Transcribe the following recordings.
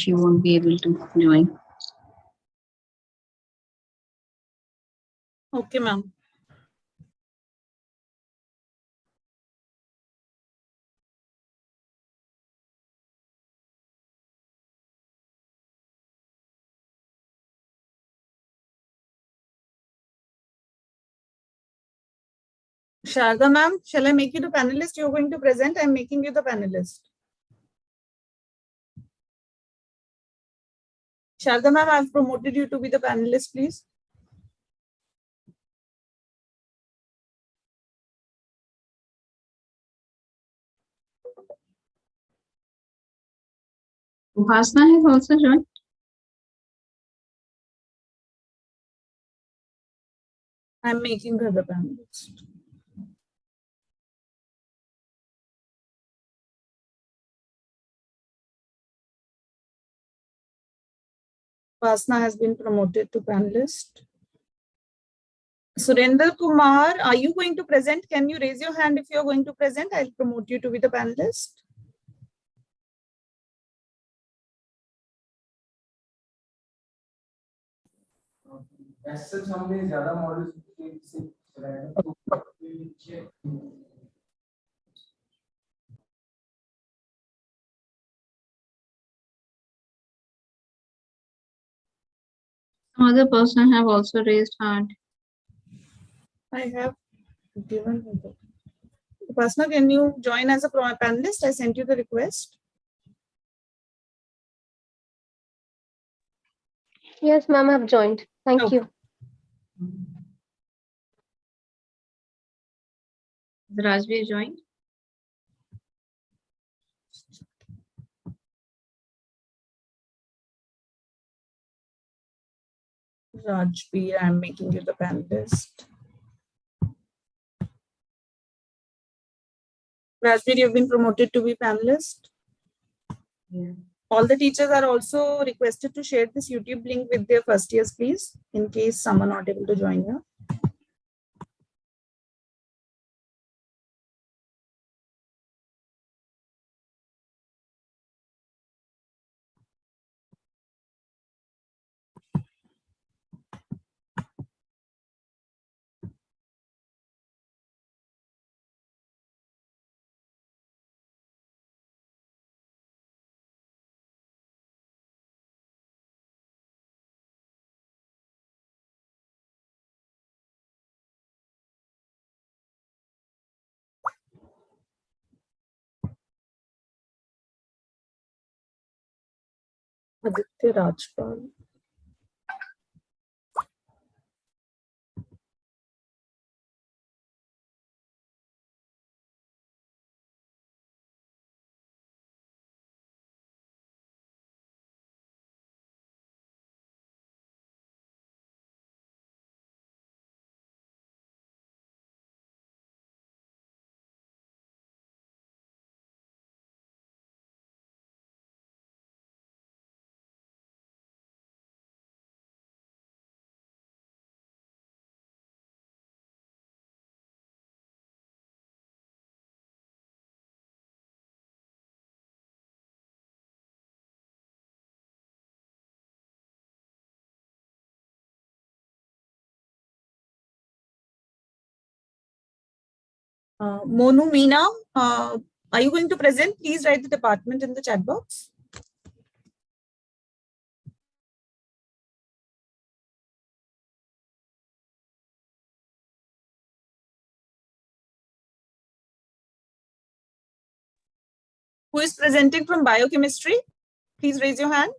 she won't be able to join. Okay, ma'am. Sharda ma'am, shall I make you the panelist? You're going to present. I'm making you the panelist. Sharda ma'am, I've promoted you to be the panelist, please. Upasana has also joined. I'm making her the panelist. Upasana has been promoted to panelist. Surendra Kumar, are you going to present? Can you raise your hand if you're going to present? I'll promote you to be the panelist. Some other person have also raised hand. I have given her the. Upasana, can you join as a panelist? I sent you the request. Yes, ma'am, I've joined. Thank Okay. you. Rajveer joined. Rajbir, I'm making you the panelist. Rajbir, you've been promoted to be panelist. Yeah. All the teachers are also requested to share this YouTube link with their first years, please, in case someone not able to join here. Aditya Rajpal. Monu Meena, are you going to present? Please write the department in the chat box. Who is presenting from biochemistry? Please raise your hand.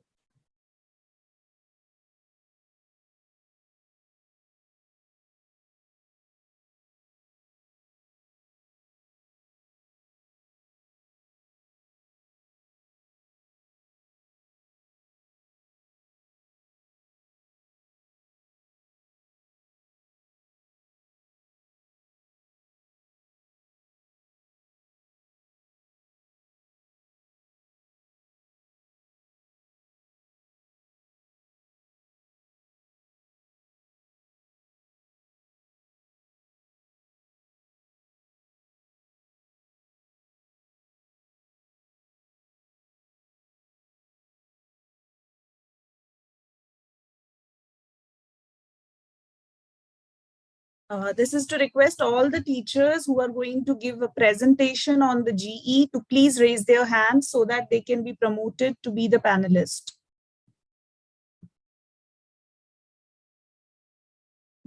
This is to request all the teachers who are going to give a presentation on the GE to please raise their hands so that they can be promoted to be the panelist.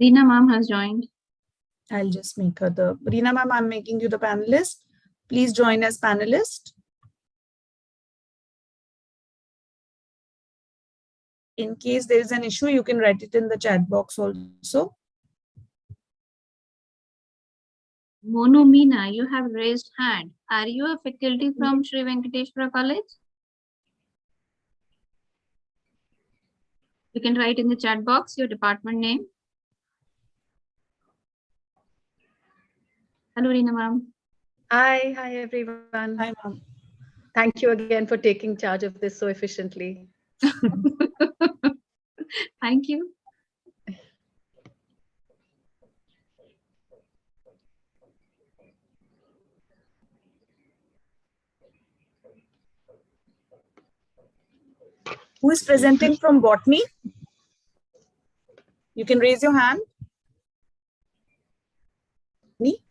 Reena ma'am has joined. I'll just make her the, Reena ma'am, I'm making you the panelist. Please join as panelist. In case there is an issue, you can write it in the chat box also. Monu Meena, you have raised hand. Are you a faculty from Sri Venkateshwara College? You can write in the chat box your department name. Hello, Reena ma'am. Hi everyone. Hi, ma'am. Thank you again for taking charge of this so efficiently. Thank you. Who is presenting from botany? You can raise your hand. Me?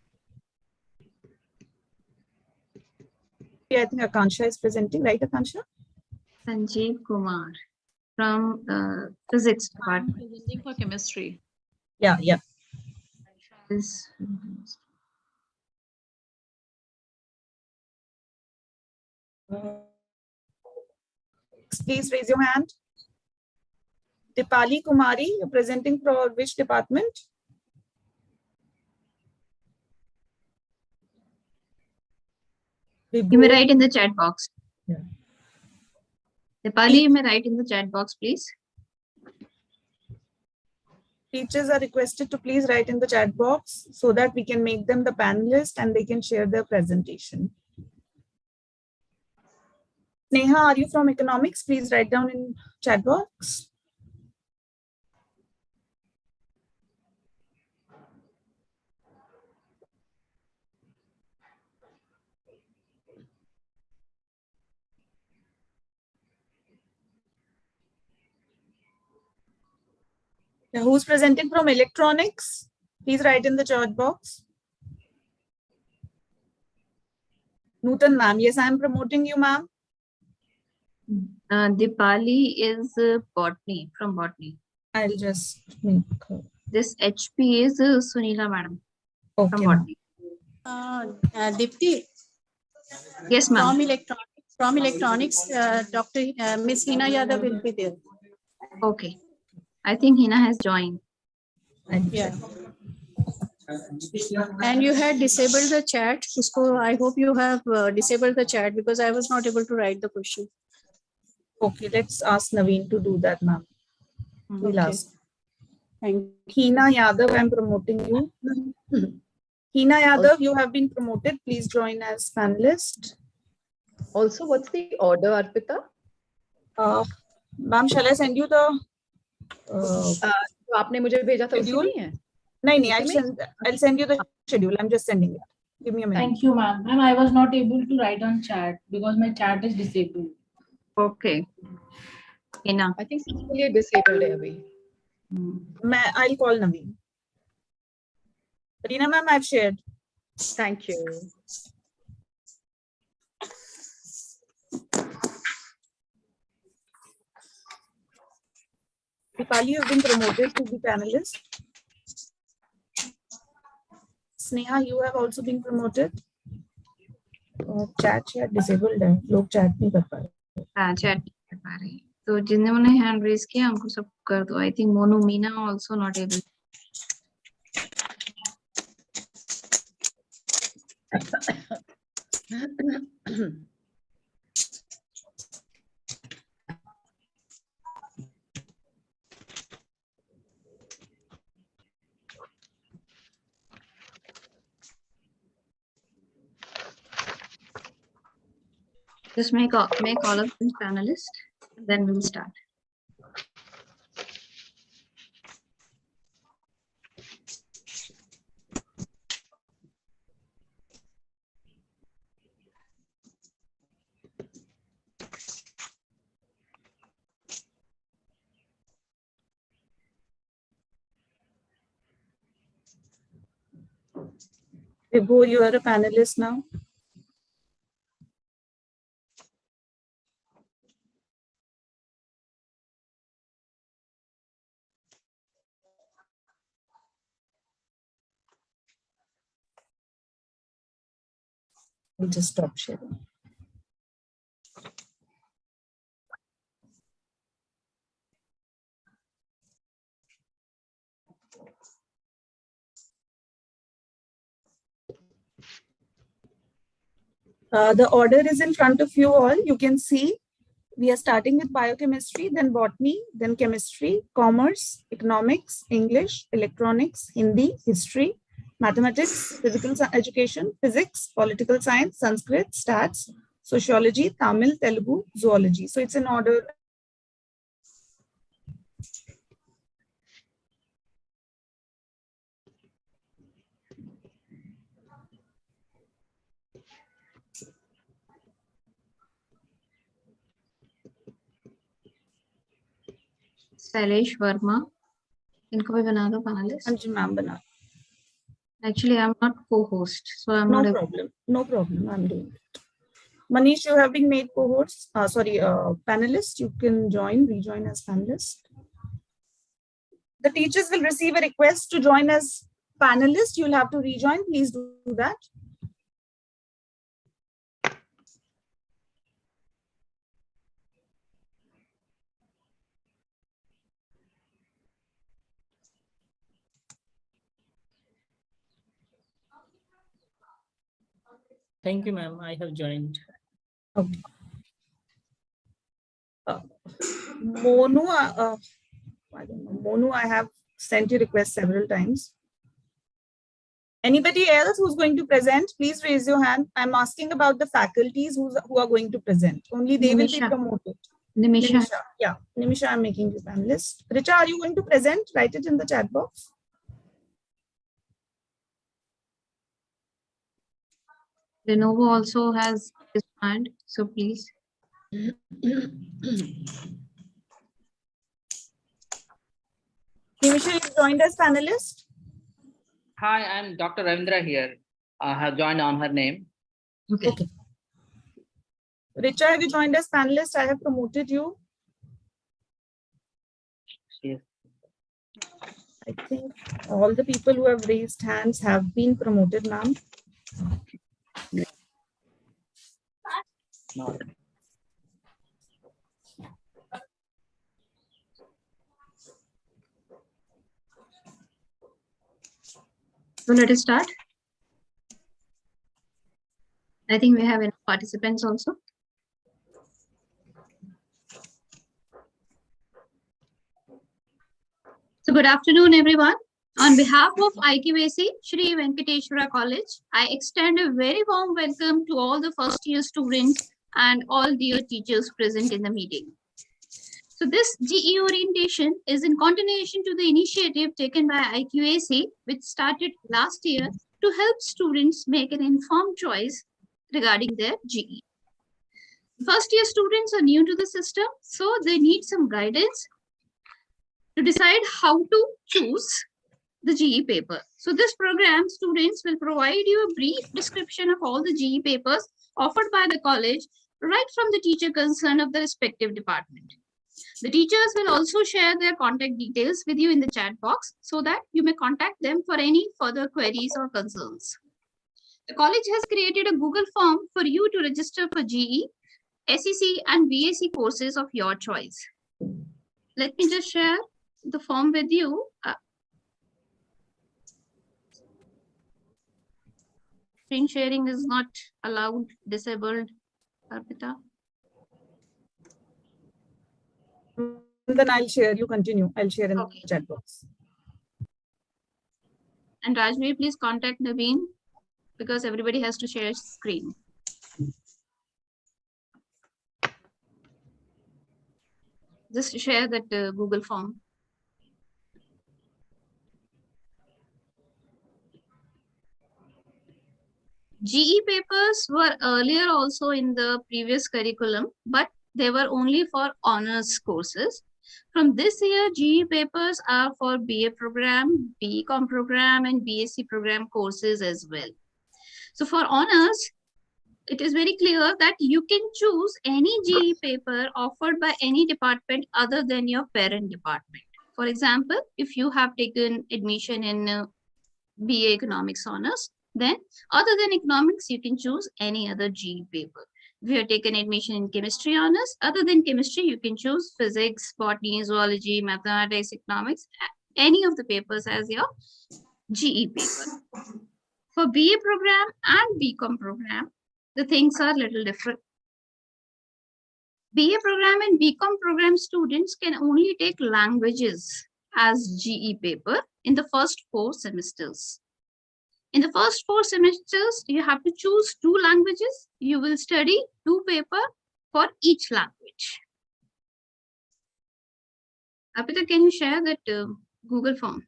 Yeah, I think Akansha is presenting, right, Akansha? Sanjeev Kumar from physics I'm department. presenting for chemistry. Yeah. Is- Please raise your hand. Dipali Kumari, you're presenting for which department? You may write in the chat box. Yeah. Dipali, you may write in the chat box, please. Teachers are requested to please write in the chat box so that we can make them the panelist and they can share their presentation. Neha, are you from economics? Please write down in chat box. Now, who's presenting from electronics? Please write in the chat box. Nutan ma'am, yes, I am promoting you, ma'am. Dipali is botany, from botany. I'll just make her. This HP is Sunila madam from Okay, ma'am. botany. Dipti, Yes, ma'am. from electronics, Dr. Miss Hina Yadav will be there. Okay. I think Hina has joined. Yeah. And you had disabled the chat. So I hope you have disabled the chat because I was not able to write the question. Okay, let's ask Naveen to do that, ma'am. We'll Okay. ask. Thank Hina Yadav, I'm promoting you. Hina Yadav, you have been promoted. Please join as panelist. Also, what's the order, Arpita? Ma'am, shall I send you the जो आपने मुझे भेजा था उसी schedule? में ही है? No, I'll send you the schedule. I'm just sending it. Give me a minute. Thank you, ma'am. Ma'am, I was not able to write on chat because my chat is disabled. Okay. Hina. I think सबके लिए disabled है अभी. I'll call Naveen. Reena ma'am, I've shared. Thank you. Dipali, you've been promoted to be panelist. Sneha, you have also been promoted. Chat disabled है, लोग chat नहीं कर पा रहे. हाँ, chat कर पा रहे हैं. तो जिन्होंने hand raise किया उनको सब कर दो. I think Monu Meena also not able. Just make all of them panelists, then we'll start. Vibhu, you are a panelist now. I'll just stop sharing. The order is in front of you all. You can see we are starting with biochemistry, then botany, then chemistry, commerce, economics, English, electronics, Hindi, history, mathematics, physical education, physics, political science, Sanskrit, stats, sociology, Tamil, Telugu, zoology. So it's in order. Sailesh Verma. इनको भी बना दो panelist. Anji ma'am bana. Actually, I'm not co-host, so I'm No not. problem. No problem. I'm doing it. Manish, you have been made co-host. Panelist. You can rejoin as panelist. The teachers will receive a request to join as panelist. You'll have to rejoin. Please do that. Thank you, ma'am. I have joined. Okay. Monu, I don't know. Monu, I have sent you requests several times. Anybody else who's going to present, please raise your hand. I'm asking about the faculties who are going to present. Only they will be Nimisha. promoted. Nimisha. Yeah, Nimisha, I'm making you panelist. Richa, are you going to present? Write it in the chat box. Lenovo also has his hand, so please. Nimisha, you joined as panelist. Hi, I'm Dr. Ravindra here. I have joined on her name. Okay. Richa, have you joined as panelist? I have promoted you. Yes. I think all the people who have raised hands have been promoted, ma'am. No. So let us start. I think we have enough participants also. So good afternoon, everyone. On behalf of IQAC, Shri Venkateshwara College, I extend a very warm welcome to all the first year students and all dear teachers present in the meeting. So this GE orientation is in continuation to the initiative taken by IQAC, which started last year to help students make an informed choice regarding their GE. First year students are new to the system, so they need some guidance to decide how to choose the GE paper. So this program, students will provide you a brief description of all the GE papers offered by the college, right from the teacher concerned of the respective department. The teachers will also share their contact details with you in the chat box so that you may contact them for any further queries or concerns. The college has created a Google form for you to register for GE, SEC and VAC courses of your choice. Let me just share the form with you. Screen sharing is not allowed, disabled, Arpita. Then I'll share. You continue. I'll share in the chat box. And Rajveer, please contact Naveen because everybody has to share screen. Just share that Google form. GE papers were earlier also in the previous curriculum, but they were only for honors courses. From this year, GE papers are for BA program, BCom program, and BSc program courses as well. So for honors, it is very clear that you can choose any GE paper offered by any department other than your parent department. For example, if you have taken admission in BA Economics Honors, then other than economics, you can choose any other GE paper. If you have taken admission in chemistry honors, other than chemistry, you can choose physics, botany, zoology, mathematics, economics, any of the papers as your GE paper. For BA program and BCom program, the things are a little different. BA program and BCom program students can only take languages as GE paper in the first 4 semesters. In the first 4 semesters, you have to choose 2 languages. You will study 2 papers for each language. Apita, can you share that Google form?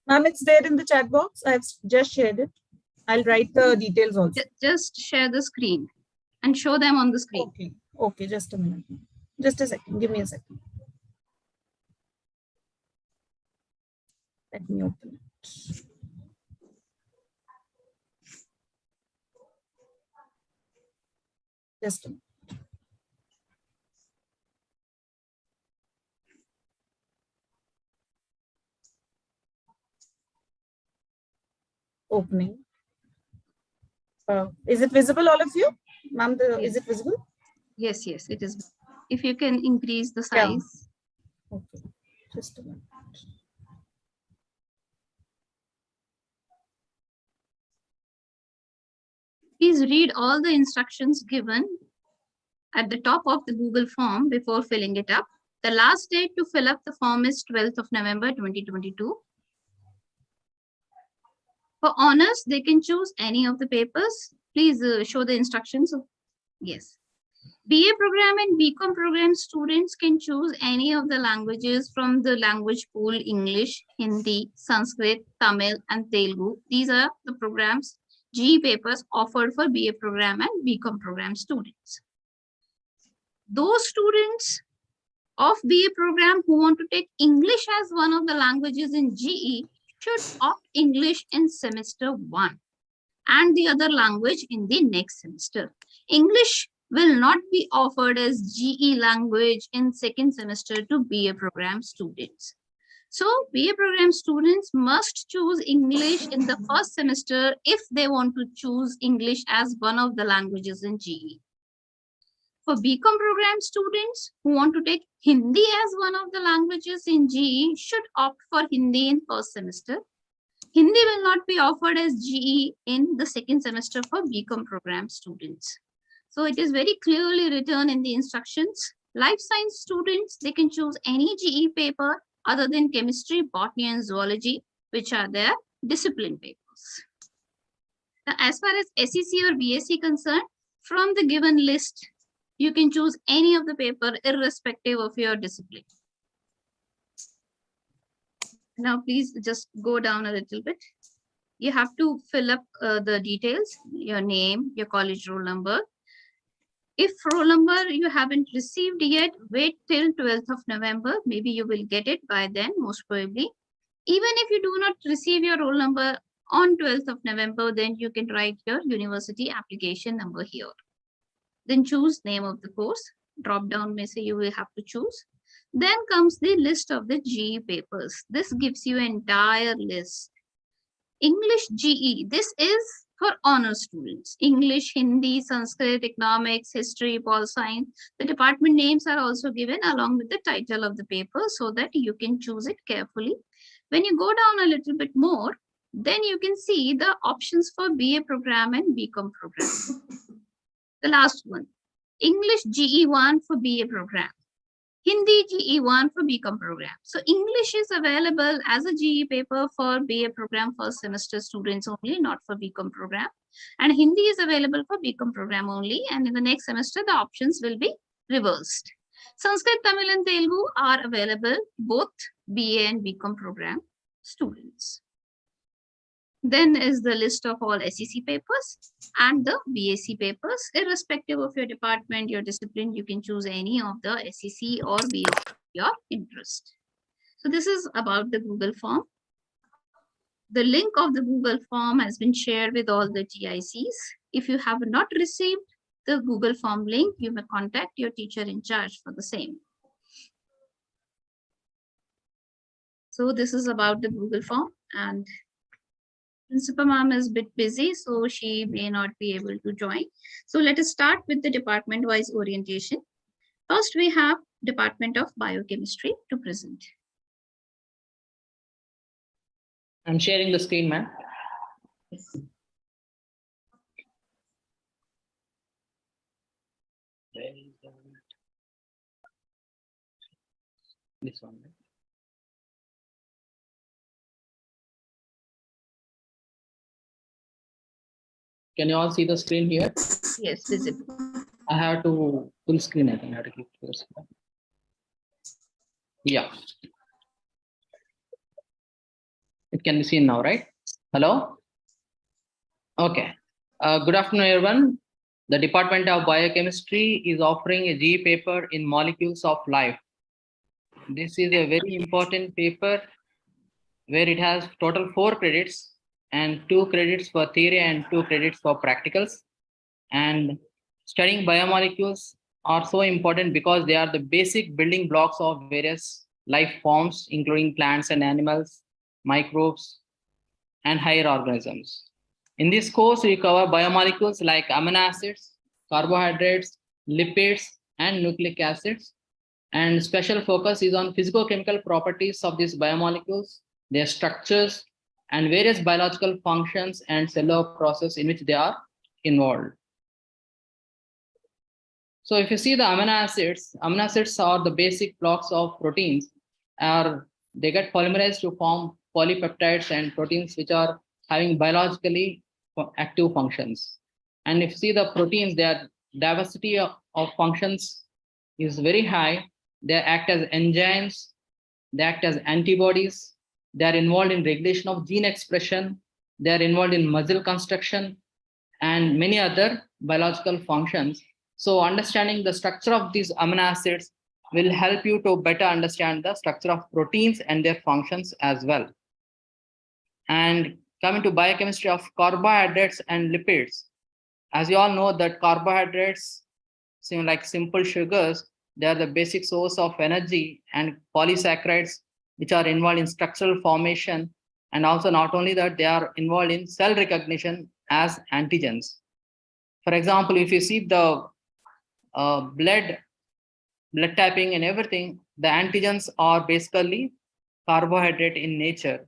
Ma'am, it's there in the chat box. I've just shared it. I'll write the details also. Just share the screen and show them on the screen. Okay. Okay, just a minute. Just a second. Give me a second. Let me open it. Just a minute. Opening. Is it visible, all of you? Ma'am, Yes. is it visible? Yes, yes, it is. If you can increase the size. Yeah. Okay, just a minute. Please read all the instructions given at the top of the Google form before filling it up. The last date to fill up the form is 12th of November 2022. For honors, they can choose any of the papers. Please show the instructions. Yes. BA program and BCom program students can choose any of the languages from the language pool: English, Hindi, Sanskrit, Tamil, and Telugu. These are the programs, GE papers offered for BA program and BCom program students. Those students of BA program who want to take English as one of the languages in GE should opt English in semester 1 and the other language in the next semester. English will not be offered as GE language in second semester to BA program students. So BA program students must choose English in the first semester if they want to choose English as one of the languages in GE. For BCom program students who want to take Hindi as one of the languages in GE should opt for Hindi in first semester. Hindi will not be offered as GE in the second semester for BCom program students. So it is very clearly written in the instructions. Life science students, they can choose any GE paper other than chemistry, botany, and zoology, which are their discipline papers. Now, as far as SEC or BSc concerned, from the given list, you can choose any of the paper irrespective of your discipline. Now, please just go down a little bit. You have to fill up the details, your name, your college roll number. If roll number you haven't received yet, wait till 12th of November. Maybe you will get it by then, most probably. Even if you do not receive your roll number on 12th of November, then you can write your university application number here. Then choose name of the course. Drop down message you will have to choose. Then comes the list of the GE papers. This gives you an entire list. English GE, this is for honor students. English, Hindi, Sanskrit, economics, history, pol science. The department names are also given along with the title of the paper so that you can choose it carefully. When you go down a little bit more, then you can see the options for BA program and BCom program. The last one, English GE-1 for BA program. Hindi GE-1 for BCom program. So English is available as a GE paper for BA program first semester students only, not for BCom program. And Hindi is available for BCom program only. And in the next semester, the options will be reversed. Sanskrit, Tamil, and Telugu are available both BA and BCom program students. Then is the list of all SEC papers and the BSc papers. Irrespective of your department, your discipline, you can choose any of the SEC or BSc your interest. So this is about the Google form. The link of the Google form has been shared with all the GICs. If you have not received the Google form link, you may contact your teacher in charge for the same. So this is about the Google form, and Principal ma'am is a bit busy, so she may not be able to join. So let us start with the department-wise orientation. First, we have Department of Biochemistry to present. I'm sharing the screen, ma'am. This one. Right? Can you all see the screen here? Yes, visible. I have to full screen. I think I have to click first. Yeah. It can be seen now, right? Hello? Okay. Good afternoon, everyone. The Department of Biochemistry is offering a GE paper in molecules of life. This is a very important paper where it has total 4 credits and 2 credits for theory and 2 credits for practicals. And studying biomolecules are so important because they are the basic building blocks of various life forms, including plants and animals, microbes, and higher organisms. In this course, we cover biomolecules like amino acids, carbohydrates, lipids, and nucleic acids. And special focus is on physicochemical properties of these biomolecules, their structures, and various biological functions and cellular process in which they are involved. So if you see the amino acids are the basic blocks of proteins, they get polymerized to form polypeptides and proteins which are having biologically active functions. And if you see the proteins, their diversity of functions is very high. They act as enzymes, they act as antibodies, they are involved in regulation of gene expression, they are involved in muscle construction, and many other biological functions. So understanding the structure of these amino acids will help you to better understand the structure of proteins and their functions as well. And coming to biochemistry of carbohydrates and lipids, as you all know that carbohydrates seem like simple sugars, they are the basic source of energy, and polysaccharides which are involved in structural formation, and also not only that, they are involved in cell recognition as antigens. For example, if you see the blood typing and everything, the antigens are basically carbohydrate in nature.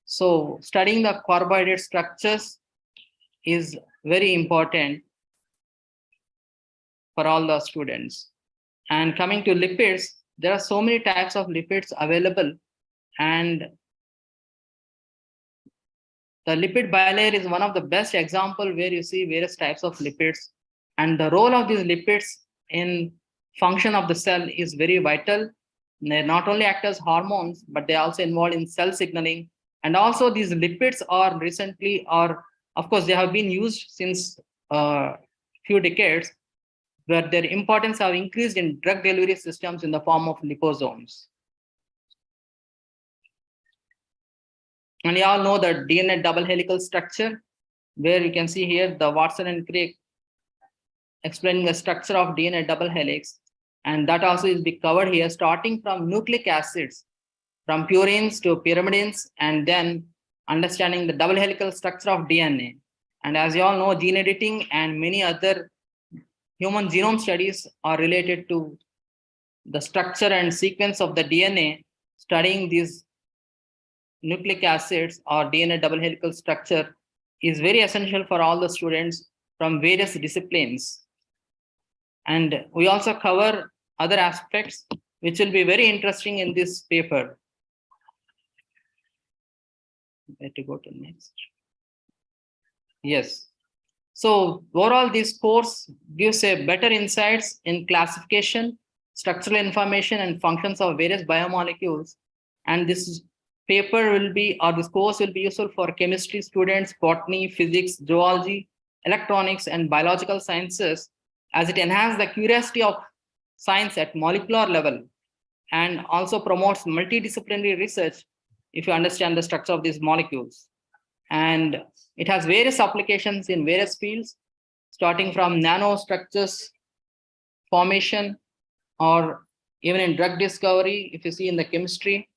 So studying the carbohydrate structures is very important for all the students. And coming to lipids, there are so many types of lipids available, and the lipid bilayer is one of the best example where you see various types of lipids, and the role of these lipids in function of the cell is very vital. They not only act as hormones, but they also involved in cell signaling. And also these lipids are recently, or of course, they have been used since few decades, where their importance have increased in drug delivery systems in the form of liposomes. And you all know the DNA double helical structure, where you can see here the Watson and Crick explaining the structure of DNA double helix. And that also is be covered here, starting from nucleic acids, from purines to pyrimidines, and then understanding the double helical structure of DNA. And as you all know, gene editing and many other human genome studies are related to the structure and sequence of the DNA. Studying these nucleic acids or DNA double helical structure is very essential for all the students from various disciplines. And we also cover other aspects which will be very interesting in this paper. Let me go to next. Yes. So overall, this course gives a better insights in classification, structural information, and functions of various biomolecules. And this paper will be, or this course will be useful for chemistry students, botany, physics, zoology, electronics, and biological sciences, as it enhances the curiosity of science at molecular level and also promotes multidisciplinary research if you understand the structure of these molecules. And it has various applications in various fields, starting from nanostructures formation, or even in drug discovery, if you see in the chemistry,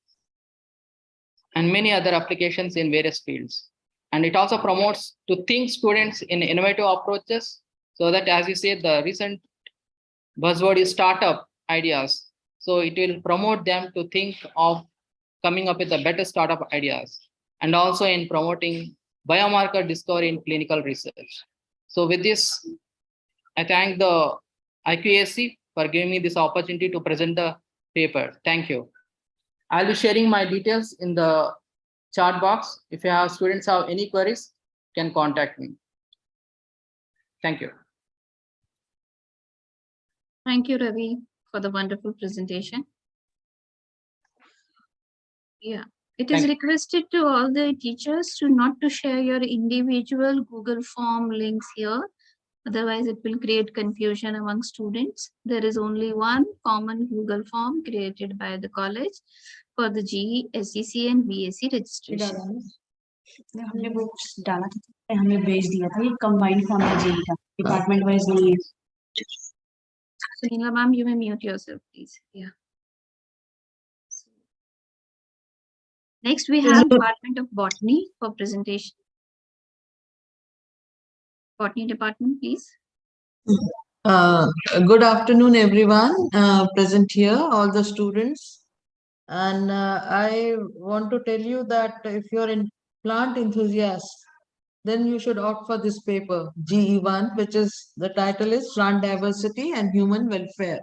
and many other applications in various fields. And it also promotes to think students in innovative approaches, so that, as you said, the recent buzzword is startup ideas. So it will promote them to think of coming up with a better startup ideas, and also in promoting biomarker discovery in clinical research. So with this, I thank the IQAC for giving me this opportunity to present the paper. Thank you. I'll be sharing my details in the chat box. If you have students have any queries, can contact me. Thank you. Thank you, Ravi, for the wonderful presentation. Yeah, it is Thank you. requested to all the teachers to not to share your individual Google form links here. Otherwise, it will create confusion among students. There is only one common Google form created by the college for the GE, SEC and VAC registration. हमने वो डाला था, हमें भेज दिया था, ये combined form है जेई का, डिपार्टमेंट वाइज नहीं है. Sunila ma'am, you may mute yourself, please. Yeah. Next, we have Department of Botany for presentation. Botany department, please. Good afternoon, everyone present here, all the students. And I want to tell you that if you're in plant enthusiast, then you should opt for this paper, GE-1, which is, the title is Plant Diversity and Human Welfare.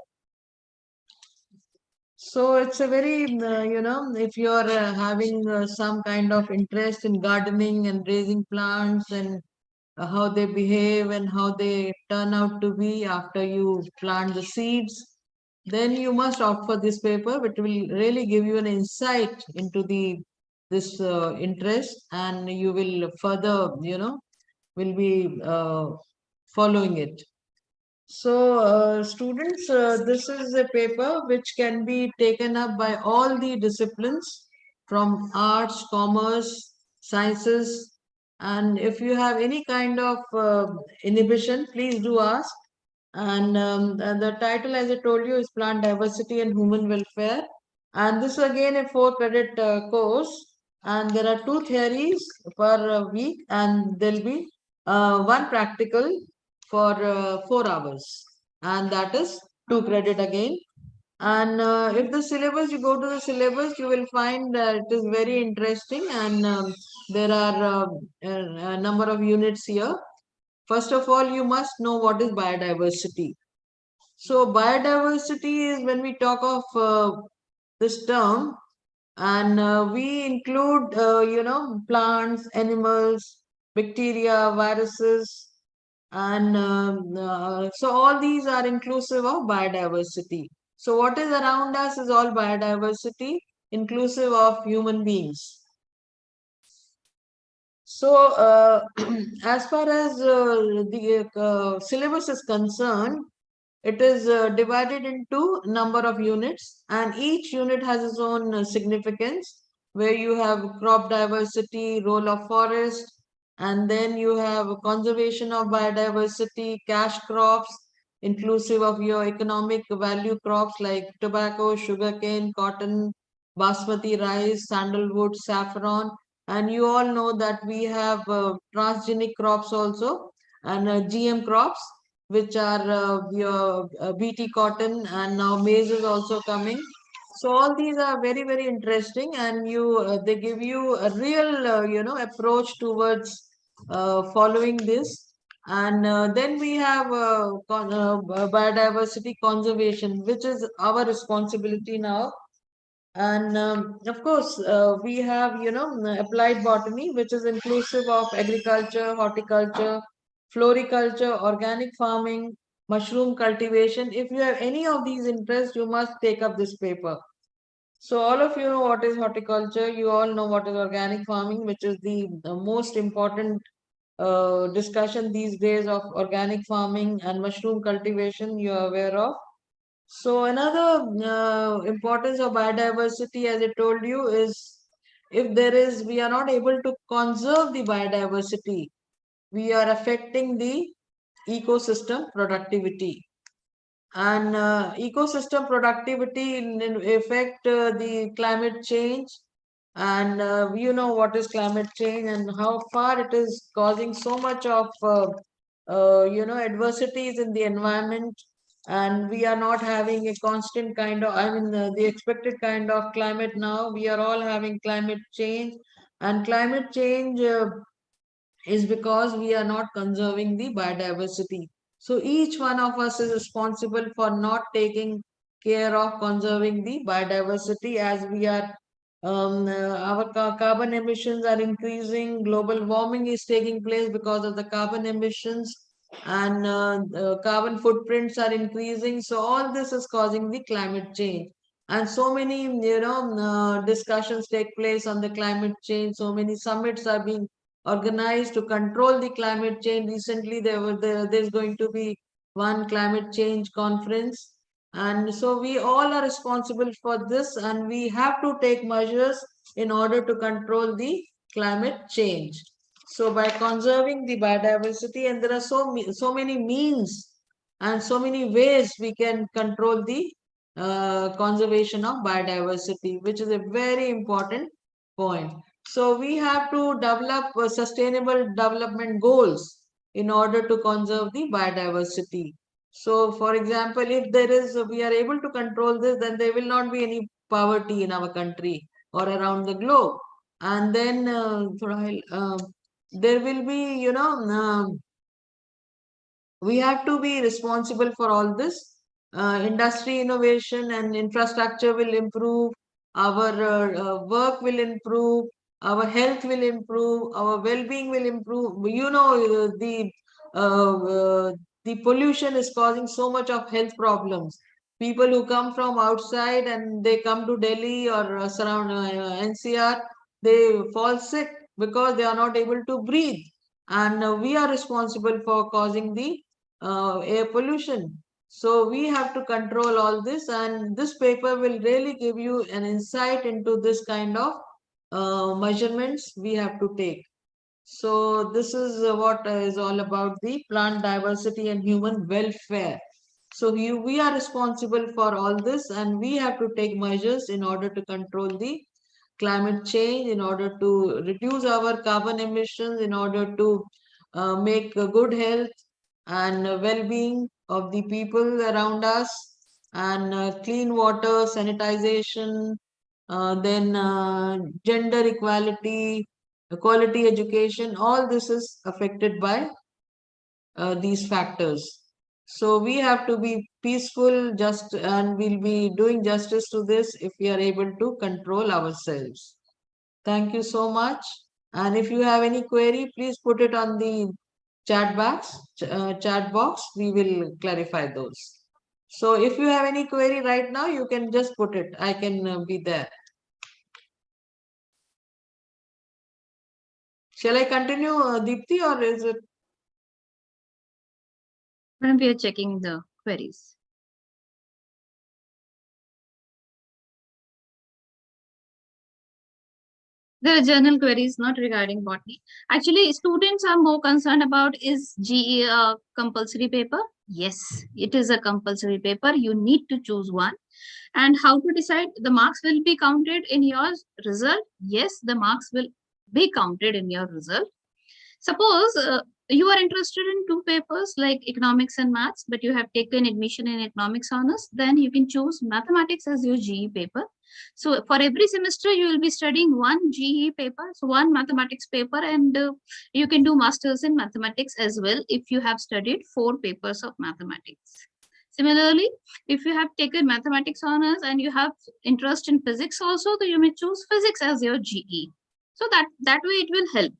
So it's a very, if you're having some kind of interest in gardening and raising plants and how they behave and how they turn out to be after you plant the seeds, then you must opt for this paper, which will really give you an insight into this interest, and you will further, will be following it. So students, this is a paper which can be taken up by all the disciplines from arts, commerce, sciences, and if you have any kind of inhibition, please do ask. And the title, as I told you, is Plant Diversity and Human Welfare. And this is again a 4-credit course. And there are 2 theories per week, and there'll be 1 practical for 4 hours. And that is 2 credit again. And if the syllabus, you go to the syllabus, you will find that it is very interesting, and there are a number of units here. First of all, you must know what is biodiversity. So biodiversity is when we talk of this term, and we include, plants, animals, bacteria, viruses, and so all these are inclusive of biodiversity. So what is around us is all biodiversity, inclusive of human beings. So as far as the syllabus is concerned, it is divided into number of units, and each unit has its own significance, where you have crop diversity, role of forest, and then you have conservation of biodiversity, cash crops, inclusive of your economic value crops like tobacco, sugarcane, cotton, basmati rice, sandalwood, saffron. And you all know that we have transgenic crops also, and GM crops, which are your BT cotton, and now maize is also coming. So all these are very, very interesting, and they give you a real approach towards following this. And then we have biodiversity conservation, which is our responsibility now. And of course, we have, applied botany, which is inclusive of agriculture, horticulture, floriculture, organic farming, mushroom cultivation. If you have any of these interests, you must take up this paper. So all of you know what is horticulture. You all know what is organic farming, which is the most important discussion these days of organic farming and mushroom cultivation you are aware of. So another importance of biodiversity, as I told you, is if we are not able to conserve the biodiversity, we are affecting the ecosystem productivity. And ecosystem productivity in affect the climate change. And you know what is climate change and how far it is causing so much of adversities in the environment, and we are not having a constant kind of, I mean, the expected kind of climate. Now we are all having climate change, and climate change is because we are not conserving the biodiversity. So each one of us is responsible for not taking care of conserving the biodiversity, as we are our carbon emissions are increasing, global warming is taking place because of the carbon emissions, and carbon footprints are increasing. So all this is causing the climate change. And so many, discussions take place on the climate change. So many summits are being organized to control the climate change. Recently, there's going to be one climate change conference. And so we all are responsible for this, and we have to take measures in order to control the climate change. So by conserving the biodiversity, and there are so many means and so many ways we can control the conservation of biodiversity, which is a very important point. So we have to develop sustainable development goals in order to conserve the biodiversity. So for example, if we are able to control this, then there will not be any poverty in our country or around the globe. And then there will be, we have to be responsible for all this. Industry innovation and infrastructure will improve, our work will improve, our health will improve, our well-being will improve. The pollution is causing so much of health problems. People who come from outside and they come to Delhi or surround NCR, they fall sick because they are not able to breathe. And we are responsible for causing the air pollution. So we have to control all this, and this paper will really give you an insight into this kind of measurements we have to take. So this is what is all about the plant diversity and human welfare. So we are responsible for all this, and we have to take measures in order to control the climate change, in order to reduce our carbon emissions, in order to make a good health and well-being of the people around us, and clean water, sanitization, then gender equality, quality education. All this is affected by these factors. So we have to be peaceful, just, and we'll be doing justice to this if we are able to control ourselves. Thank you so much. And if you have any query, please put it on the chat box. We will clarify those. So if you have any query right now, you can just put it. I can be there. Shall I continue, Deepthi, or is it? When we are checking the queries. There are general queries not regarding botany. Actually, students are more concerned about, is GE a compulsory paper? Yes, it is a compulsory paper. You need to choose one. And how to decide? The marks will be counted in your result. Yes, the marks will be counted in your result. Suppose you are interested in two papers like economics and maths, but you have taken admission in economics honors, then you can choose mathematics as your GE paper. So for every semester, you will be studying one GE paper, so one mathematics paper, and you can do masters in mathematics as well if you have studied 4 papers of mathematics. Similarly, if you have taken mathematics honors and you have interest in physics also, then you may choose physics as your GE. So that way it will help.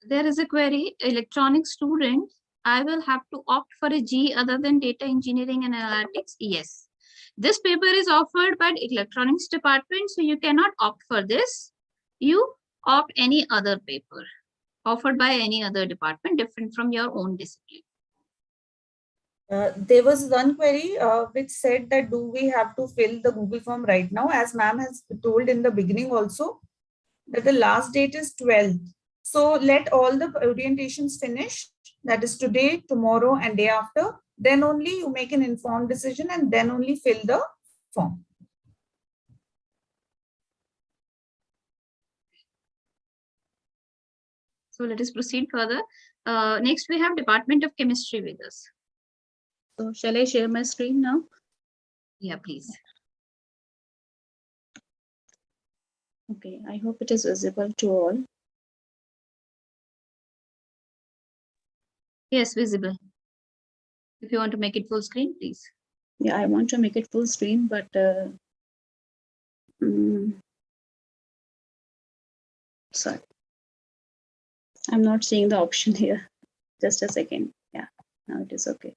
There is a query, electronic student I will have to opt for a G other than data engineering and analytics? Yes. This paper is offered by electronics department, so you cannot opt for this. You opt any other paper offered by any other department different from your own discipline. There was one query which said that do we have to fill the Google form right now? As ma'am has told in the beginning also, that the last date is 12th. So let all the orientations finish, that is today, tomorrow, and day after. Then only you make an informed decision and then only fill the form. So let us proceed further. Next, we have Department of Chemistry with us. So shall I share my screen now? Yeah, please. Okay, I hope it is visible to all. Yes, visible. If you want to make it full screen, please. Yeah, I want to make it full screen, but sorry, I'm not seeing the option here. Just a second. Yeah, now it is okay.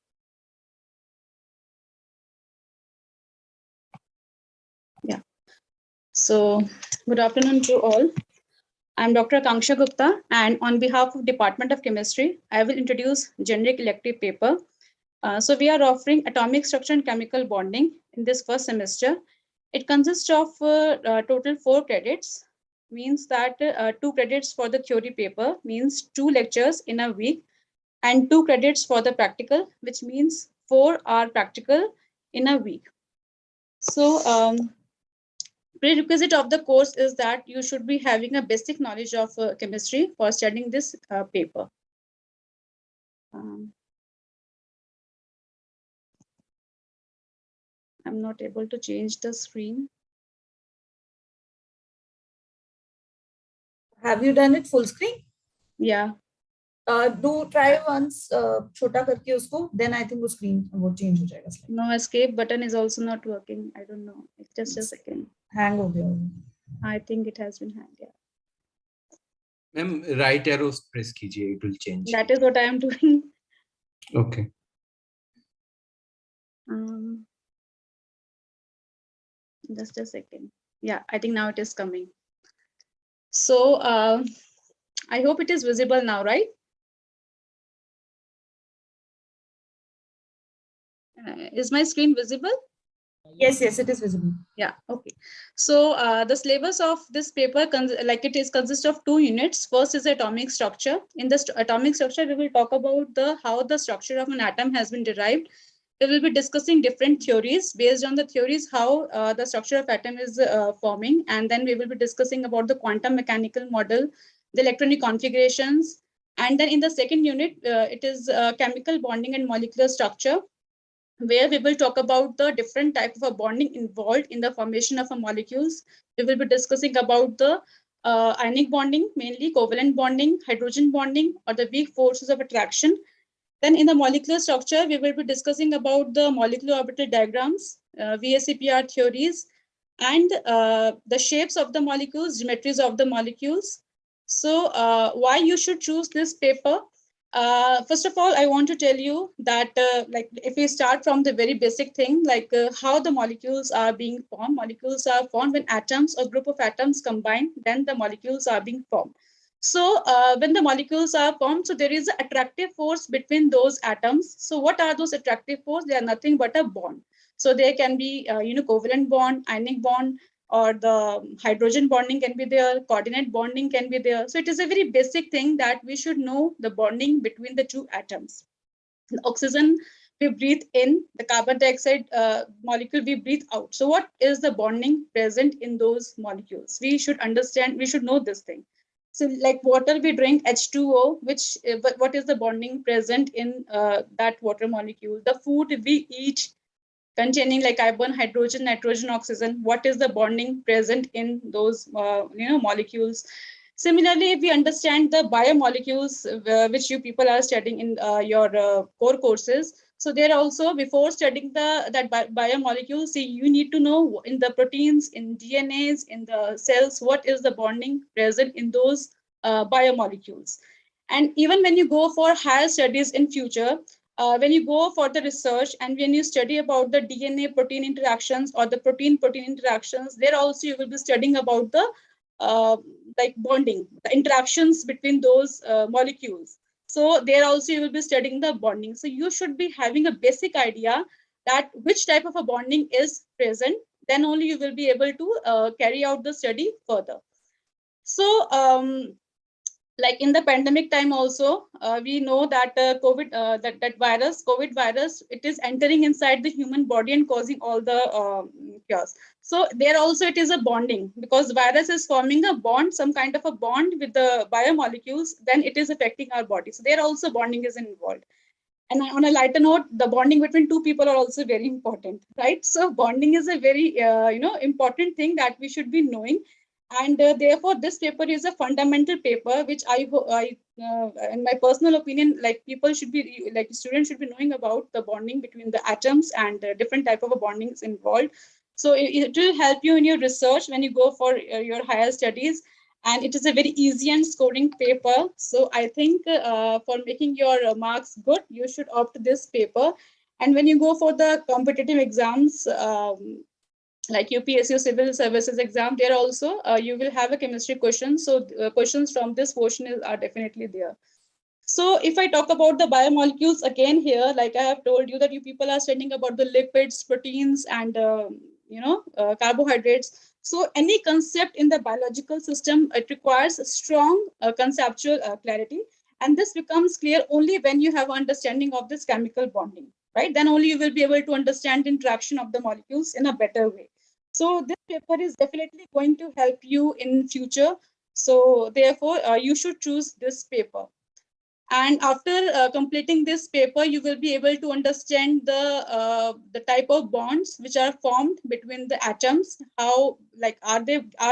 Yeah. So good afternoon to all. I'm Dr. Akanksha Gupta, and on behalf of Department of Chemistry, I will introduce generic elective paper. So we are offering atomic structure and chemical bonding in this first semester. It consists of total 4 credits, means that 2 credits for the theory paper, means 2 lectures in a week, and 2 credits for the practical, which means 4 are practical in a week. So prerequisite of the course is that you should be having a basic knowledge of chemistry for studying this paper. I'm not able to change the screen. Have you done it full screen? Yeah. Do try once छोटा करके उसको, then I think वो screen वो change हो जाएगा. No, escape button is also not working. I don't know. It's just a second. Hang हो गया. I think it has been hanged. Yeah. Ma'am, right arrow press कीजिए, it will change. That is what I am doing. Okay. Just a second. Yeah, I think now it is coming. So I hope it is visible now, right? Is my screen visible? Yes, yes, it is visible. Yeah, okay. So the syllabus of this paper, consists of 2 units. First is atomic structure. In the atomic structure, we will talk about how the structure of an atom has been derived. We will be discussing different theories. Based on the theories, how the structure of atom is forming. And then we will be discussing about the quantum mechanical model, the electronic configurations. And then in the second unit, it is chemical bonding and molecular structure, where we will talk about the different type of a bonding involved in the formation of a molecules. We will be discussing about the ionic bonding, mainly covalent bonding, hydrogen bonding, or the weak forces of attraction. Then in the molecular structure, we will be discussing about the molecular orbital diagrams, VSEPR theories, and the shapes of the molecules, geometries of the molecules. So why you should choose this paper? First of all, I want to tell you that if we start from the very basic thing, how the molecules are being formed. Molecules are formed when atoms or group of atoms combine, then the molecules are being formed. So when the molecules are formed, so there is an attractive force between those atoms. So what are those attractive force? They are nothing but a bond. So there can be, covalent bond, ionic bond, or the hydrogen bonding can be there, coordinate bonding can be there. So it is a very basic thing that we should know the bonding between the 2 atoms. The oxygen we breathe in, the carbon dioxide molecule we breathe out. So what is the bonding present in those molecules? We should understand, we should know this thing. So like water we drink, H2O, what is the bonding present in that water molecule? The food we eat, containing like carbon, hydrogen, nitrogen, oxygen, what is the bonding present in those molecules? Similarly, if we understand the biomolecules, which you people are studying in your core courses, so there also, before studying that biomolecules, see, you need to know in the proteins, in DNAs, in the cells, what is the bonding present in those biomolecules. And even when you go for higher studies in future, when you go for the research and when you study about the DNA protein interactions or the protein protein interactions, there also you will be studying about the like bonding, the interactions between those molecules. So there also you will be studying the bonding. So you should be having a basic idea that which type of a bonding is present. Then only you will be able to carry out the study further. So like in the pandemic time also, we know that that COVID virus, it is entering inside the human body and causing all the chaos. So there also it is a bonding, because virus is forming a bond, some kind of a bond with the biomolecules, then it is affecting our body. So there also bonding is involved. And on a lighter note, the bonding between two people are also very important, right? So bonding is a very important thing that we should be knowing. And therefore this paper is a fundamental paper which in my personal opinion, like people should be, like students should be knowing about the bonding between the atoms and different type of bondings involved. So it will help you in your research when you go for your higher studies, and it is a very easy and scoring paper. So I think for making your marks good, you should opt this paper. And when you go for the competitive exams, like UPSC civil services exam, there also you will have a chemistry question. So questions from this portion are definitely there. So if I talk about the biomolecules again here, like I have told you that you people are studying about the lipids, proteins, and carbohydrates. So any concept in the biological system, it requires strong conceptual clarity. And this becomes clear only when you have understanding of this chemical bonding, right? Then only you will be able to understand the interaction of the molecules in a better way. So this paper is definitely going to help you in future. So therefore, you should choose this paper. And after completing this paper, you will be able to understand the type of bonds which are formed between the atoms. How, like, are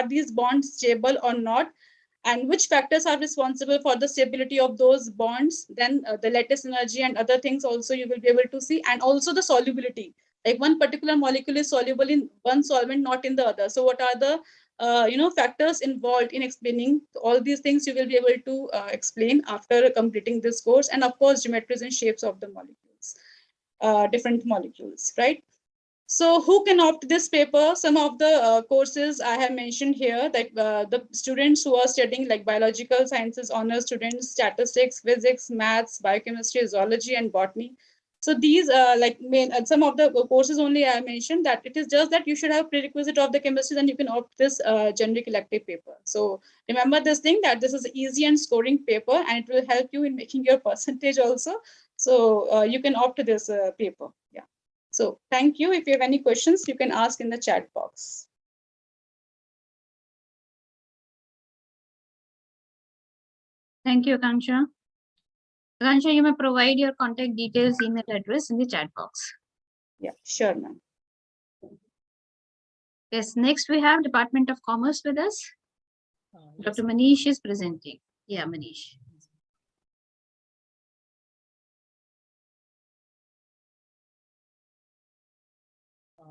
these bonds stable or not, and which factors are responsible for the stability of those bonds. Then the lattice energy and other things also you will be able to see, and also the solubility. Like one particular molecule is soluble in one solvent, not in the other. So what are the factors involved in explaining all these things, you will be able to explain after completing this course. And of course, geometries and shapes of the molecules, different molecules, right? So who can opt this paper? Some of the courses I have mentioned here, that the students who are studying like biological sciences, honors students, statistics, physics, maths, biochemistry, zoology, and botany. So these some of the courses only I mentioned, that it is just that you should have prerequisite of the chemistry, then you can opt this generic elective paper. So remember this thing, that this is easy and scoring paper, and it will help you in making your percentage also. So you can opt this paper. Yeah. So thank you. If you have any questions, you can ask in the chat box. Thank you, Akansha. Akansha, you may provide your contact details, email address in the chat box. Yeah, sure, ma'am. Yes, next we have Department of Commerce with us. Dr. Manish is presenting. Yeah, Manish.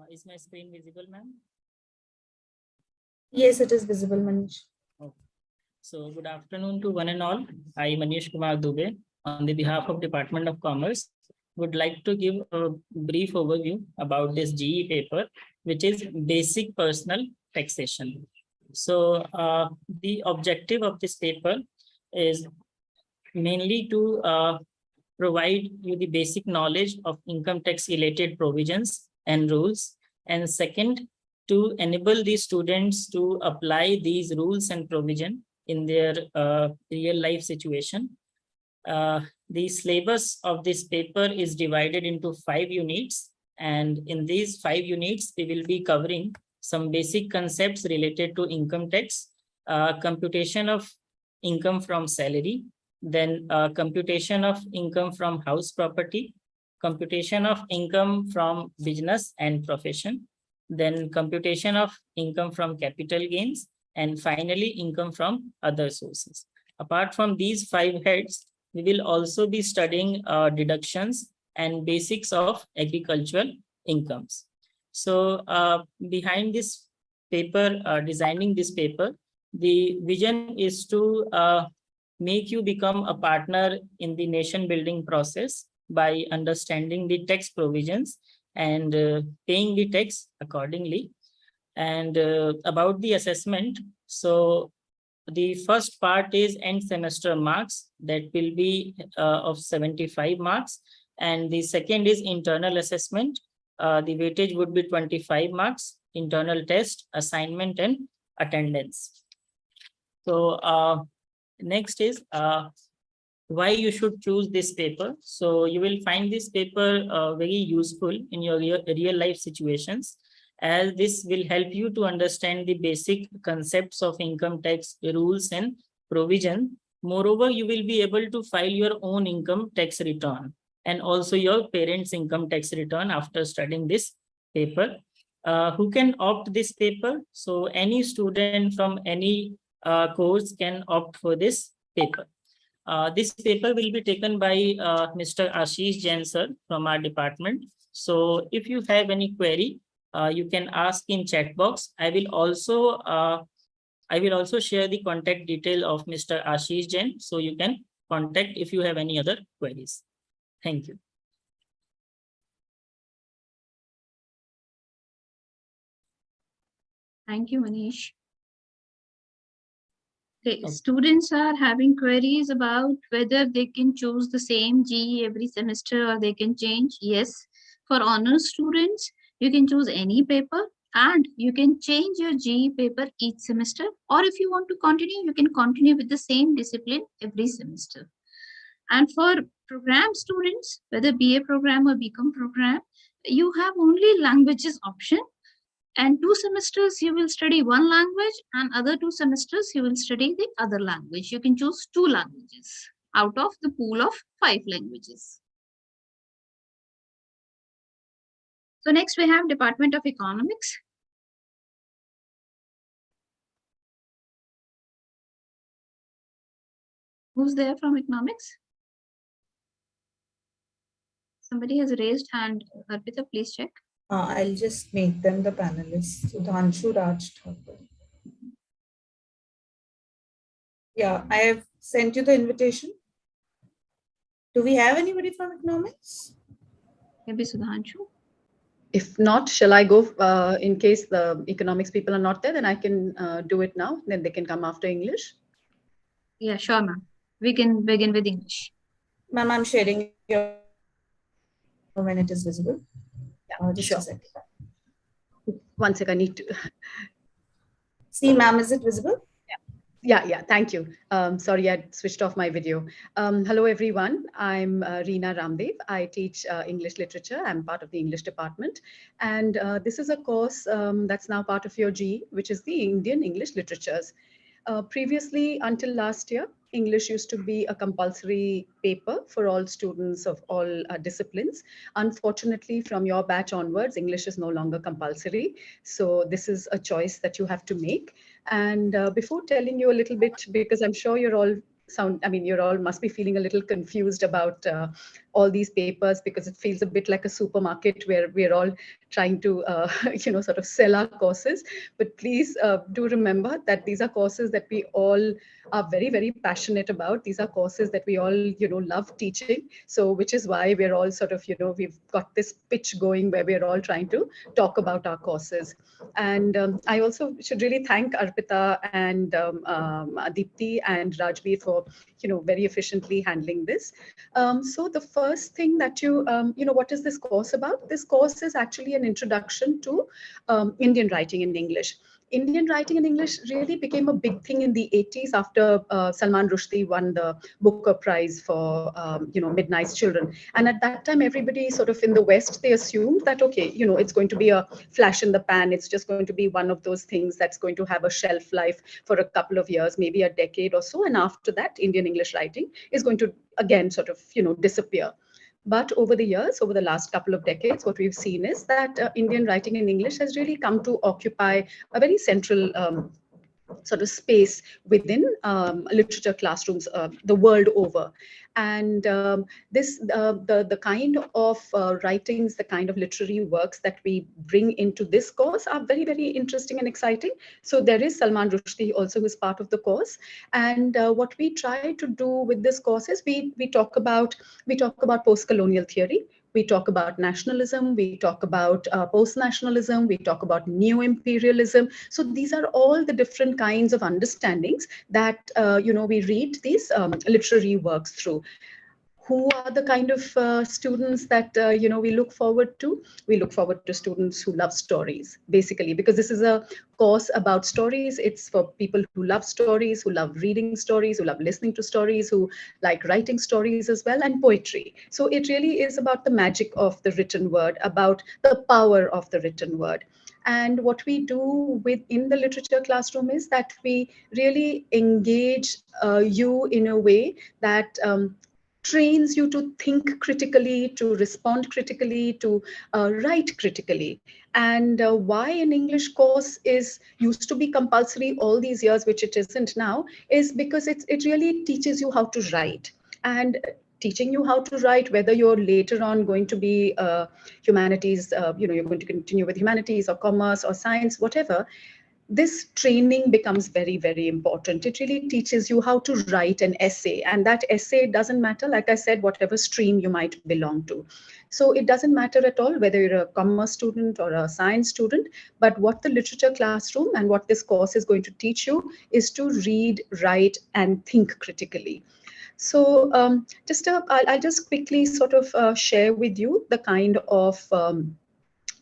Is my screen visible, ma'am? Yes, it is visible, Manish. Okay. So good afternoon to one and all. I, Manish Kumar Dubey, on the behalf of Department of Commerce, would like to give a brief overview about this GE paper, which is basic personal taxation. So the objective of this paper is mainly to provide you the basic knowledge of income tax related provisions and rules. And second, to enable the students to apply these rules and provision in their real life situation. The syllabus of this paper is divided into 5 units. And in these 5 units, we will be covering some basic concepts related to income tax, computation of income from salary, then computation of income from house property, computation of income from business and profession, then computation of income from capital gains, and finally income from other sources. Apart from these 5 heads, we will also be studying deductions and basics of agricultural incomes. So behind this paper, designing this paper, the vision is to make you become a partner in the nation building process by understanding the tax provisions and paying the tax accordingly. And about the assessment, so the first part is end semester marks that will be of 75 marks. And the second is internal assessment. The weightage would be 25 marks, internal test, assignment, and attendance. So next is why you should choose this paper. So you will find this paper very useful in your real life situations, as this will help you to understand the basic concepts of income tax rules and provision. Moreover, you will be able to file your own income tax return and also your parents' income tax return after studying this paper. Who can opt this paper? So any student from any course can opt for this paper. This paper will be taken by Mr. Ashish Jain sir from our department. So if you have any query, you can ask in chat box. I will also share the contact detail of Mr. Ashish Jain, so you can contact if you have any other queries. Thank you. Thank you, Manish. Okay, students are having queries about whether they can choose the same GE every semester or they can change. Yes, for honors students, you can choose any paper and you can change your GE paper each semester. Or if you want to continue, you can continue with the same discipline every semester. And for program students, whether BA program or BCom program, you have only languages option. And 2 semesters you will study one language and other 2 semesters you will study the other language. You can choose 2 languages out of the pool of 5 languages. So next we have Department of Economics. Who's there from economics? Somebody has raised hand. Arpita, please check. I'll just make them the panelists. Sudhanshu Raj Thakur. Yeah, I have sent you the invitation. Do we have anybody from economics? Maybe Sudhanshu. If not, shall I go in case the economics people are not there, then I can do it now. Then they can come after English. Yeah, sure, ma'am. We can begin with English. Ma'am, I'm sharing your when it is visible. Yeah, just sure. a second. One second, I need to. See, ma'am, is it visible? Yeah, thank you. Sorry, I switched off my video. Hello, everyone. I'm Reena Ramdev. I teach English literature. I'm part of the English department. And this is a course that's now part of your GE, which is the Indian English Literatures. Previously, until last year, English used to be a compulsory paper for all students of all disciplines. Unfortunately, from your batch onwards, English is no longer compulsory. So this is a choice that you have to make. And before telling you a little bit, because I'm sure you're all you're all must be feeling a little confused about all these papers, because it feels a bit like a supermarket where we're all trying to, sort of sell our courses. But please do remember that these are courses that we all are very, very passionate about. These are courses that we all, love teaching. So which is why we're all sort of, we've got this pitch going where we're all trying to talk about our courses. And I also should really thank Arpita and Deepti and Rajveer for, very efficiently handling this. So the first thing that what is this course about? This course is actually an introduction to Indian writing in English. Indian writing in English really became a big thing in the 80s after Salman Rushdie won the Booker Prize for, Midnight's Children. And at that time, everybody sort of in the West, they assumed that, okay, it's going to be a flash in the pan. It's just going to be one of those things that's going to have a shelf life for a couple of years, maybe a decade or so. And after that, Indian English writing is going to, again, sort of, disappear. But over the years, over the last couple of decades, what we've seen is that Indian writing in English has really come to occupy a very central sort of space within literature classrooms the world over. And the kind of writings, the kind of literary works that we bring into this course are very, very interesting and exciting. So there is Salman Rushdie also, who is part of the course. And what we try to do with this course is we talk about post-colonial theory. We talk about nationalism, we talk about post-nationalism, we talk about new imperialism. So these are all the different kinds of understandings that we read these literary works through. Who are the kind of students that we look forward to? We look forward to students who love stories, basically, because this is a course about stories. It's for people who love stories, who love reading stories, who love listening to stories, who like writing stories as well, and poetry. So it really is about the magic of the written word, about the power of the written word. And what we do within the literature classroom is that we really engage you in a way that trains you to think critically, to respond critically, to write critically. And why an English course used to be compulsory all these years, which it isn't now, is because it really teaches you how to write. And teaching you how to write, whether you're later on going to be humanities, you're going to continue with humanities or commerce or science, whatever, this training becomes very, very important. It really teaches you how to write an essay, and that essay doesn't matter, like I said, whatever stream you might belong to. So it doesn't matter at all whether you're a commerce student or a science student, but what the literature classroom and what this course is going to teach you is to read, write, and think critically. So I'll just quickly sort of share with you the kind of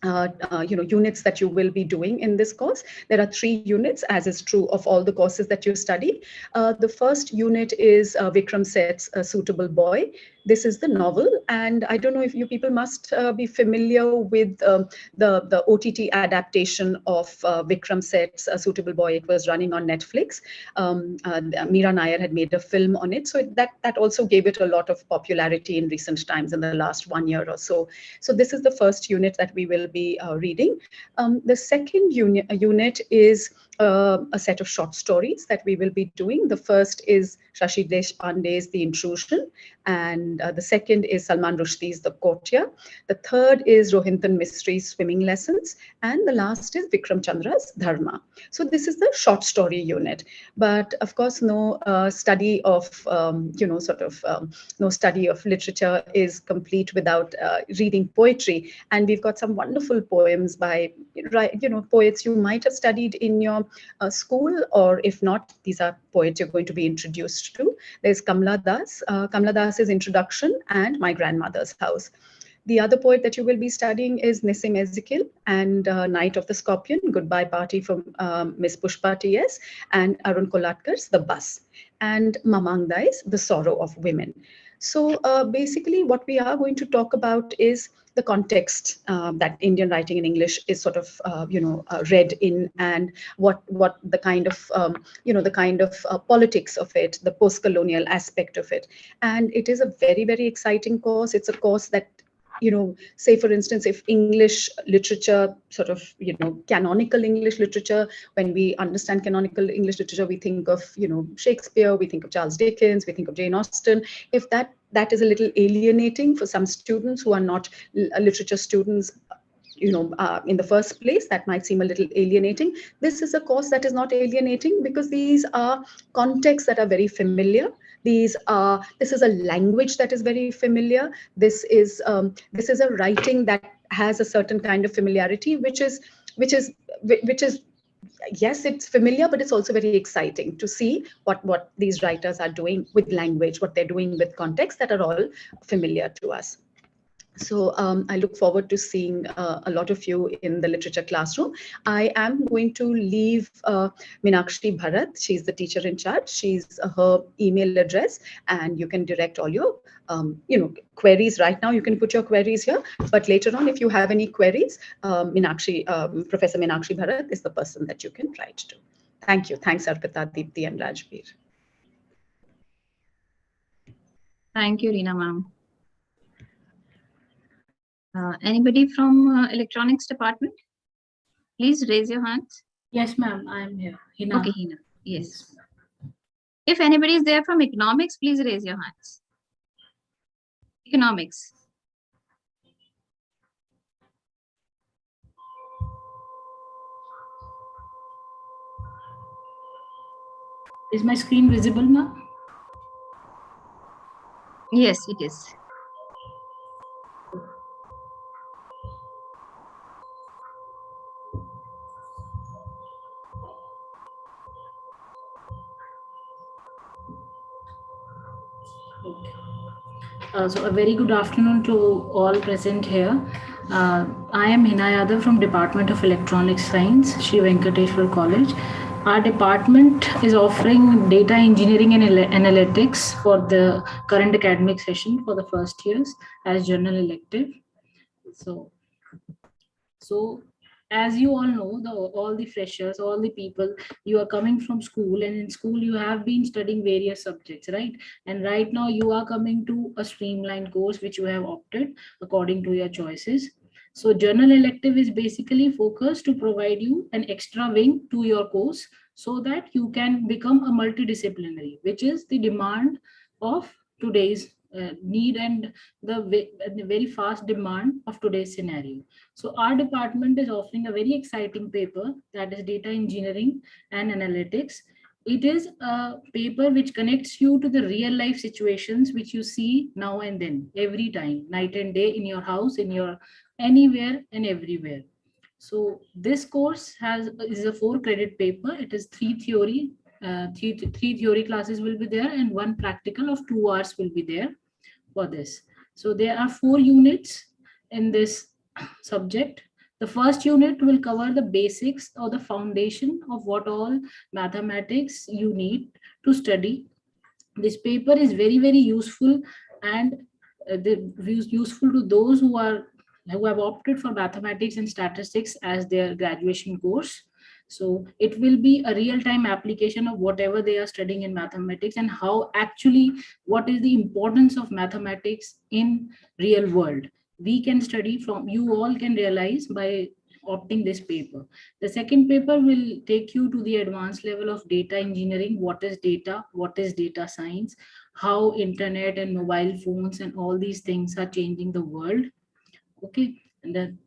units that you will be doing in this course. There are 3 units, as is true of all the courses that you study. The first unit is Vikram Seth's A Suitable Boy. This is the novel, and I don't know if you people must be familiar with the OTT adaptation of Vikram Seth's A Suitable Boy. It was running on Netflix. Meera Nair had made a film on it, so that also gave it a lot of popularity in recent times, in the last 1 year or so. So this is the first unit that we will be reading. The second unit is a set of short stories that we will be doing. The first is Shashi Deshpande's The Intrusion, and the second is Salman Rushdie's The Courtier. The third is Rohinton Mistri's Swimming Lessons, and the last is Vikram Chandra's Dharma. So this is the short story unit. But of course, no study of no study of literature is complete without reading poetry. And we've got some wonderful poems by poets you might have studied in your school, or if not, these are poets you're going to be introduced to. There's Kamla Das, Kamla Das's Introduction and My Grandmother's House. The other poet that you will be studying is Nissim Ezekiel and Night of the Scorpion, Goodbye Party from Miss Pushpa T.S. and Arun Kolatkar's The Bus, and Mamang Dai's The Sorrow of Women. So basically what we are going to talk about is the context that Indian writing in English is sort of, read in, and what the kind of, the kind of politics of it, the post-colonial aspect of it. And it is a very, very exciting course. It's a course that, say for instance, if English literature, sort of, canonical English literature, when we understand canonical English literature, we think of, Shakespeare, we think of Charles Dickens, we think of Jane Austen. If that is a little alienating for some students who are not literature students, in the first place, that might seem a little alienating. This is a course that is not alienating, because these are contexts that are very familiar. This is a language that is very familiar. This is a writing that has a certain kind of familiarity, which is yes, it's familiar, but it's also very exciting to see what these writers are doing with language, what they're doing with context, that are all familiar to us. So I look forward to seeing a lot of you in the literature classroom. I am going to leave Meenakshi Bharat. She's the teacher in charge. She's her email address, and you can direct all your queries right now. You can put your queries here, but later on, if you have any queries, Professor Meenakshi Bharat is the person that you can write to. Thank you. Thanks, Arpita, Deepti, and Rajveer. Thank you, Reena ma'am. Anybody from electronics department? Please raise your hands. Yes, ma'am, I am here. Hina. Okay, Hina. Yes. If anybody is there from economics, please raise your hands. Economics. Is my screen visible, ma'am? Yes, it is. So a very good afternoon to all present here. I am Hina Yadav from Department of Electronic Science, Sri Venkateshwar College. Our department is offering data engineering and analytics for the current academic session for the first years as general elective. So as you all know, all the freshers, all the people, you are coming from school, and in school you have been studying various subjects, right? And right now you are coming to a streamlined course which you have opted according to your choices. So general elective is basically focused to provide you an extra wing to your course so that you can become a multidisciplinary, which is the demand of today's need and the very fast demand of today's scenario. So our department is offering a very exciting paper, that is data engineering and analytics. It is a paper which connects you to the real life situations which you see now and then, every time, night and day, in your house, in your anywhere and everywhere. So this course is a 4 credit paper. It is 3 theory, three theory classes will be there, and 1 practical of 2 hours will be there for this. So there are 4 units in this subject. The first unit will cover the basics or the foundation of what all mathematics you need to study. This paper is very useful, and useful to those who have opted for mathematics and statistics as their graduation course. So it will be a real-time application of whatever they are studying in mathematics, and how actually what is the importance of mathematics in real world. We can study from, you all can realize by opting this paper. The second paper will take you to the advanced level of data engineering. What is data? What is data science? How internet and mobile phones and all these things are changing the world. Okay, and then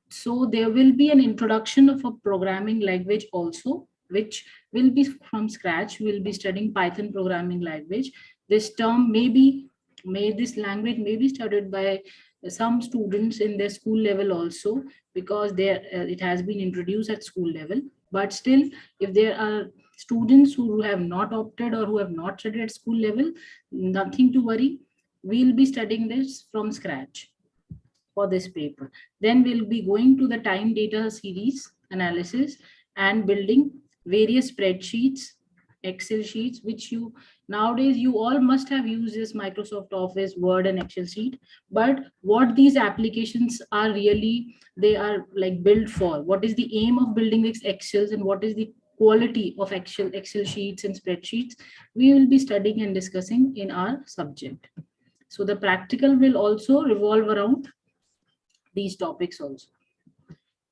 so there will be an introduction of a programming language also, which will be from scratch. We'll be studying Python programming language. This term this language may be studied by some students in their school level also, because it has been introduced at school level. But still, if there are students who have not opted or who have not studied at school level, nothing to worry. We'll be studying this from scratch for this paper. Then we'll be going to the time data series analysis and building various spreadsheets, Excel sheets, which you nowadays you all must have used this Microsoft Office, Word and Excel sheet. But what these applications are really, they are like built for. What is the aim of building these Excels, and what is the quality of Excel sheets and spreadsheets, we will be studying and discussing in our subject. So the practical will also revolve around these topics also.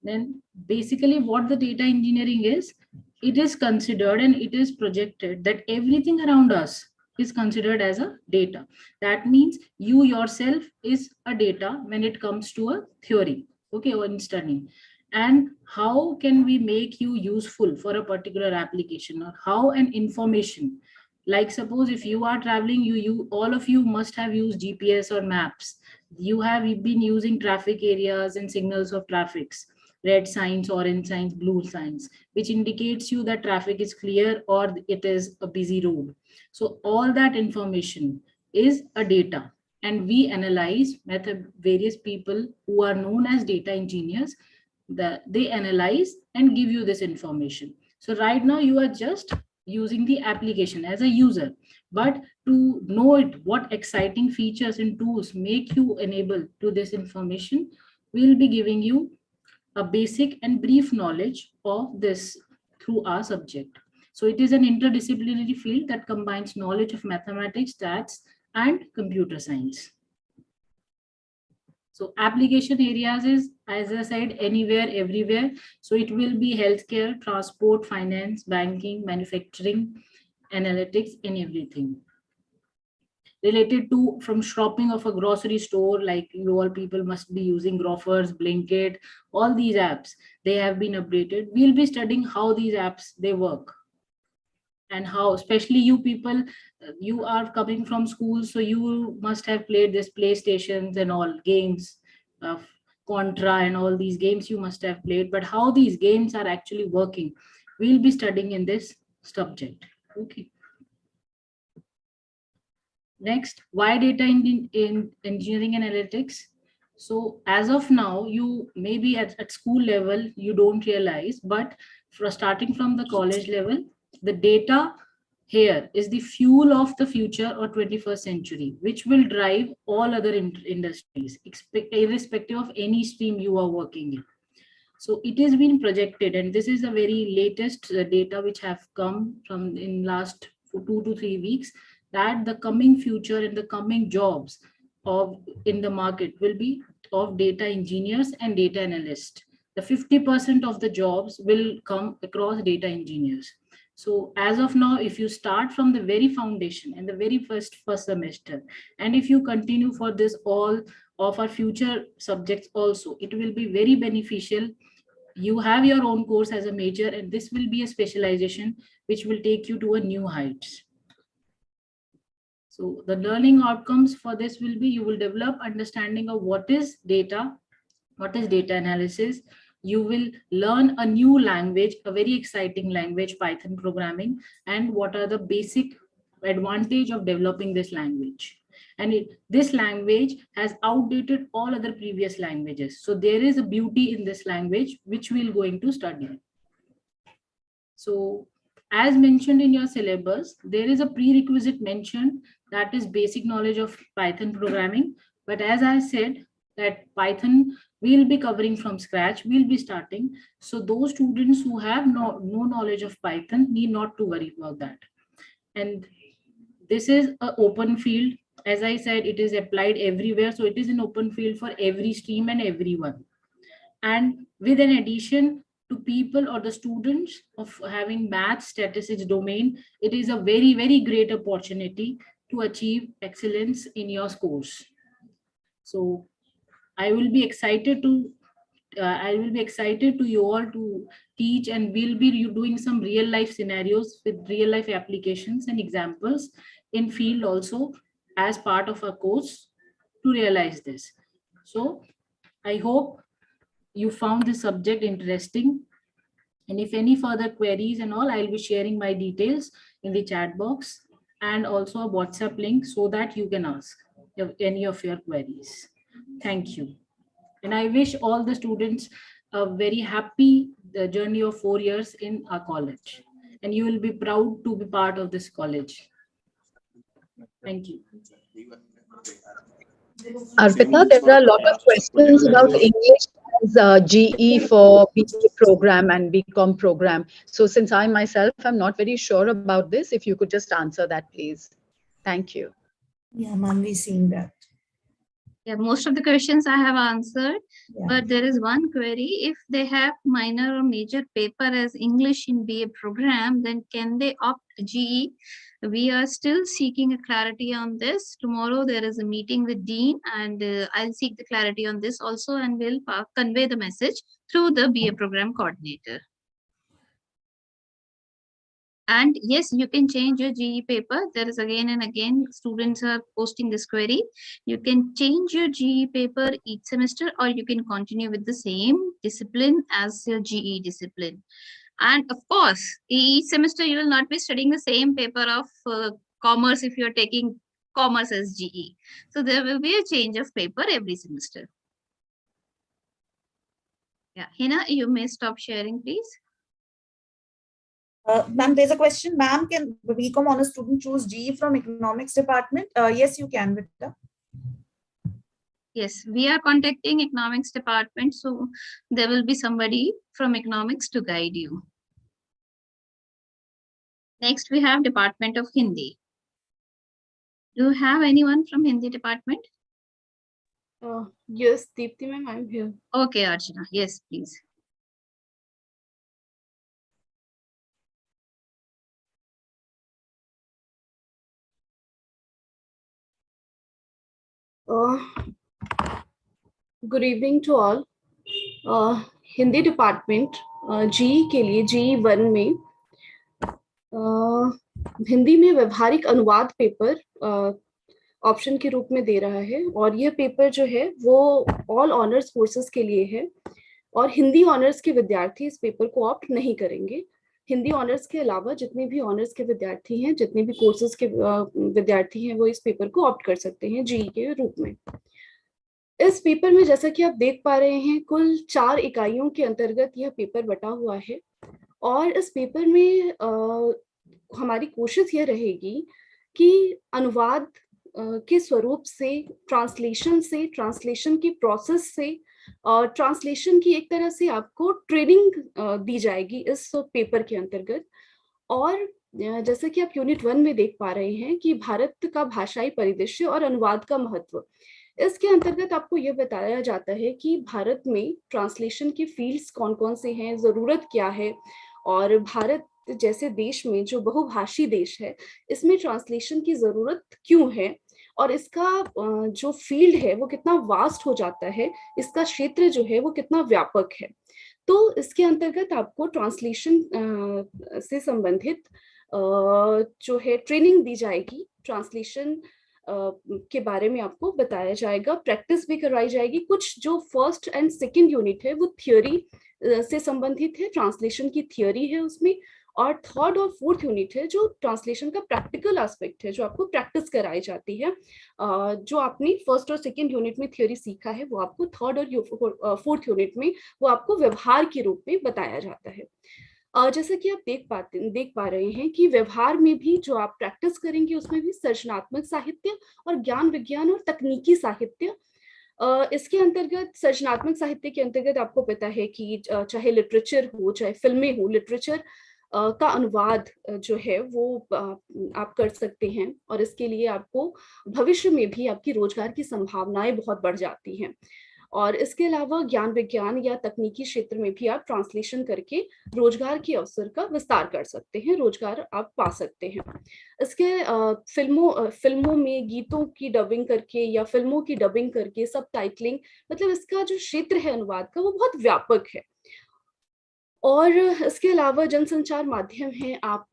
Then basically what the data engineering is, it is considered and it is projected that everything around us is considered as a data. That means you yourself is a data when it comes to a theory, okay, or in studying. And how can we make you useful for a particular application, or how an information, like suppose if you are traveling, you all of you must have used GPS or maps. You have been using traffic areas and signals of traffics, red signs, orange signs, blue signs, which indicates you that traffic is clear or it is a busy road. So all that information is a data, and we analyze various people who are known as data engineers, that they analyze and give you this information. So right now you are just using the application as a user, but to know it, what exciting features and tools make you enable to this information, we'll be giving you a basic and brief knowledge of this through our subject. So it is an interdisciplinary field that combines knowledge of mathematics, stats, and computer science. So application areas is, as I said, anywhere, everywhere. So it will be healthcare, transport, finance, banking, manufacturing, analytics, and everything related to from shopping of a grocery store. Like you all people must be using Grofers, Blinkit, all these apps, they have been updated. We'll be studying how these apps they work, and how, especially you people, you are coming from school, so you must have played this playstations and all games of Contra and all these games you must have played, but how these games are actually working, we'll be studying in this subject. Okay. Next, why data in engineering and analytics? So as of now, you maybe at school level, you don't realize, but for starting from the college level, the data here is the fuel of the future or 21st century, which will drive all other industries, irrespective of any stream you are working in. So it has been projected, and this is a very latest data which have come from in last 2 to 3 weeks, that the coming future and the coming jobs of in the market will be of data engineers and data analysts. The 50% of the jobs will come across data engineers. So as of now, if you start from the very foundation and the very first semester, and if you continue for this all of our future subjects also, it will be very beneficial. You have your own course as a major, and this will be a specialization which will take you to a new heights. So the learning outcomes for this will be, you will develop understanding of what is data, what is data analysis. You will learn a new language, a very exciting language, Python programming, and what are the basic advantage of developing this language. And this language has outdated all other previous languages. So there is a beauty in this language which we're going to study. So as mentioned in your syllabus, there is a prerequisite mentioned, that is basic knowledge of Python programming. But as I said, that Python we'll be covering from scratch, we'll be starting. So those students who have no knowledge of Python need not to worry about that. And this is an open field. As I said, it is applied everywhere. So it is an open field for every stream and everyone. And with an addition to people or the students of having math statistics domain, it is a very, very great opportunity to achieve excellence in your scores. So I will be excited to you all to teach, and we'll be doing some real life scenarios with real life applications and examples in field also as part of our course to realize this. So I hope you found this subject interesting. And if any further queries and all, I'll be sharing my details in the chat box and also a WhatsApp link so that you can ask any of your queries. Thank you. And I wish all the students a very happy journey of 4 years in our college. And you will be proud to be part of this college. Thank you. Arpita, there are a lot of questions about English as GE for BA program and BCom program. So since I myself am not very sure about this, if you could just answer that, please. Thank you. Yeah, ma'am, we've seen that. Yeah, most of the questions I have answered, Yeah. but there is one query. If they have minor or major paper as English in BA program, then can they opt GE? We are still seeking a clarity on this. Tomorrow there is a meeting with Dean, and I'll seek the clarity on this also, and we'll convey the message through the BA program coordinator. And yes, you can change your GE paper. There is again and again, students are posting this query. You can change your GE paper each semester, or you can continue with the same discipline as your GE discipline. And of course, each semester you will not be studying the same paper of commerce if you're taking commerce as GE. So there will be a change of paper every semester. Yeah, Hina, you may stop sharing, please. Ma'am, there's a question. Ma'am, can the BCom honor student choose GE from economics department? Yes, you can, Vita. Yes, we are contacting economics department, so there will be somebody from economics to guide you. Next, we have Department of Hindi. Do you have anyone from Hindi department? Yes, Deepti ma'am, I'm here. Okay, Archana. Yes, please. Good evening to all. Hindi department GE के लिए GE-1 में हिंदी में व्यवहारिक अनुवाद paper option के रूप में दे रहा है, और यह पेपर जो है वो ऑल ऑनर्स कोर्सेज के लिए है, और हिंदी ऑनर्स के विद्यार्थी इस पेपर को ऑप्ट नहीं करेंगे। हिंदी ऑनर्स के अलावा जितने भी ऑनर्स के विद्यार्थी हैं, जितने भी कोर्सेज के विद्यार्थी हैं, वो इस पेपर को ऑप्ट कर सकते हैं जीई के रूप में। इस पेपर में जैसा कि आप देख पा रहे हैं, कुल 4 इकाइयों के अंतर्गत यह पेपर बटा हुआ है, और इस पेपर में हमारी कोशिश यह रहेगी कि अनुवाद के स्वरूप से, ट्रांसलेशन की प्रोसेस से, और ट्रांसलेशन की एक तरह से आपको ट्रेनिंग दी जाएगी इस पेपर के अंतर्गत। और जैसा कि आप यूनिट 1 में देख पा रहे हैं कि भारत का भाषाई परिदृश्य और अनुवाद का महत्व, इसके अंतर्गत आपको यह बताया जाता है कि भारत में ट्रांसलेशन के फील्ड्स कौन कौन से हैं, जरूरत क्या है, और भारत जैसे देश में जो बहुभाषी देश है, इसमें ट्रांसलेशन की जरूरत क्यों है, और इसका जो फील्ड है वो कितना वास्ट हो जाता है, इसका क्षेत्र जो है वो कितना व्यापक है। तो इसके अंतर्गत आपको ट्रांसलेशन से संबंधित जो है ट्रेनिंग दी जाएगी, ट्रांसलेशन के बारे में आपको बताया जाएगा, प्रैक्टिस भी करवाई जाएगी। कुछ जो फर्स्ट एंड सेकंड यूनिट है वो थियोरी से संबंधित है, ट्रांसलेशन की थियोरी है उसमें, और थर्ड और फोर्थ यूनिट है जो ट्रांसलेशन का प्रैक्टिकल एस्पेक्ट है, जो आपको प्रैक्टिस कराई जाती है। जो आपने फर्स्ट और सेकंड यूनिट में थियोरी सीखा है, वो आपको थर्ड और फोर्थ यूनिट में वो आपको व्यवहार के रूप में बताया जाता है। जैसा कि आप देख पा रहे हैं कि व्यवहार में भी जो आप प्रैक्टिस करेंगे, उसमें भी सृजनात्मक साहित्य और ज्ञान विज्ञान और तकनीकी साहित्य। इसके अंतर्गत सृजनात्मक साहित्य के अंतर्गत आपको पता है कि चाहे लिटरेचर हो, चाहे फिल्में हो, लिटरेचर का अनुवाद जो है वो आप कर सकते हैं, और इसके लिए आपको भविष्य में भी आपकी रोजगार की संभावनाएं बहुत बढ़ जाती हैं। और इसके अलावा ज्ञान विज्ञान या तकनीकी क्षेत्र में भी आप ट्रांसलेशन करके रोजगार के अवसर का विस्तार कर सकते हैं, रोजगार आप पा सकते हैं। इसके फिल्मों में गीतों की डबिंग करके या फिल्मों की डबिंग करके, सब टाइटलिंग, मतलब इसका जो क्षेत्र है अनुवाद का वो बहुत व्यापक है। और इसके अलावा जनसंचार माध्यम है, आप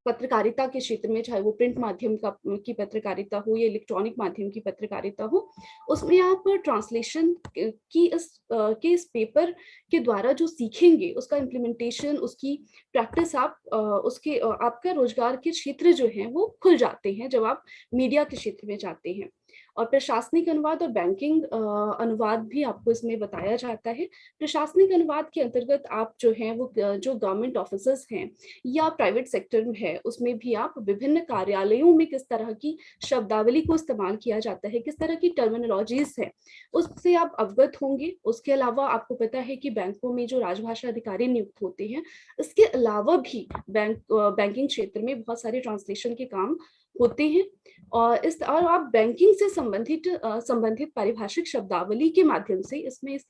पत्रकारिता के क्षेत्र में, चाहे वो प्रिंट माध्यम की पत्रकारिता हो या इलेक्ट्रॉनिक माध्यम की पत्रकारिता हो, उसमें आप ट्रांसलेशन की इस पेपर के द्वारा जो सीखेंगे, उसका इम्प्लीमेंटेशन, उसकी प्रैक्टिस, आपका रोजगार के क्षेत्र जो है वो खुल जाते हैं जब आप मीडिया के क्षेत्र में जाते हैं। और प्रशासनिक अनुवाद और बैंकिंग अनुवाद भी आपको इसमें बताया जाता है। प्रशासनिक अनुवाद के अंतर्गत आप जो हैं वो जो गवर्नमेंट ऑफिसर्स हैं या प्राइवेट सेक्टर में है, उसमें भी आप विभिन्न कार्यालयों में किस तरह की शब्दावली को इस्तेमाल किया जाता है, किस तरह की टर्मिनोलॉजीज है, उससे आप अवगत होंगे। उसके अलावा आपको पता है कि बैंकों में जो राजभाषा अधिकारी नियुक्त होते हैं, इसके अलावा भी बैंकिंग क्षेत्र में बहुत सारे ट्रांसलेशन के काम होते हैं, और आप बैंकिंग से संबंधित पारिभाषिक शब्दावली के माध्यम से इसमें इस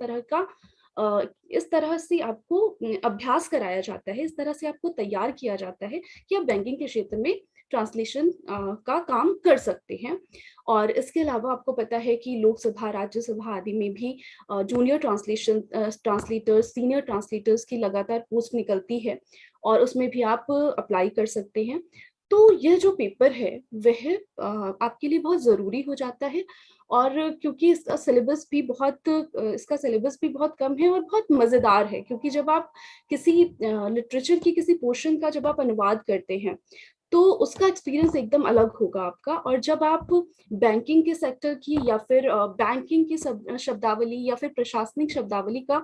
तरह से आपको अभ्यास कराया जाता है, इस तरह से आपको तैयार किया जाता है कि आप बैंकिंग के क्षेत्र में ट्रांसलेशन का काम कर सकते हैं। और इसके अलावा आपको पता है कि लोकसभा, राज्यसभा आदि में भी जूनियर ट्रांसलेटर्स, सीनियर ट्रांसलेटर्स की लगातार पोस्ट निकलती है, और उसमें भी आप अप्लाई कर सकते हैं। तो यह जो पेपर है वह आपके लिए बहुत जरूरी हो जाता है, और क्योंकि इसका सिलेबस भी बहुत कम है और बहुत मजेदार है, क्योंकि जब आप किसी लिटरेचर की किसी पोर्शन का जब आप अनुवाद करते हैं तो उसका एक्सपीरियंस एकदम अलग होगा आपका। और जब आप बैंकिंग के सेक्टर की या फिर बैंकिंग की शब्दावली या फिर प्रशासनिक शब्दावली का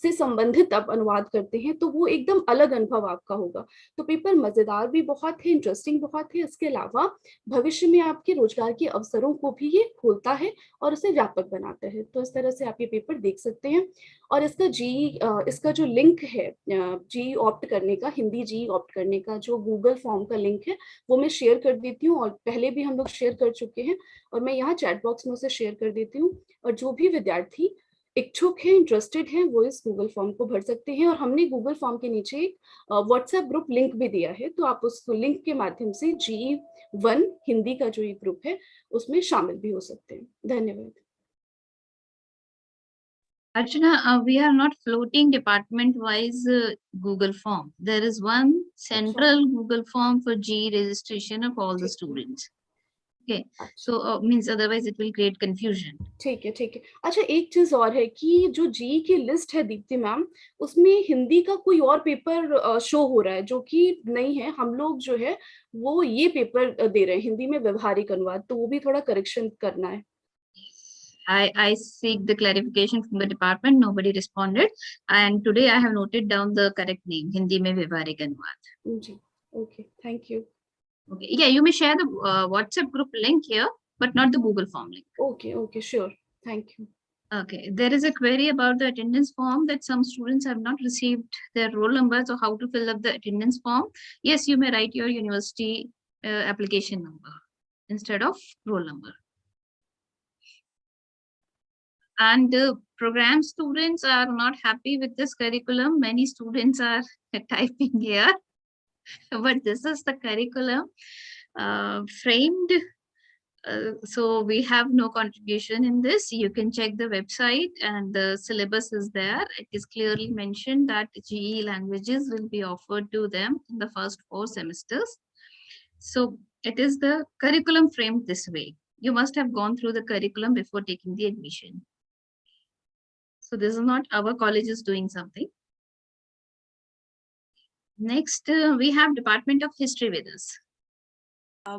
से संबंधित आप अनुवाद करते हैं, तो वो एकदम अलग अनुभव आपका होगा। तो पेपर मजेदार भी बहुत है, इंटरेस्टिंग बहुत है। इसके अलावा भविष्य में आपके रोजगार के अवसरों को भी ये खोलता है और उसे व्यापक बनाता है। तो इस तरह से आप ये पेपर देख सकते हैं। और इसका जो लिंक है GE ऑप्ट करने का, हिंदी GE ऑप्ट करने का जो गूगल फॉर्म का लिंक लिंक है वो मैं शेयर कर देती हूँ, और पहले भी हम लोग शेयर कर चुके हैं, और मैं यहाँ चैट बॉक्स में उसे शेयर कर देती हूँ। और जो भी विद्यार्थी इच्छुक है, इंटरेस्टेड है, वो इस गूगल फॉर्म को भर सकते हैं। और हमने गूगल फॉर्म के नीचे एक व्हाट्सएप ग्रुप लिंक भी दिया है, तो आप उस लिंक के माध्यम से GE-1 हिंदी का जो ये ग्रुप है उसमें शामिल भी हो सकते हैं। धन्यवाद। Archana, we are not floating department-wise Google form. There is one central Google form for GE registration of all the students. Okay, so means otherwise it will create confusion. ठीक है, ठीक है। अच्छा, एक चीज और है कि जो GE की लिस्ट है दीप्ति मैम, उसमें हिंदी का कोई और पेपर शो हो रहा है जो कि नहीं है। हम लोग जो है वो ये पेपर दे रहे हैं हिंदी में व्यवहारिक अनुवाद, तो वो भी थोड़ा करेक्शन करना है। I seek the clarification from the department. Nobody responded, and today I have noted down the correct name, Hindi mein Vyavaharik Anwad. Okay, thank you. Okay, yeah, you may share the WhatsApp group link here, but not the Google form link. Okay, sure. Thank you. Okay, there is a query about the attendance form that some students have not received their roll numbers, or how to fill up the attendance form. Yes, you may write your university application number instead of roll number. And program students are not happy with this curriculum. Many students are typing here, but this is the curriculum framed. So we have no contribution in this. You can check the website and the syllabus is there. It is clearly mentioned that GE languages will be offered to them in the first 4 semesters. So it is the curriculum framed this way. You must have gone through the curriculum before taking the admission. So this is not our college is doing something. Next, we have Department of History with us.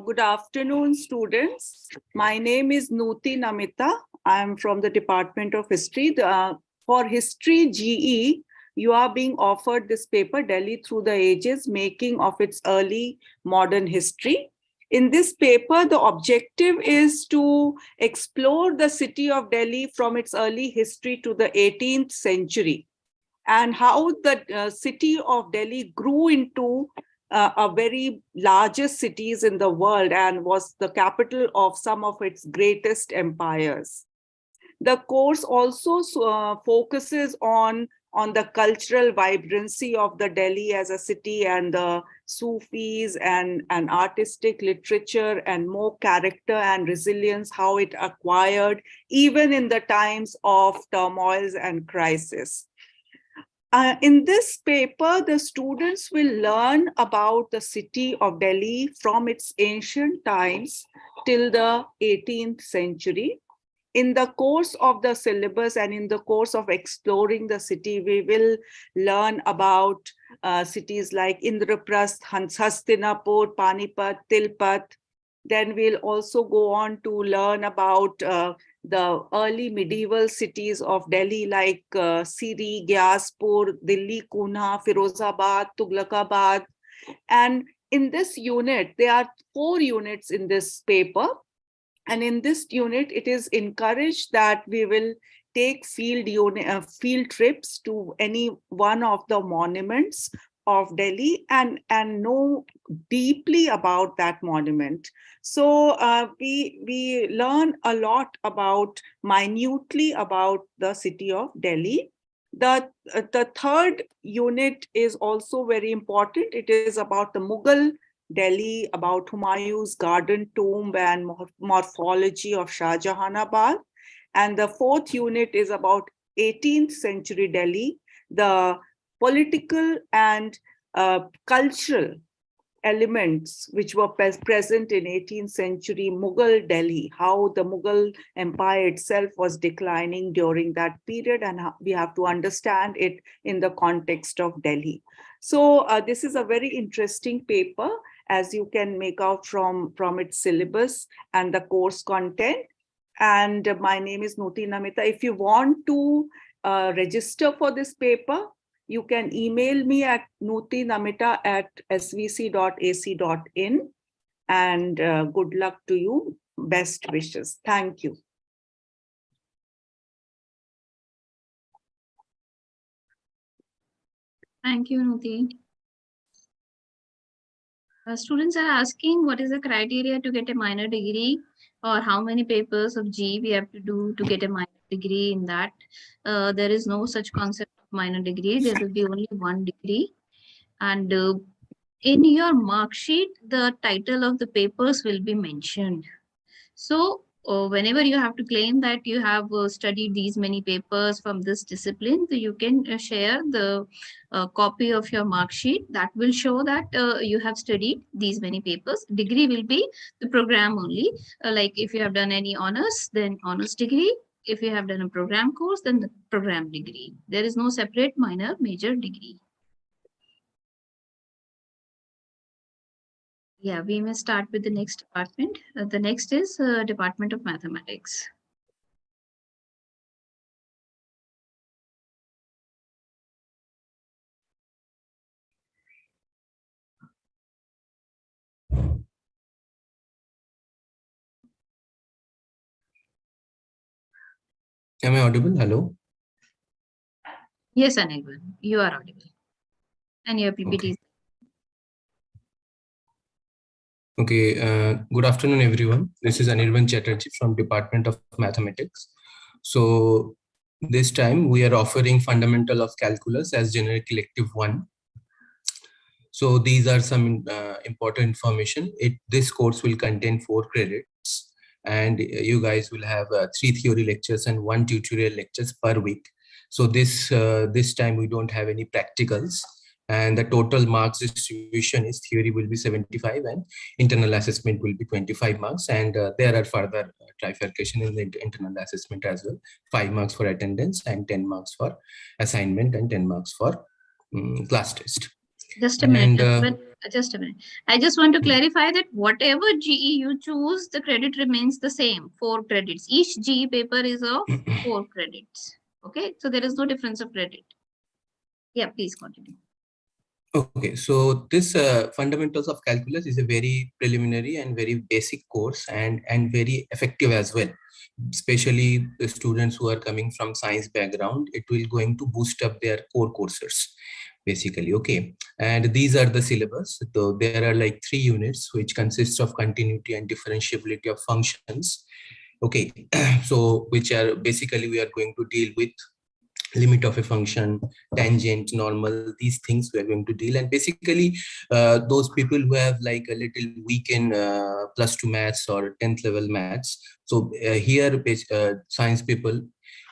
Good afternoon, students. My name is Nuti Namita. I am from the Department of History. For History GE, you are being offered this paper, Delhi Through the Ages, Making of its Early Modern History. In this paper, the objective is to explore the city of Delhi from its early history to the 18th century, and how the city of Delhi grew into a very largest cities in the world and was the capital of some of its greatest empires. The course also focuses on the cultural vibrancy of the Delhi as a city, and the Sufis and artistic literature and more character and resilience, how it acquired even in the times of turmoils and crisis. In this paper, the students will learn about the city of Delhi from its ancient times till the 18th century. In the course of the syllabus and in the course of exploring the city, we will learn about cities like Indraprasth, Hastinapur, Panipat, Tilpat. Then we'll also go on to learn about the early medieval cities of Delhi like Siri, Gyaspur, Delhi, Kuna, Firozabad, Tughlakabad. And in this unit, there are 4 units in this paper. And in this unit, it is encouraged that we will take field trips to any one of the monuments of Delhi and know deeply about that monument. So we learn a lot minutely about the city of Delhi. The third unit is also very important. It is about the Mughal Delhi, about Humayun's garden tomb and morphology of Shah Jahanabad. And the 4th unit is about 18th century Delhi, the political and cultural elements which were present in 18th century Mughal Delhi, how the Mughal Empire itself was declining during that period, and how we have to understand it in the context of Delhi. So this is a very interesting paper, as you can make out from its syllabus and the course content. And my name is Nuti Namita. If you want to register for this paper, you can email me at nutinamita@svc.ac.in. And good luck to you. Best wishes. Thank you. Thank you, Nuti. Students are asking what is the criteria to get a minor degree, or how many papers of G we have to do to get a minor degree in that. There is no such concept of minor degree. There will be only one degree. And in your mark sheet, the title of the papers will be mentioned. So whenever you have to claim that you have studied these many papers from this discipline, so you can share the copy of your mark sheet that will show that you have studied these many papers. Degree will be the program only. Like if you have done any honors, then honors degree. If you have done a program course, then the program degree. There is no separate minor major degree. Yeah, we may start with the next department. The next is Department of Mathematics. Am I audible? Hello. Yes, Anirban, you are audible. And your PPT. Okay. Good afternoon, everyone. This is Anirban Chatterjee from Department of Mathematics. So this time we are offering Fundamental of Calculus as Generic Elective 1. So these are some important information. This course will contain 4 credits, and you guys will have 3 theory lectures and 1 tutorial lectures per week. So this time we don't have any practicals, and the total marks distribution is theory will be 75 and internal assessment will be 25 marks, and there are further trifurcation in the internal assessment as well. 5 marks for attendance and 10 marks for assignment and 10 marks for class test. Just a minute. Just a minute. I just want to clarify that whatever GE you choose, the credit remains the same, 4 credits. Each GE paper is of 4 credits. Okay, so there is no difference of credit. Yeah, please continue. Okay, so this Fundamentals of Calculus is a very preliminary and very basic course, and very effective as well. Especially the students who are coming from science background, it will going to boost up their core courses, basically. Okay, and these are the syllabus. So there are like 3 units which consists of continuity and differentiability of functions. Okay, so which are basically we are going to deal with limit of a function, tangent, normal, these things we are going to deal. And basically those people who have like a little weak in +2 maths or 10th level maths, so here science people,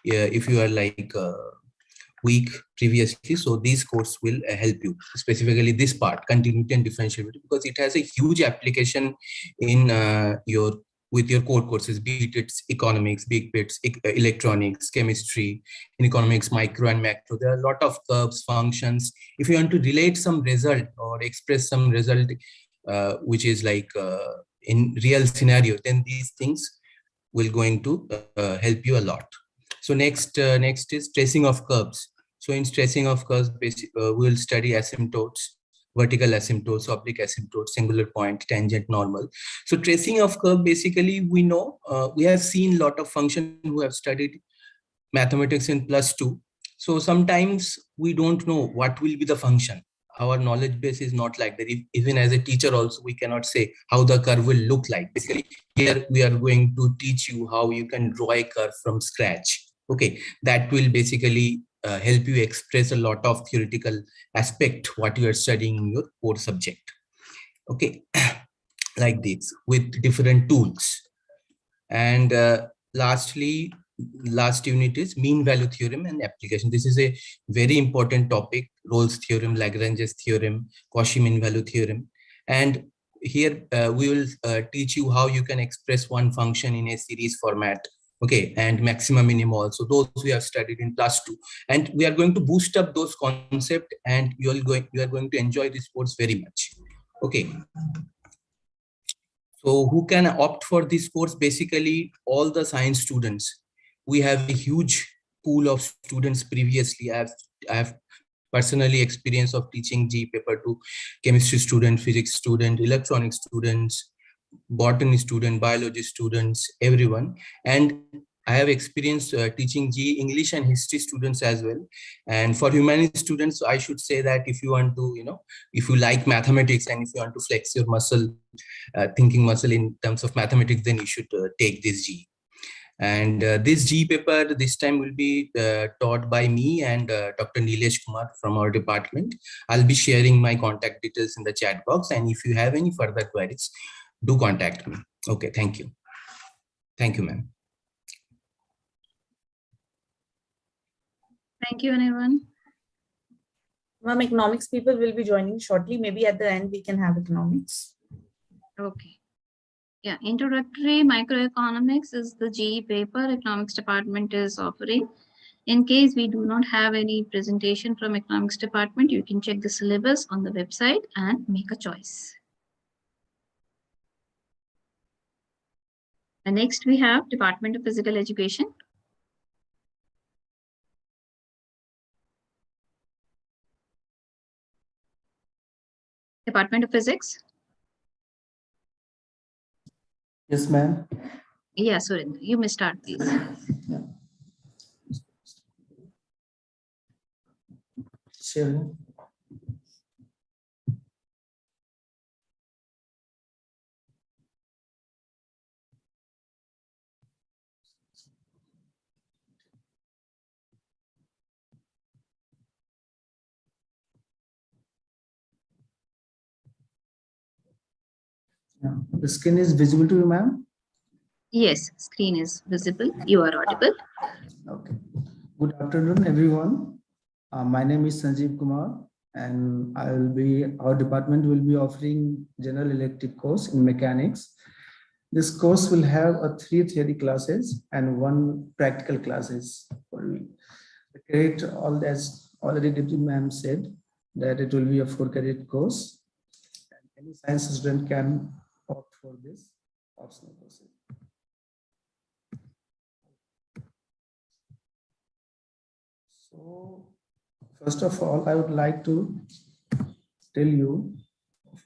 if you are like week previously, so these course will help you, specifically this part, continuity and differentiability, because it has a huge application in with your core courses, be it it's economics, be it it's electronics, chemistry. In economics, micro and macro, there are a lot of curves, functions. If you want to relate some result or express some result which is like in real scenario, then these things will going to help you a lot. So next is tracing of curves. So in tracing of curves, we will study asymptotes, vertical asymptotes, oblique asymptotes, singular point, tangent, normal. So tracing of curve, basically we know, we have seen a lot of function who have studied mathematics in +2. So sometimes we don't know what will be the function. Our knowledge base is not like that. Even as a teacher also, we cannot say how the curve will look like. Basically, here we are going to teach you how you can draw a curve from scratch. Okay, that will basically help you express a lot of theoretical aspect what you are studying in your core subject. Okay, like this with different tools. And lastly, last unit is mean value theorem and application. This is a very important topic: Rolle's theorem, Lagrange's theorem, Cauchy mean value theorem. And here we will teach you how you can express one function in a series format. Okay, and maxima minima also, those we have studied in +2, and we are going to boost up those concepts, and you are going to enjoy this course very much. Okay. So who can opt for this course? Basically, all the science students. We have a huge pool of students previously. I have personally experience of teaching GE paper to chemistry student, physics student, electronics students, botany student, biology students, everyone. And I have experience teaching GE English and history students as well. And for humanities students, I should say that if you want to, if you like mathematics and if you want to flex your muscle, thinking muscle in terms of mathematics, then you should take this GE. And this GE paper this time will be taught by me and Dr. Nilesh Kumar from our department. I'll be sharing my contact details in the chat box. And if you have any further queries, do contact me. Okay, thank you. Thank you, ma'am. Thank you, everyone. Ma'am, economics people will be joining shortly. Maybe at the end we can have economics. Okay. Yeah, introductory microeconomics is the GE paper economics department is offering. In case we do not have any presentation from economics department, you can check the syllabus on the website and make a choice. And next we have Department of Physical Education. Department of Physics. Yes, ma'am. Yeah, Surinder, you may start, please. Yeah. Sure. Yeah. The screen is visible to you, ma'am? Yes, screen is visible. You are audible. Okay. Good afternoon, everyone. My name is Sanjeev Kumar, and our department will be offering general elective course in mechanics. This course will have 3 theory classes and 1 practical classes per week. The credit, all as already Deputy Ma'am said, that it will be a 4 credit course. And any science student can opt for this optional courses. So, first of all, I would like to tell you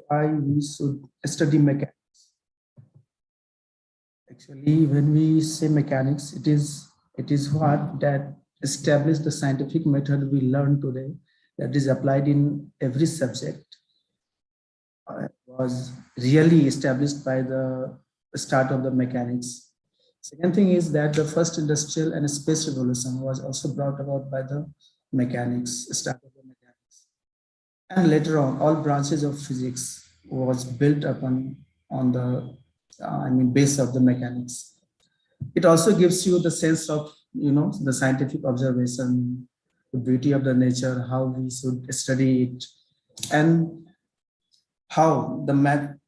why we should study mechanics. Actually, when we say mechanics, it is what that established the scientific method we learn today that is applied in every subject. Was really established by the start of the mechanics. Second thing is that the first industrial and space revolution was also brought about by the mechanics, start of the mechanics. And later on, all branches of physics was built upon on the base of the mechanics. It also gives you the sense of the scientific observation, the beauty of the nature, how we should study it, and how the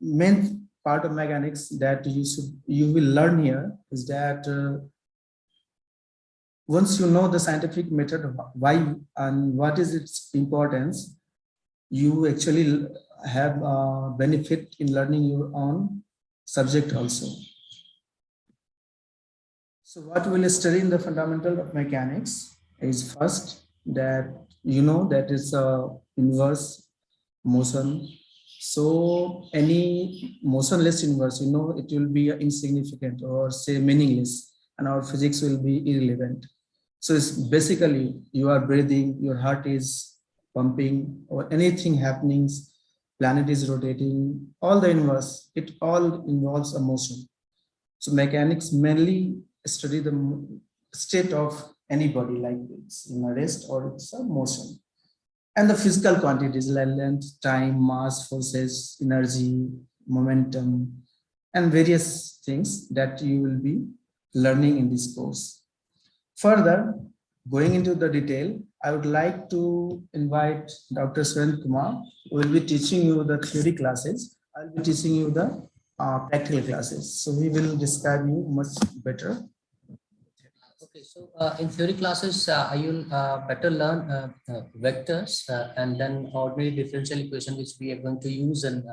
main part of mechanics that you will learn here is that once you know the scientific method of why and what is its importance, you actually have a benefit in learning your own subject also. So what we'll study in the fundamental of mechanics is first that that is a inverse motion. So any motionless universe, it will be insignificant or say meaningless, and our physics will be irrelevant. So it's basically you are breathing, your heart is pumping, or anything happening, planet is rotating, all the universe, it all involves a motion. So mechanics mainly study the state of any body, like it's in a rest or it's a motion. And the physical quantities like length, time, mass, forces, energy, momentum, and various things that you will be learning in this course. Further, going into the detail, I would like to invite Dr. Sven Kumar, who will be teaching you the theory classes. I'll be teaching you the practical classes. So he will describe you much better. Okay, so in theory classes, you'll better learn vectors and then ordinary differential equation, which we are going to use in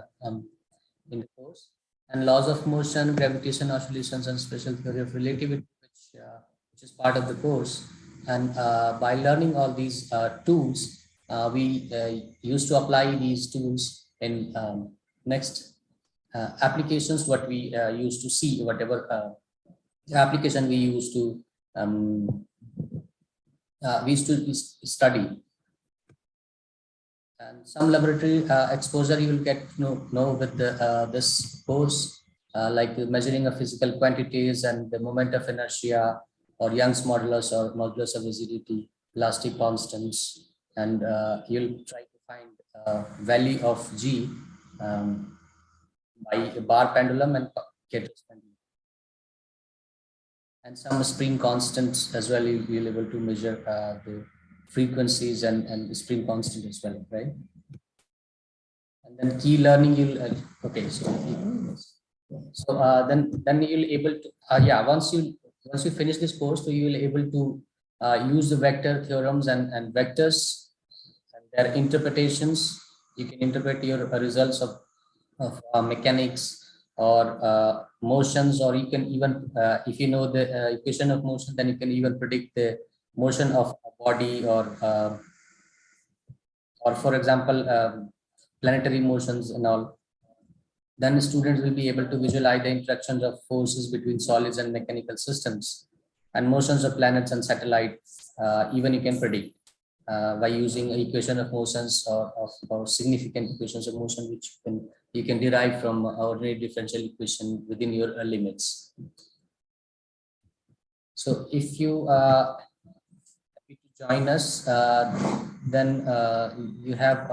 the course, and laws of motion, gravitation, oscillations, and special theory of relativity, which is part of the course. And by learning all these tools, we used to apply these tools in next applications, what we used to see, whatever application we use to we used to study. And some laboratory exposure you will get know with this course, like measuring of physical quantities and the moment of inertia, or Young's modulus or modulus of rigidity, elastic constants, and you'll try to find value of G by a bar pendulum and Ketter's pendulum. And some spring constants as well, you'll be able to measure the frequencies and the spring constant as well, right? And then key learning, you'll okay. Then you'll able to yeah, once you finish this course, so you will able to use the vector theorems and vectors and their interpretations. You can interpret your results of mechanics or motions, or you can even if you know the equation of motion, then you can even predict the motion of a body, or for example planetary motions and all. Then students will be able to visualize the interactions of forces between solids and mechanical systems, and motions of planets and satellites. Even you can predict by using equation of motions, or significant equations of motion, which you can derive from ordinary differential equation within your limits. So if you join us, then you have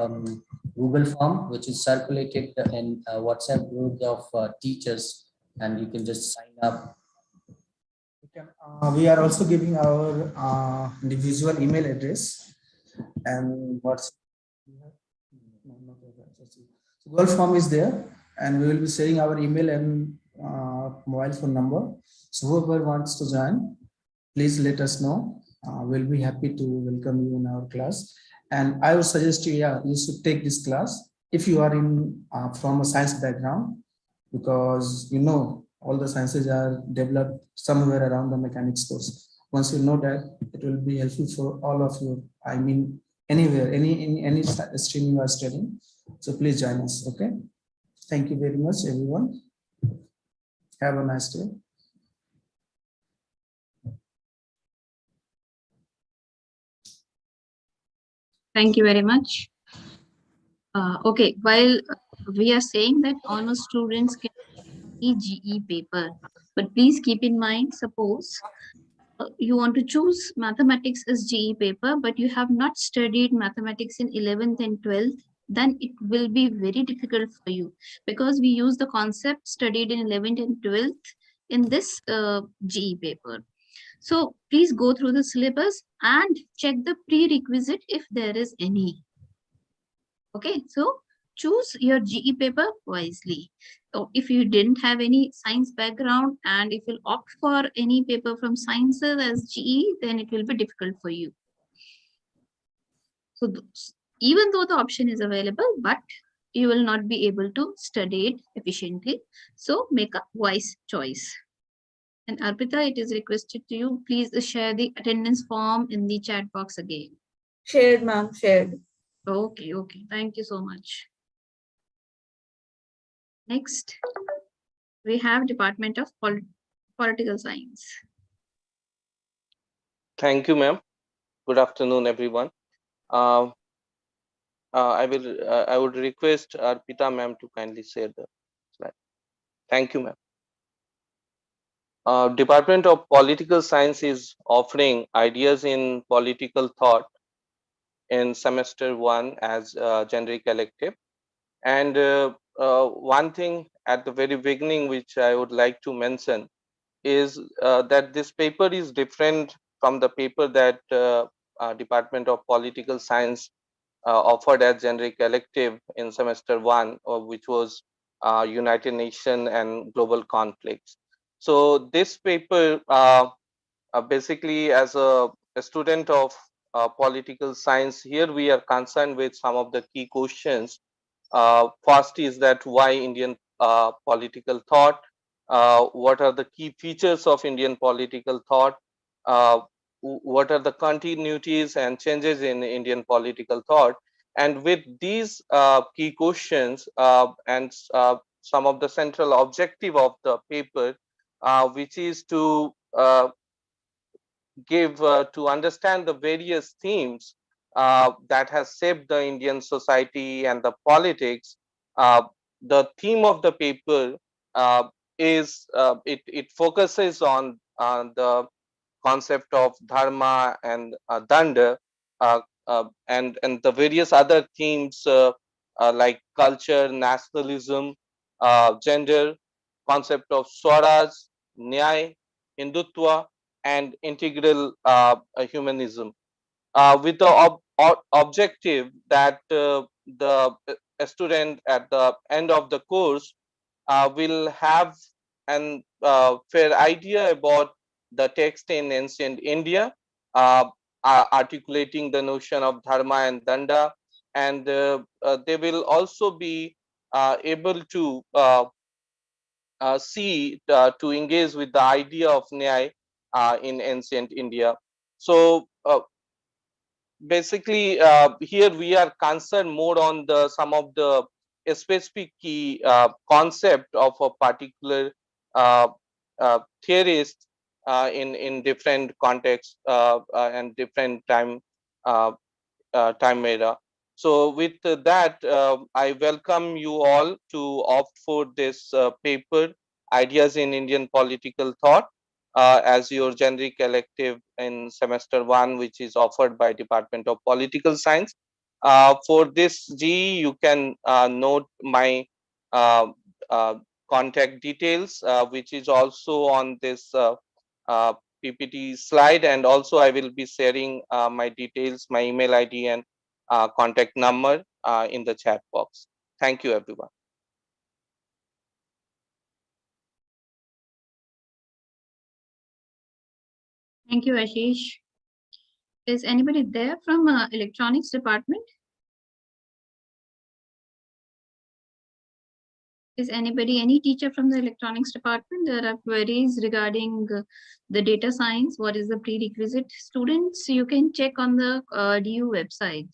Google form, which is circulated in WhatsApp group of teachers, and you can just sign up. We are also giving our individual email address and what's so Google form is there, and we will be sharing our email and mobile phone number. So whoever wants to join, please let us know. We'll be happy to welcome you in our class. And I would suggest you, yeah, you should take this class if you are in from a science background, because you know all the sciences are developed somewhere around the mechanics course. Once you know that, it will be helpful for all of you. I mean, anywhere, any stream you are studying. So please join us. Okay. Thank you very much, everyone. Have a nice day. Thank you very much. Okay, while we are saying that almost students can GE paper, but please keep in mind, suppose you want to choose mathematics as GE paper, but you have not studied mathematics in 11th and 12th, then it will be very difficult for you, because we use the concept studied in 11th and 12th in this GE paper. So please go through the syllabus and check the prerequisite if there is any. Okay, so choose your GE paper wisely. So if you didn't have any science background, and if you opt for any paper from sciences as GE, then it will be difficult for you. So even though the option is available, but you will not be able to study it efficiently. So make a wise choice. And Arpita, it is requested to you, please share the attendance form in the chat box again. Shared, ma'am, shared. Okay, okay. Thank you so much. Next, we have Department of Political Science. Thank you, ma'am. Good afternoon, everyone. I would request Arpita ma'am to kindly share the slide. Thank you, ma'am. Department of Political Science is offering ideas in political thought in semester 1 as generic elective. And one thing at the very beginning, which I would like to mention, is that this paper is different from the paper that Department of Political Science offered as generic elective in semester 1, which was United Nations and global conflicts. So this paper basically, as a student of political science, here we are concerned with some of the key questions. First is that why Indian political thought? What are the key features of Indian political thought? What are the continuities and changes in Indian political thought? And with these key questions and some of the central objective of the paper, which is to give to understand the various themes that has shaped the Indian society and the politics. Uh, the theme of the paper is it focuses on the concept of dharma and danda, and the various other themes like culture, nationalism, gender, concept of swaraj, nyay, hindutva, and integral humanism, with the objective that the student at the end of the course will have an fair idea about the text in ancient India, uh, articulating the notion of dharma and danda, and they will also be able to see to engage with the idea of nyay in ancient India. So basically, here we are concerned more on the some of the specific key concept of a particular uh, theorist in different contexts and different uh, time era. So with that, I welcome you all to opt for this paper, Ideas in Indian Political Thought, as your generic elective in semester 1, which is offered by Department of Political Science. For this GE, you can note my uh, uh, contact details, which is also on this uh, PPT slide, and also I will be sharing my details, my email ID and contact number in the chat box. Thank you, everyone. Thank you, Ashish. Is anybody there from electronics department? Is anybody, any teacher from the electronics department? There are queries regarding the data science. What is the prerequisite? Students, you can check on the DU website.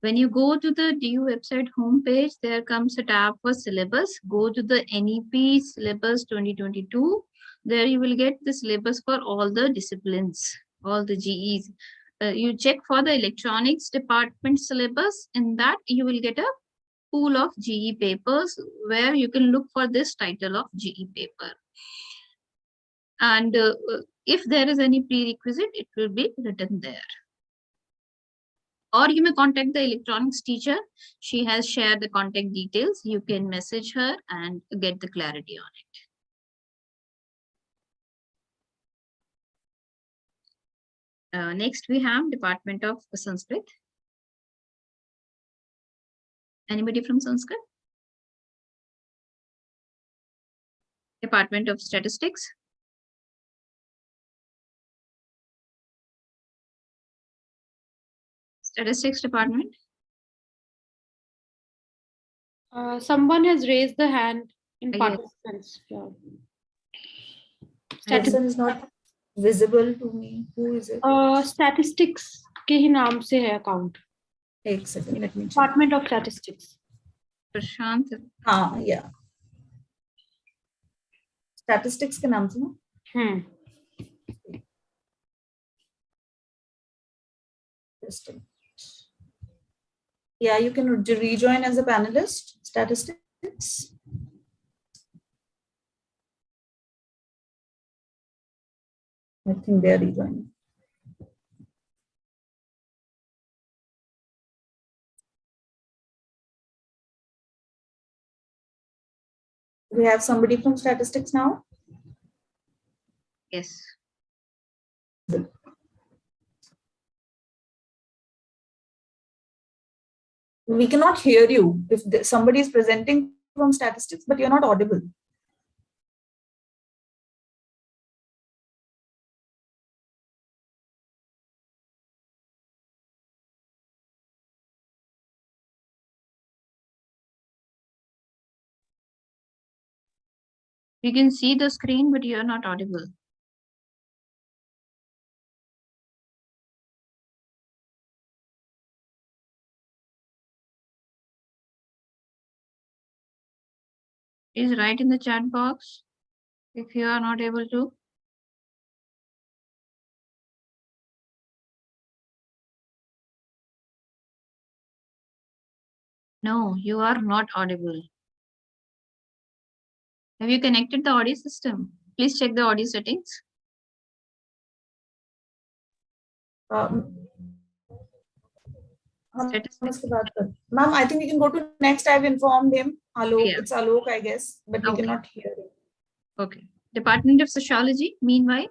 When you go to the DU website homepage, there comes a tab for syllabus. Go to the NEP syllabus 2022. There you will get the syllabus for all the disciplines, all the GEs. You check for the electronics department syllabus. In that, you will get a pool of GE papers where you can look for this title of GE paper. And if there is any prerequisite, it will be written there. Or you may contact the electronics teacher. She has shared the contact details. You can message her and get the clarity on it. Next, we have Department of Sanskrit. Anybody from Sanskrit? Department of Statistics. Statistics Department. Someone has raised the hand in participants. Yeah. Person is not visible to me. Who is it? Statistics के ही नाम से है account. एक second, let me check. Department of Statistics. Prashant. Yeah. Statistics के नाम से ना? Just a minute. Yeah, you can rejoin as a panelist. Statistics. I think they are rejoining. We have somebody from statistics now? Yes. We cannot hear you if somebody is presenting from statistics, but you're not audible. You can see the screen, but you're not audible. Please write in the chat box if you are not able to. No, you are not audible. Have you connected the audio system? Please check the audio settings. Ma'am, I think we can go to next. I've informed him. Alok, Yeah. it's Alok, I guess, but we Okay. cannot hear him. Okay. Department of Sociology, meanwhile,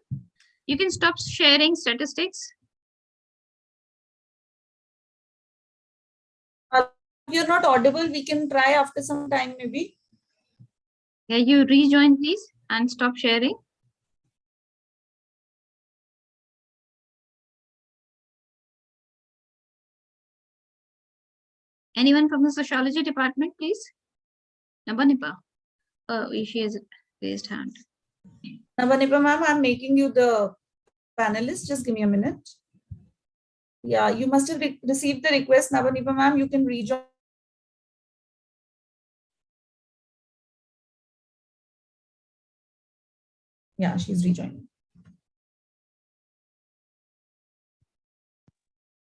you can stop sharing statistics. You're not audible. We can try after some time, maybe. Yeah, you rejoin, please, and stop sharing. Anyone from the Sociology department, please? Nabanipa. Oh, she has raised hand. Nabanipa, ma'am, I'm making you the panelist. Just give me a minute. Yeah, you must have received the request, Nabanipa, ma'am. You can rejoin. Yeah, she's rejoining.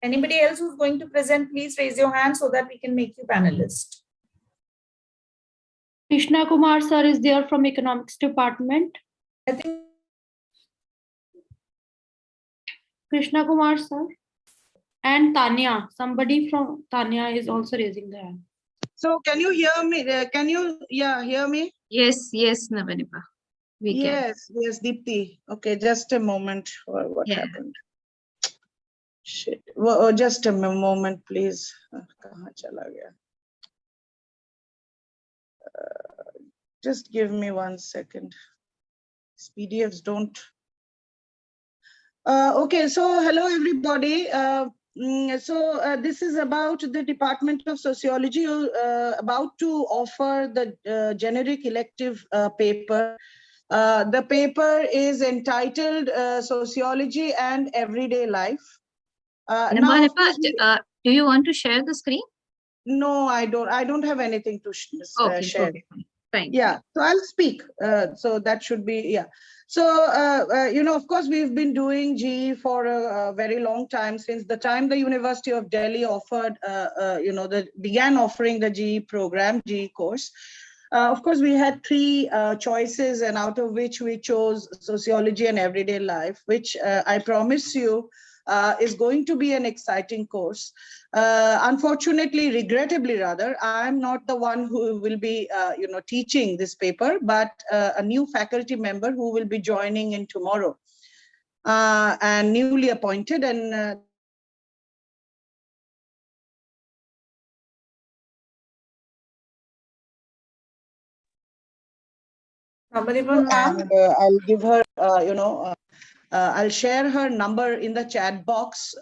Anybody else who's going to present, please raise your hand so that we can make you panelist. Krishna Kumar sir is there from economics department. I think Krishna Kumar sir and Tanya. Somebody from Tanya is also raising their hand. So can you hear me? Can you hear me? Yes, yes, Nabanipa. We can. Yes, Deepti. Okay, just a moment. What happened? Shit. Well, just a moment, please. Kahan chala gaya? Just give me 1 second. These PDFs don't. Okay, so hello everybody. This is about the Department of Sociology, about to offer the generic elective paper. The paper is entitled Sociology and Everyday Life. Now, of course, do you want to share the screen? No, I don't. I don't have anything to share. Okay, fine. Yeah, so I'll speak. So that should be, yeah. So, of course, we've been doing GE for a very long time, since the time the University of Delhi offered, began offering the GE program, GE course. Of course, we had 3 choices, and out of which we chose Sociology and Everyday Life, which I promise you is going to be an exciting course. Unfortunately, regrettably rather, I'm not the one who will be, teaching this paper, but a new faculty member who will be joining in tomorrow, and newly appointed. And I'll give her, I'll share her number in the chat box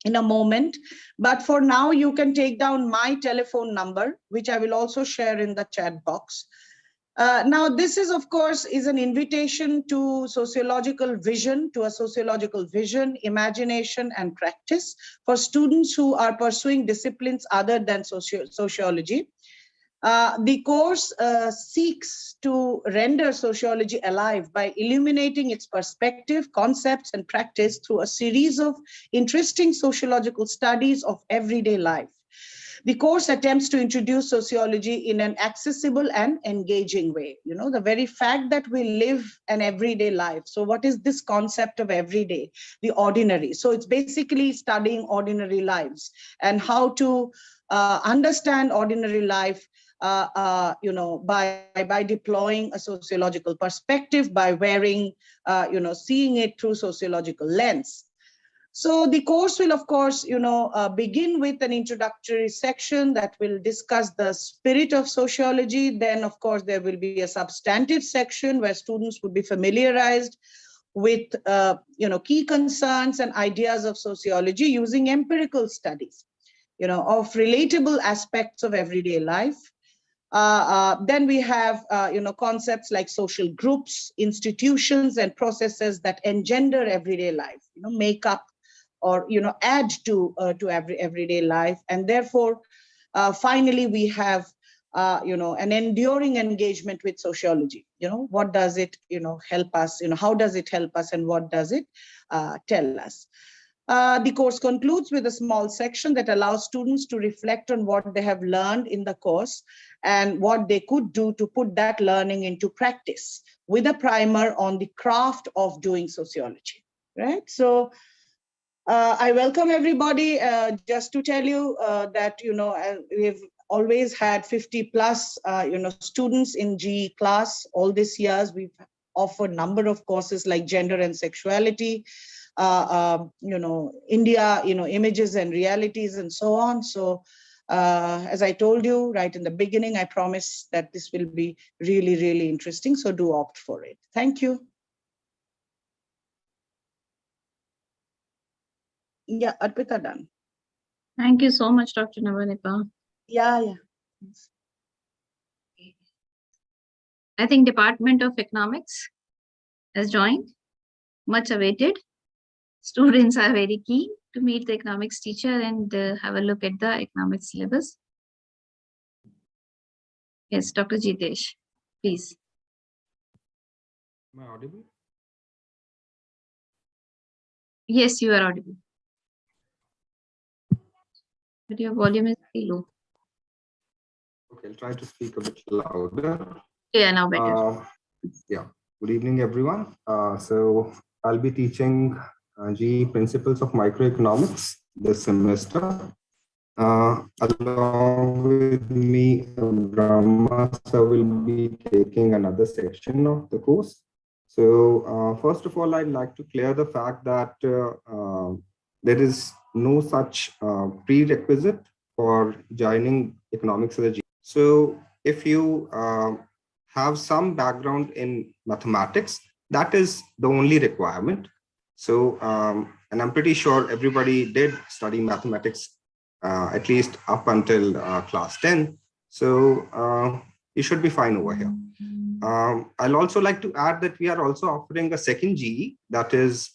in a moment. But for now, you can take down my telephone number, which I will also share in the chat box. Now, this is, of course, is an invitation to sociological vision, to a sociological vision, imagination, and practice for students who are pursuing disciplines other than sociology. The course seeks to render sociology alive by illuminating its perspective, concepts, and practice through a series of interesting sociological studies of everyday life. The course attempts to introduce sociology in an accessible and engaging way. The very fact that we live an everyday life. So what is this concept of everyday? The ordinary. So it's basically studying ordinary lives and how to understand ordinary life, by deploying a sociological perspective, by wearing, seeing it through sociological lens. So the course will, of course, begin with an introductory section that will discuss the spirit of sociology. Then, of course, there will be a substantive section where students would be familiarized with, key concerns and ideas of sociology using empirical studies, of relatable aspects of everyday life. Then we have, concepts like social groups, institutions, and processes that engender everyday life, make up or, add to everyday life. And therefore, finally, we have, an enduring engagement with sociology. What does it, help us? How does it help us, and what does it tell us? The course concludes with a small section that allows students to reflect on what they have learned in the course and what they could do to put that learning into practice, with a primer on the craft of doing sociology, right? So I welcome everybody. Just to tell you that, we've always had 50 plus, students in GE class. All these years, we've offered a number of courses like gender and sexuality, India, images and realities and so on. So as I told you right in the beginning, I promise that this will be really, really interesting. So do opt for it. Thank you. Yeah, Arpita done. Thank you so much, Dr. Navanika. Yeah. I think Department of Economics has joined, much awaited. Students are very keen to meet the economics teacher and have a look at the economics syllabus. Yes, Dr. Jitesh, please. Am I audible? Yes, you are audible. But your volume is very low. Okay, I'll try to speak a bit louder. Yeah, now better. Yeah, good evening, everyone. So I'll be teaching GE Principles of Microeconomics this semester. Along with me, Brahma sir will be taking another section of the course. So first of all, I'd like to clear the fact that there is no such prerequisite for joining economics as a GE. So if you have some background in mathematics, that is the only requirement. So, and I'm pretty sure everybody did study mathematics at least up until class 10. So you should be fine over here. I'll also like to add that we are also offering a second GE, that is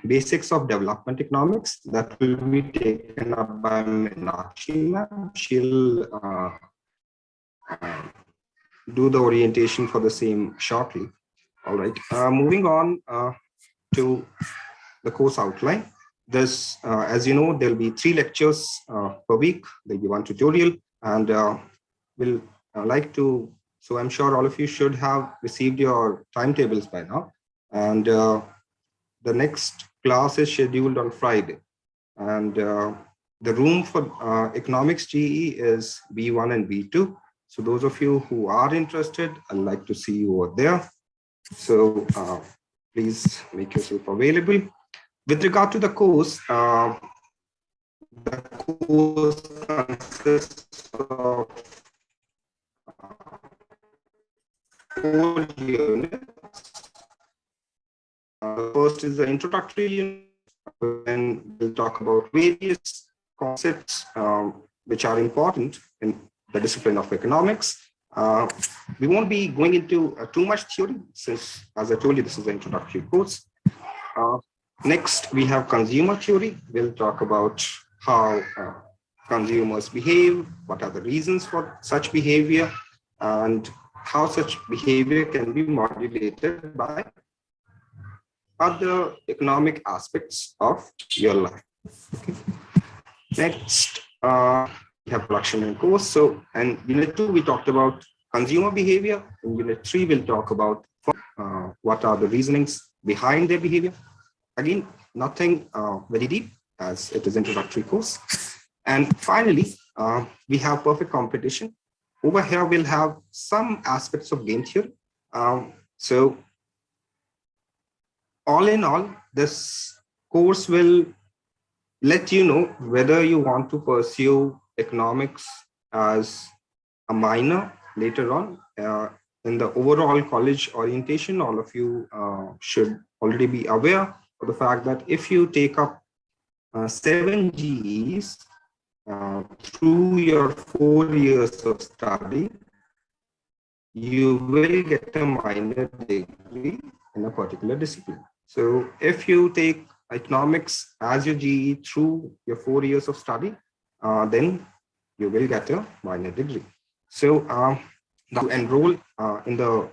Basics of Development Economics, that will be taken up by Meenakshi ma'am. She'll do the orientation for the same shortly. All right, moving on to the course outline. This, as you know, there'll be 3 lectures per week. There'll be 1 tutorial, and we'll like to, so I'm sure all of you should have received your timetables by now. And the next class is scheduled on Friday. And the room for economics GE is B1 and B2. So those of you who are interested, I'd like to see you over there. So please make yourself available. With regard to the course consists of 4 units. First is the introductory unit, then we'll talk about various concepts which are important in the discipline of economics. We won't be going into too much theory, since, as I told you, this is an introductory course. Next, we have consumer theory. We'll talk about how consumers behave, what are the reasons for such behavior, and how such behavior can be modulated by other economic aspects of your life. Okay. Next, we have production and cost. So, and unit 2, we talked about consumer behavior. In unit 3, we'll talk about what are the reasonings behind their behavior. Again, nothing very deep, as it is introductory course. And finally, we have perfect competition. Over here, we'll have some aspects of game theory. So all in all, this course will let you know whether you want to pursue economics as a minor later on. In the overall college orientation, all of you should already be aware of the fact that if you take up 7 GEs through your 4 years of study, you will get a minor degree in a particular discipline. So if you take economics as your GE through your 4 years of study, then you will get a minor degree. So to enroll in the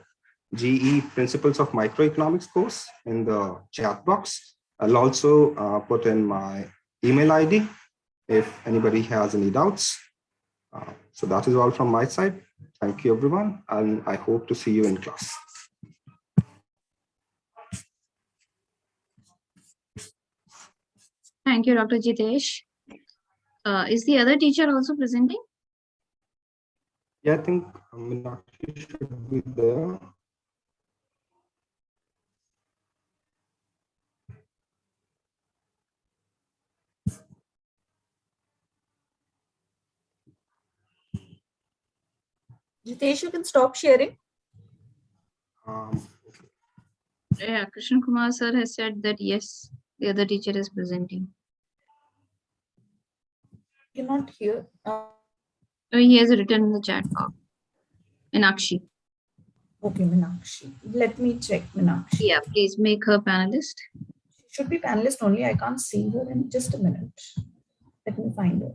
GE Principles of Microeconomics course, in the chat box, I'll also put in my email ID if anybody has any doubts. So that is all from my side. Thank you, everyone, and I hope to see you in class. Thank you, Dr. Jitesh. Is the other teacher also presenting? Yeah, I think Meenakshi should be there. Jitesh, you can stop sharing. Yeah, Krishna Kumar sir has said that yes, the other teacher is presenting. You're not here. He has written in the chat box. Meenakshi. Okay, Meenakshi. Let me check Meenakshi. Yeah, please make her panelist. She should be panelist only. I can't see her in just a minute. Let me find her.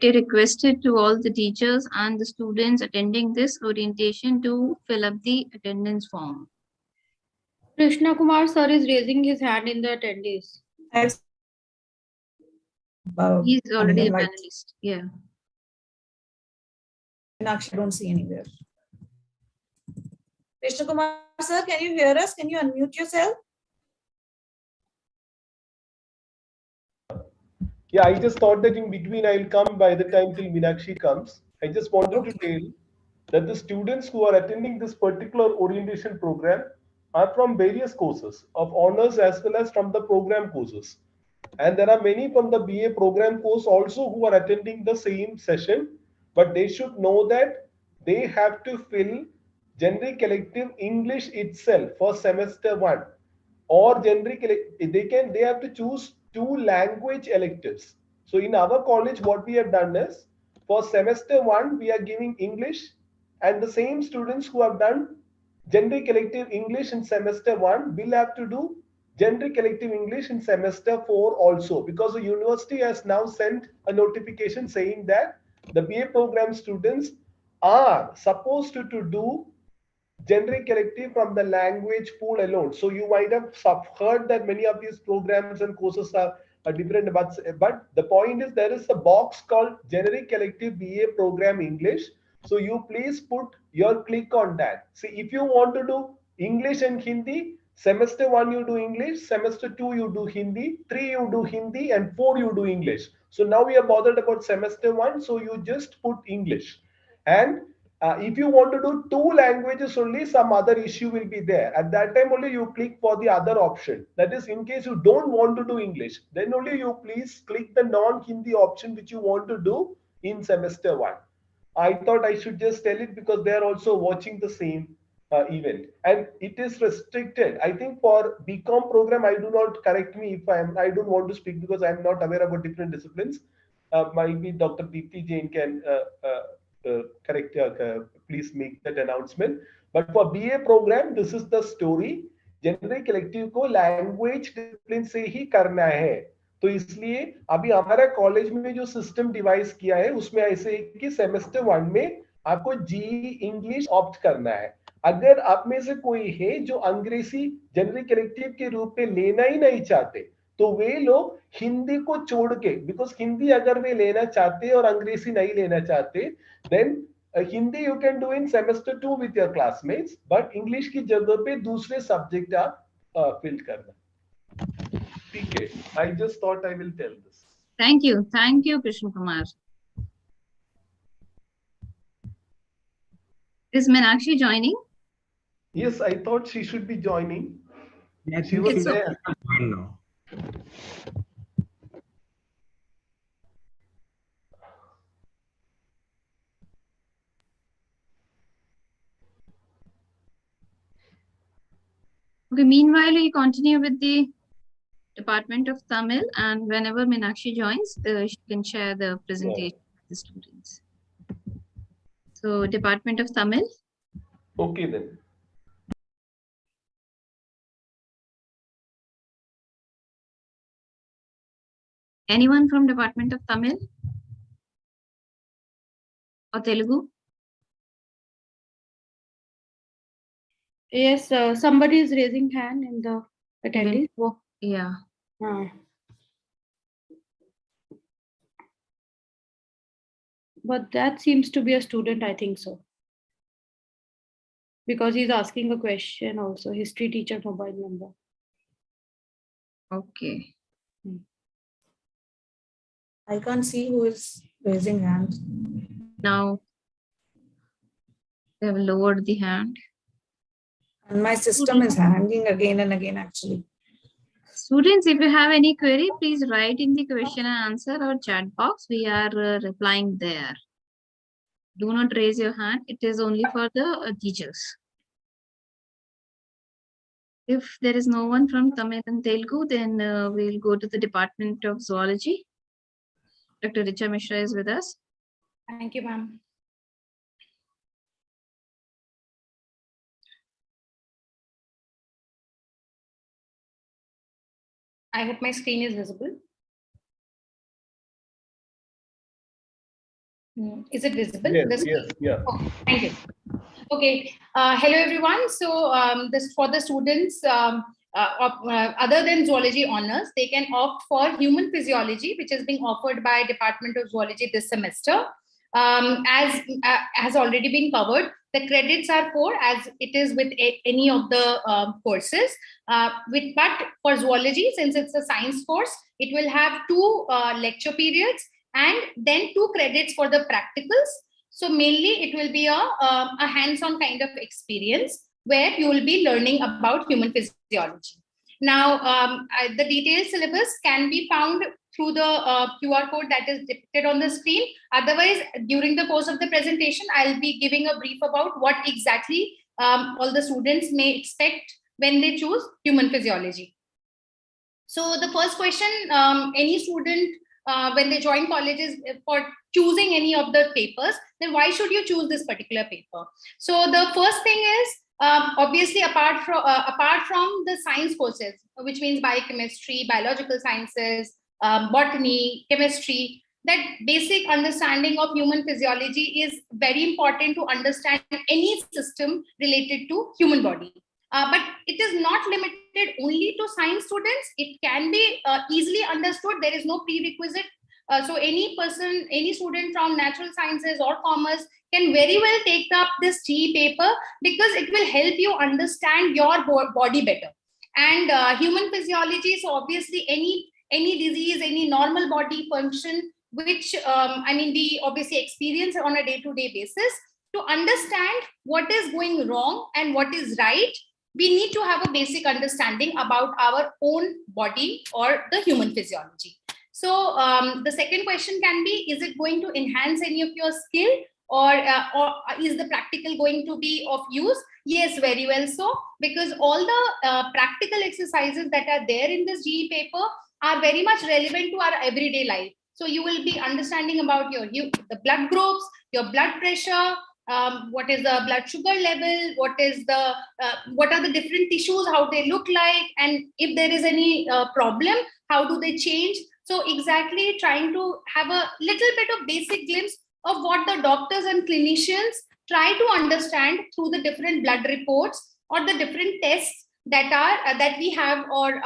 It requested to all the teachers and the students attending this orientation to fill up the attendance form. Krishna Kumar sir is raising his hand in the attendees. He's already a like- panelist. Yeah. Meenakshi, I don't see anywhere. Krishna Kumar sir, can you hear us? Can you unmute yourself? Yeah, I just thought that in between I will come by the time till Meenakshi comes. I just wanted to tell that the students who are attending this particular orientation program are from various courses of honors as well as from the program courses. And there are many from the BA program course also who are attending the same session, but they should know that they have to fill generic elective English itself for semester 1, or generic they have to choose 2 language electives. So in our college what we have done is, for semester 1 we are giving English, and the same students who have done generic elective English in semester 1 will have to do generic elective English in semester 4 also, because the university has now sent a notification saying that the BA program students are supposed to do generic elective from the language pool alone. So you might have heard that many of these programs and courses are different, but the point is there is a box called generic elective BA program English. So you please put your click on that. See, if you want to do English and Hindi, semester 1 you do English, semester 2 you do Hindi, 3 you do Hindi, and 4 you do English. So now we are bothered about semester 1, so you just put English. And if you want to do 2 languages only, some other issue will be there. At that time only you click for the other option. That is, in case you don't want to do English, then only you please click the non-Hindi option which you want to do in semester 1. I thought I should just tell it because they are also watching the same event, and it is restricted. I think for BCom program, I do not, correct me if I don't want to speak because I am not aware about different disciplines. Maybe Dr. Deepti Jain can correct, please make that announcement. But for BA program, this is the story. Generic elective को language discipline से ही करना है, तो इसलिए अभी हमारा college में जो सिस्टम डिवाइस किया है उसमें ऐसे है कि सेमेस्टर 1 में आपको जीई इंग्लिश ऑप्ट करना है. अगर आप में से कोई है जो अंग्रेजी जेनरिक इलेक्टिव के रूप में लेना ही नहीं चाहते, तो वे लोग हिंदी को छोड़ के, बिकॉज हिंदी अगर वे लेना चाहते और अंग्रेजी नहीं लेना चाहते, then Hindi you can do in semester 2 with your classmates, but English की जगह पे दूसरे सब्जेक्ट आप फिल करना. ठीक है, I just thought I will tell this. Thank you, Krishna Kumar. Is Meenakshi joining? Yes, I thought she should be joining. Yes, She was It's there. Fine now. Okay, meanwhile, we continue with the Department of Tamil, and whenever Meenakshi joins, she can share the presentation with the students. So, Department of Tamil. Okay then. Anyone from Department of Tamil or Telugu? Yes, somebody is raising hand in the attendees. Yeah. But that seems to be a student, I think so. Because he's asking a question also, history teacher mobile number. Okay. I can't see who is raising hand. Now they have lowered the hand. And my system is hanging again and again, actually. Students, if you have any query, please write in the question and answer or chat box. We are replying there. Do not raise your hand. It is only for the teachers. If there is no one from Tamil and Telugu, then we'll go to the Department of Zoology. Dr. Richa Mishra is with us. Thank you, ma'am. I hope my screen is visible. Is it visible? Yes, yes, yeah. Oh, thank you. Okay. Hello, everyone. So this for the students, other than zoology honors, they can opt for human physiology, which is being offered by Department of Zoology this semester. As has already been covered, the credits are 4, as it is with any of the courses. But for zoology, since it's a science course, it will have 2 lecture periods and then 2 credits for the practicals. So mainly it will be a hands-on kind of experience where you will be learning about human physiology. Now, the detailed syllabus can be found through the QR code that is depicted on the screen. Otherwise, during the course of the presentation, I'll be giving a brief about what exactly all the students may expect when they choose human physiology. So the first question, any student when they join colleges for choosing any of the papers, then why should you choose this particular paper? So the first thing is, obviously apart from the science courses, which means biochemistry, biological sciences, botany, chemistry, that basic understanding of human physiology is very important to understand any system related to human body. But it is not limited only to science students. It can be easily understood. There is no prerequisite. So any person, any student from natural sciences or commerce can very well take up this GE paper, because it will help you understand your body better. And human physiology, so obviously any disease, any normal body function, which we obviously experience on a day-to-day basis. To understand what is going wrong and what is right, we need to have a basic understanding about our own body or the human physiology. So the second question can be, is it going to enhance any of your skill, or is the practical going to be of use? Yes, very well so, because all the practical exercises that are there in this GE paper are very much relevant to our everyday life. So you will be understanding about the blood groups, your blood pressure, what is the blood sugar level, what are the different tissues, how they look like, and if there is any problem, how do they change. So exactly trying to have a little bit of basic glimpse of what the doctors and clinicians try to understand through the different blood reports or the different tests that we have, or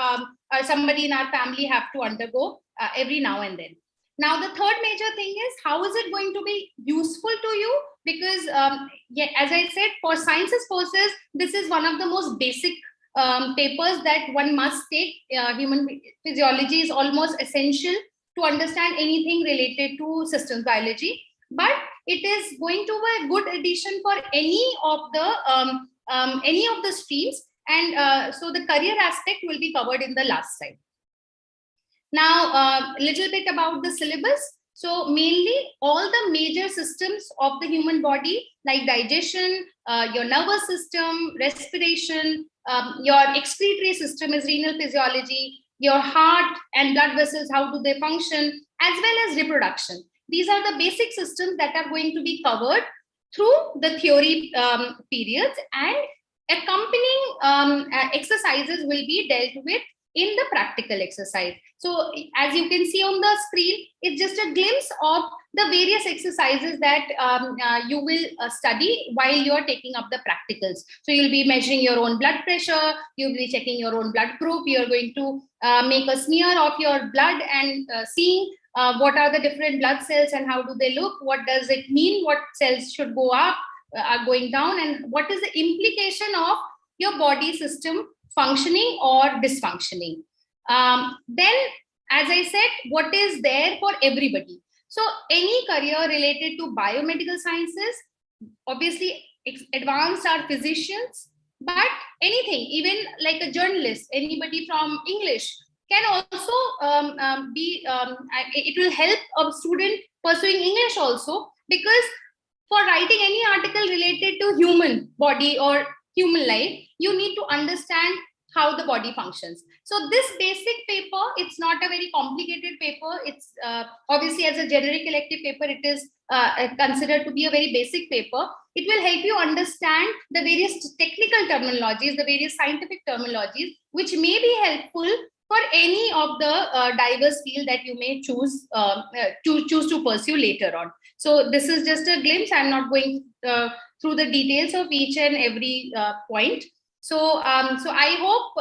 somebody in our family have to undergo every now and then. Now, the third major thing is, how is it going to be useful to you? Because as I said, for sciences courses, this is one of the most basic papers that one must take. Human physiology is almost essential to understand anything related to systems biology. But it is going to be a good addition for any of the streams. And so the career aspect will be covered in the last slide. Now, a little bit about the syllabus. So mainly all the major systems of the human body, like digestion, your nervous system, respiration, your excretory system is renal physiology, your heart and blood vessels, how do they function, as well as reproduction. These are the basic systems that are going to be covered through the theory periods, and accompanying exercises will be dealt with in the practical exercise. So as you can see on the screen, it's just a glimpse of the various exercises that you will study while you are taking up the practicals. So you'll be measuring your own blood pressure, you'll be checking your own blood group, you're going to make a smear of your blood and seeing what are the different blood cells and how do they look, what does it mean, what cells should go up, are going down, and what is the implication of your body system functioning or dysfunctioning. Then, as I said, what is there for everybody? So any career related to biomedical sciences, obviously advanced are physicians, but anything, even like a journalist, anybody from English can also it will help a student pursuing English also, because for writing any article related to human body or human life, you need to understand how the body functions. So this basic paper, it's not a very complicated paper. It's obviously, as a generic elective paper, it is considered to be a very basic paper. It will help you understand the various technical terminologies, the various scientific terminologies, which may be helpful for any of the diverse field that you may choose to pursue later on. So this is just a glimpse. I'm not going through the details of each and every point. So I hope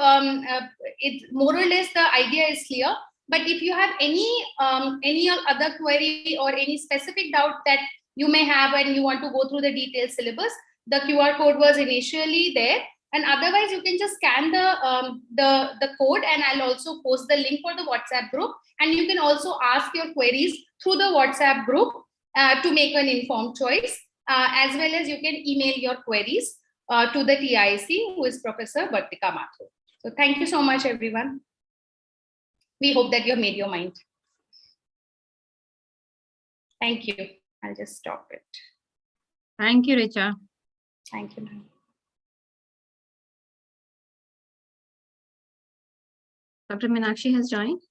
it's more or less the idea is clear. But if you have any other query or any specific doubt that you may have and you want to go through the detailed syllabus, the QR code was initially there. And otherwise, you can just scan the code, and I'll also post the link for the WhatsApp group. And you can also ask your queries through the WhatsApp group to make an informed choice, as well as you can email your queries to the TIC, who is Professor Bartika Mathur. So thank you so much, everyone. We hope that you have made your mind. Thank you. I'll just stop it. Thank you, Richa. Thank you, ma'am. Dr. Meenakshi has joined.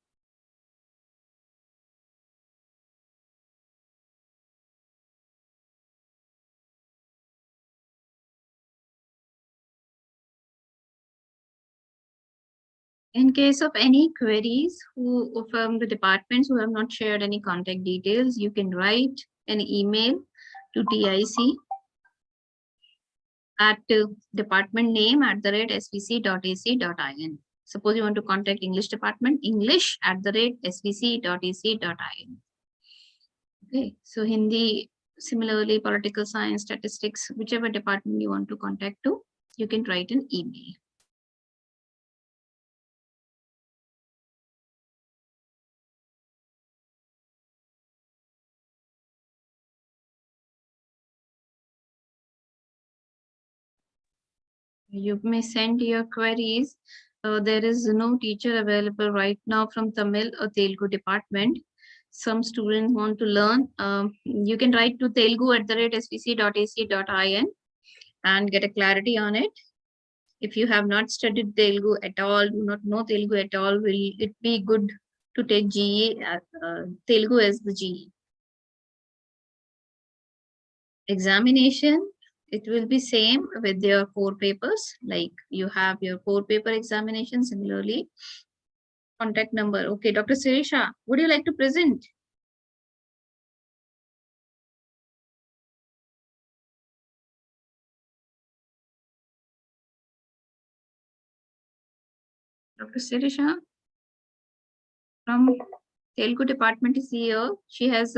In case of any queries from the departments who have not shared any contact details, you can write an email to TIC at departmentname@svc.ac.in. Suppose you want to contact English department, english@svc.ac.in. Okay, so Hindi, similarly, political science, statistics, whichever department you want to contact to, you can write an email. You may send your queries. There is no teacher available right now from Tamil or Telugu department. Some students want to learn. You can write to telugu@svc.ac.in and get a clarity on it. If you have not studied Telugu at all, do not know Telugu at all, will it be good to take GE, Telugu as the GE? Examination, it will be same with your core papers, like you have your core paper examination. Similarly, contact number. Okay, Dr. Sirisha, would you like to present? Dr. Sirisha from Telugu department is here. She has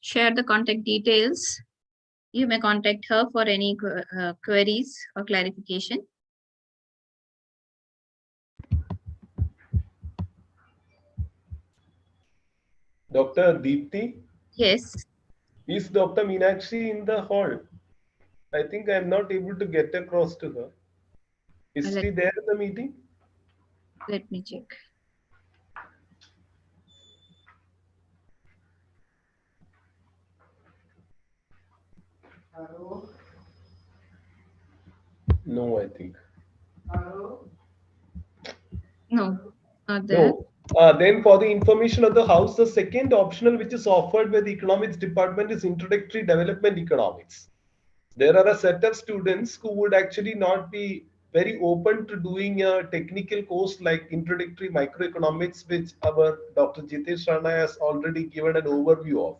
shared the contact details. You may contact her for any queries or clarification. Dr. Deepti? Yes. Is Dr. Meenakshi in the hall? I think I'm not able to get across to her. Is she there in the meeting? Let me check. Hello? No, I think. Hello? No, not there. No. Then for the information of the house, the second optional which is offered by the economics department is introductory development economics. There are a set of students who would actually not be very open to doing a technical course like introductory microeconomics, which our Dr. Jitesh Rana has already given an overview of.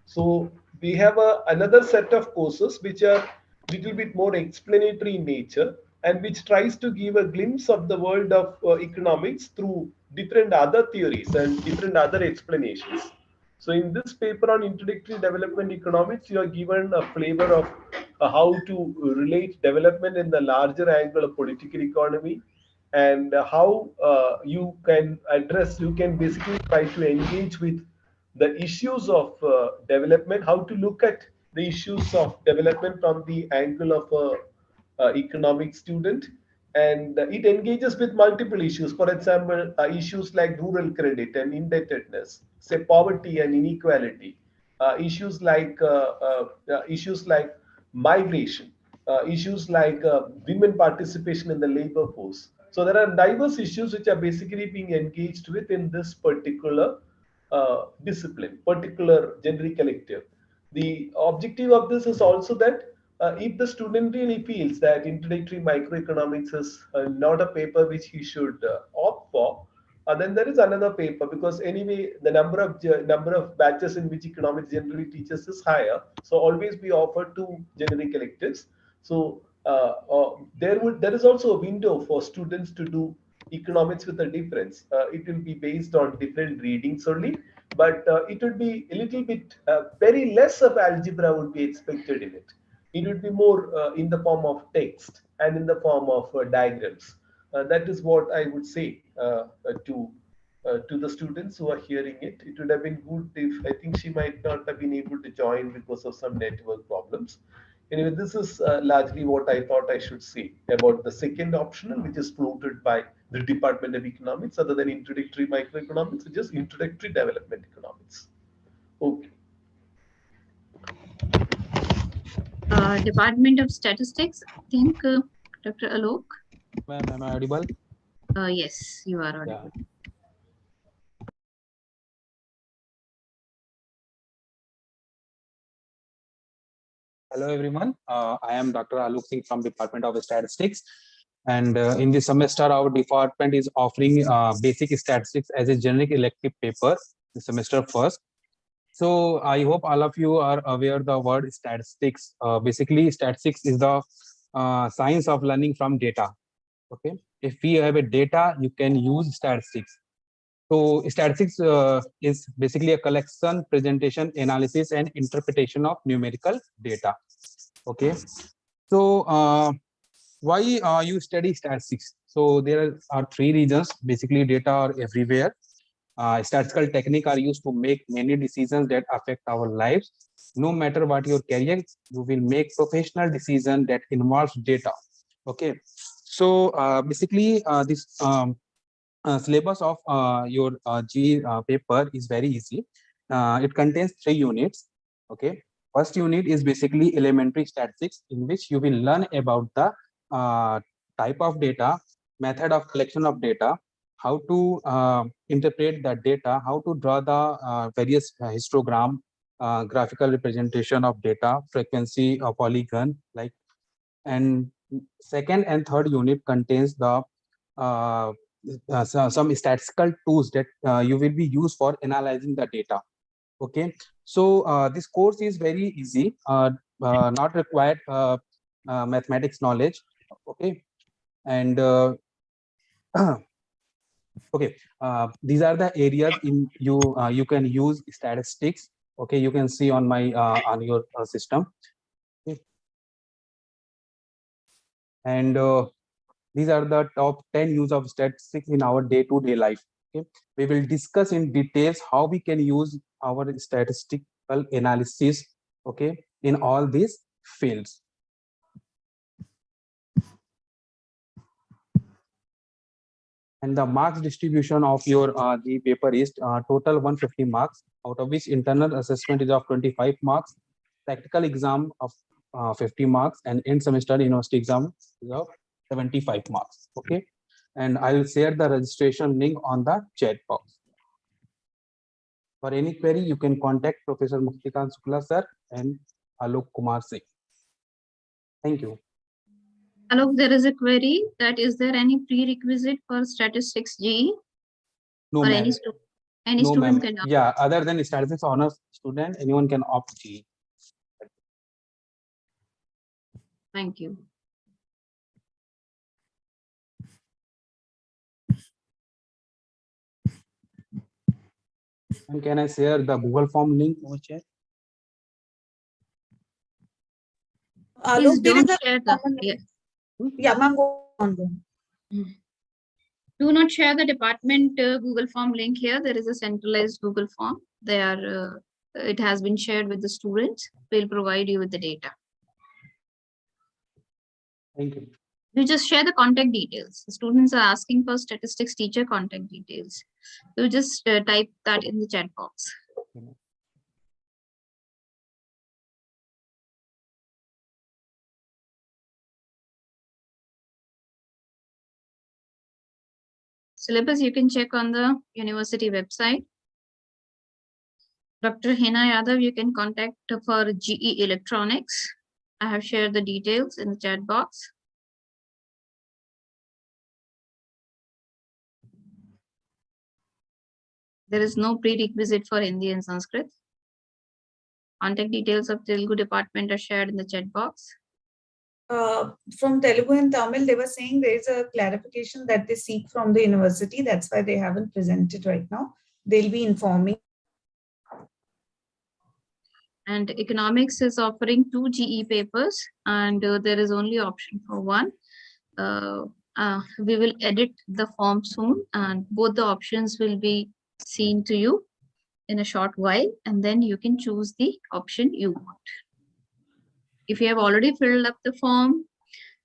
So we have another set of courses which are little bit more explanatory in nature and which tries to give a glimpse of the world of economics through different other theories and different other explanations. So in this paper on introductory development economics, you are given a flavor of how to relate development in the larger angle of political economy, and how you can basically try to engage with the issues of development, how to look at the issues of development from the angle of a economic student. And it engages with multiple issues. For example, issues like rural credit and indebtedness, say poverty and inequality, issues like migration, issues like women participation in the labor force. So there are diverse issues which are basically being engaged with in this particular discipline, particular generic elective. The objective of this is also that if the student really feels that introductory microeconomics is not a paper which he should opt for, then there is another paper, because anyway the number of batches in which economics generally teaches is higher. So always we offer two generic electives. So there is also a window for students to do economics with a difference. It will be based on different readings only, but it would be a little bit very less of algebra would be expected in it. It would be more in the form of text and in the form of diagrams. That is what I would say to the students who are hearing it. It would have been good if, I think she might not have been able to join because of some network problems. Anyway, this is largely what I thought I should say about the second optional, which is floated by the Department of Economics, other than introductory microeconomics, which is introductory development economics. Okay. Department of Statistics, I think Dr. Alok. Ma'am, am I audible? Yes, you are audible. Yeah. Hello, everyone. I am Dr. Alok Singh from Department of Statistics. And in this semester, our department is offering basic statistics as a generic elective paper, the semester first. So I hope all of you are aware the word statistics. Basically, statistics is the science of learning from data. Okay. If we have a data, you can use statistics. So statistics is basically a collection, presentation, analysis, and interpretation of numerical data. Okay. So why you study statistics? So there are three reasons. Basically, data are everywhere. Statistical techniques are used to make many decisions that affect our lives. No matter what your career, you will make professional decisions that involves data. Okay. So basically, this syllabus of your GE paper is very easy. It contains 3 units. Okay. First unit is basically elementary statistics, in which you will learn about the type of data, method of collection of data, how to interpret that data, how to draw the various histogram, graphical representation of data, frequency, polygon, like. And second and third unit contains the some statistical tools that you will be used for analyzing the data. Okay, so this course is very easy, not required mathematics knowledge. Okay, and okay, these are the areas in you can use statistics. Okay, you can see on my on your system. Okay. And these are the top 10 use of statistics in our day-to-day life. Okay, we will discuss in details how we can use our statistical analysis, okay, in all these fields. And the marks distribution of your the paper is total 150 marks, out of which internal assessment is of 25 marks, practical exam of 50 marks, and end semester university exam is of 75 marks. Okay, and I will share the registration link on the chat box. For any query, you can contact Professor Muktikant Shukla sir and Alok Kumar Singh. Thank you. Alok, there is a query that is there any prerequisite for statistics GE? No, or ma'am. any No, student ma'am. can opt? Yeah, other than statistics honors student, anyone can opt GE. Thank you. And can I share the Google form link over chat? Please Alok, there is don't a share the yeah, ma'am, go on. Do not share the department Google form link here. There is a centralized Google form. They are it has been shared with the students. We'll provide you with the data. Thank you. You just share the contact details. The students are asking for statistics teacher contact details. You just type that in the chat box. Syllabus you can check on the university website. Dr. Hina Yadav, you can contact for GE Electronics. I have shared the details in the chat box. There is no prerequisite for Hindi and Sanskrit. Contact details of Telugu department are shared in the chat box. From Telugu and Tamil, they were saying there is a clarification that they seek from the university. That's why they haven't presented right now. They'll be informing. And economics is offering 2 GE papers, and there is only option for one. We will edit the form soon, and both the options will be seen to you in a short while, and then you can choose the option you want. If you have already filled up the form,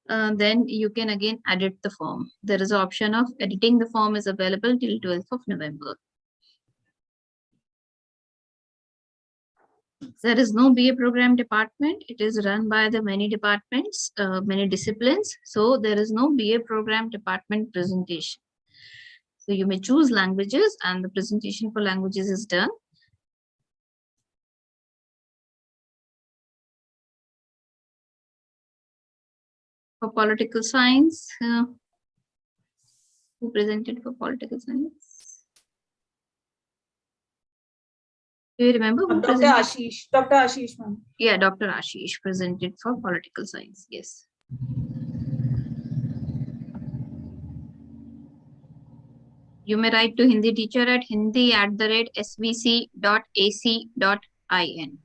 then you can again edit the form. There is an option of editing the form is available till 12th of November. There is no BA program department. It is run by the many departments, many disciplines. So there is no BA program department presentation. So you may choose languages and the presentation for languages is done. For political science, who presented for political science? Do you remember who Dr. presented? Ashish. Dr. Ashish, ma'am. Yeah, Dr. Ashish presented for political science. Yes. You may write to Hindi teacher at hindi@svc.ac.in.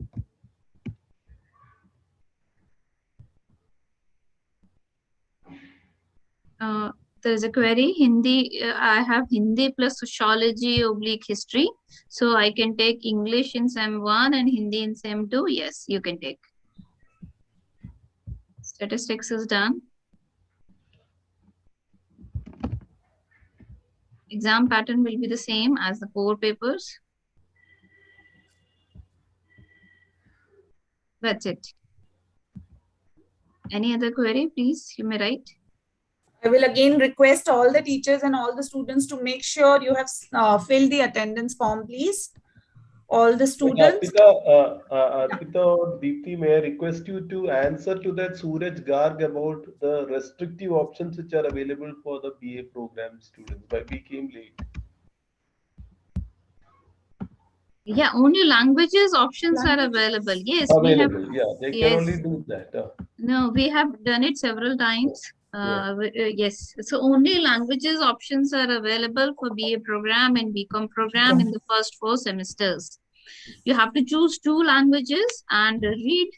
There is a query, Hindi, I have Hindi plus sociology / history. So I can take English in SEM 1 and Hindi in SEM 2. Yes, you can take. Statistics is done. Exam pattern will be the same as the core papers. That's it. Any other query, please, you may write. I will again request all the teachers and all the students to make sure you have filled the attendance form, please. All the students. Arpita or Deepthi, may I request you to answer to that Suraj Garg about the restrictive options which are available for the BA program students, but we came late. Yeah, only languages options are available. Yes, available. we have. Yeah, they Yes. can only do that. No, we have done it several times. Yes, so only languages options are available for BA program and BCom program in the first 4 semesters. You have to choose 2 languages and read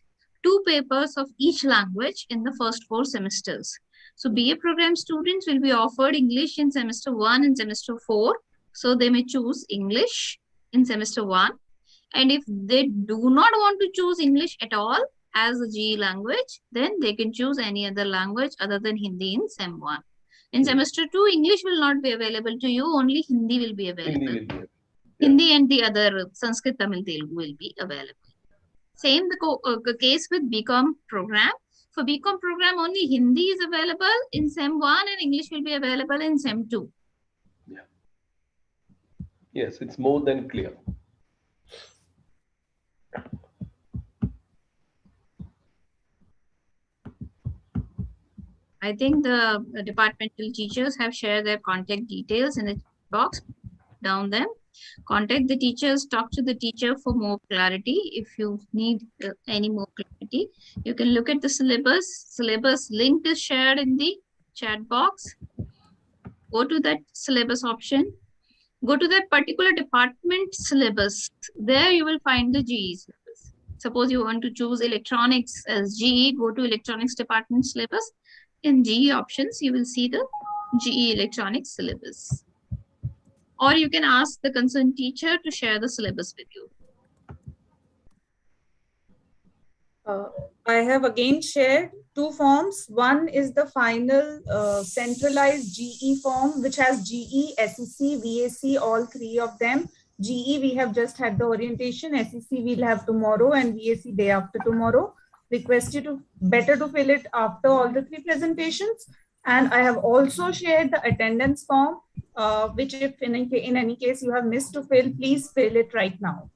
2 papers of each language in the first 4 semesters. So BA program students will be offered English in semester 1 and semester 4. So they may choose English in semester 1. And if they do not want to choose English at all as a GE language, then they can choose any other language other than Hindi in SEM 1. In semester 2, English will not be available to you, only Hindi will be available. Hindi and the other Sanskrit, Tamil, Telugu will be available. Same the case with BCom program. For BCom program, only Hindi is available in SEM 1 and English will be available in SEM 2. Yeah. Yes, it's more than clear. I think the departmental teachers have shared their contact details in the box. Down them. Contact the teachers, talk to the teacher for more clarity. If you need any more clarity, you can look at the syllabus. Syllabus link is shared in the chat box. Go to that syllabus option. Go to that particular department syllabus. There you will find the GE syllabus. Suppose you want to choose electronics as GE, go to electronics department syllabus. In GE options, you will see the GE electronics syllabus. Or you can ask the concerned teacher to share the syllabus with you. I have again shared 2 forms. One is the final centralized GE form, which has GE, SEC, VAC, all 3 of them. GE, we have just had the orientation. SEC, we'll have tomorrow, and VAC day after tomorrow. Request you to better to fill it after all the 3 presentations. And I have also shared the attendance form, which if in any case you have missed to fill, please fill it right now.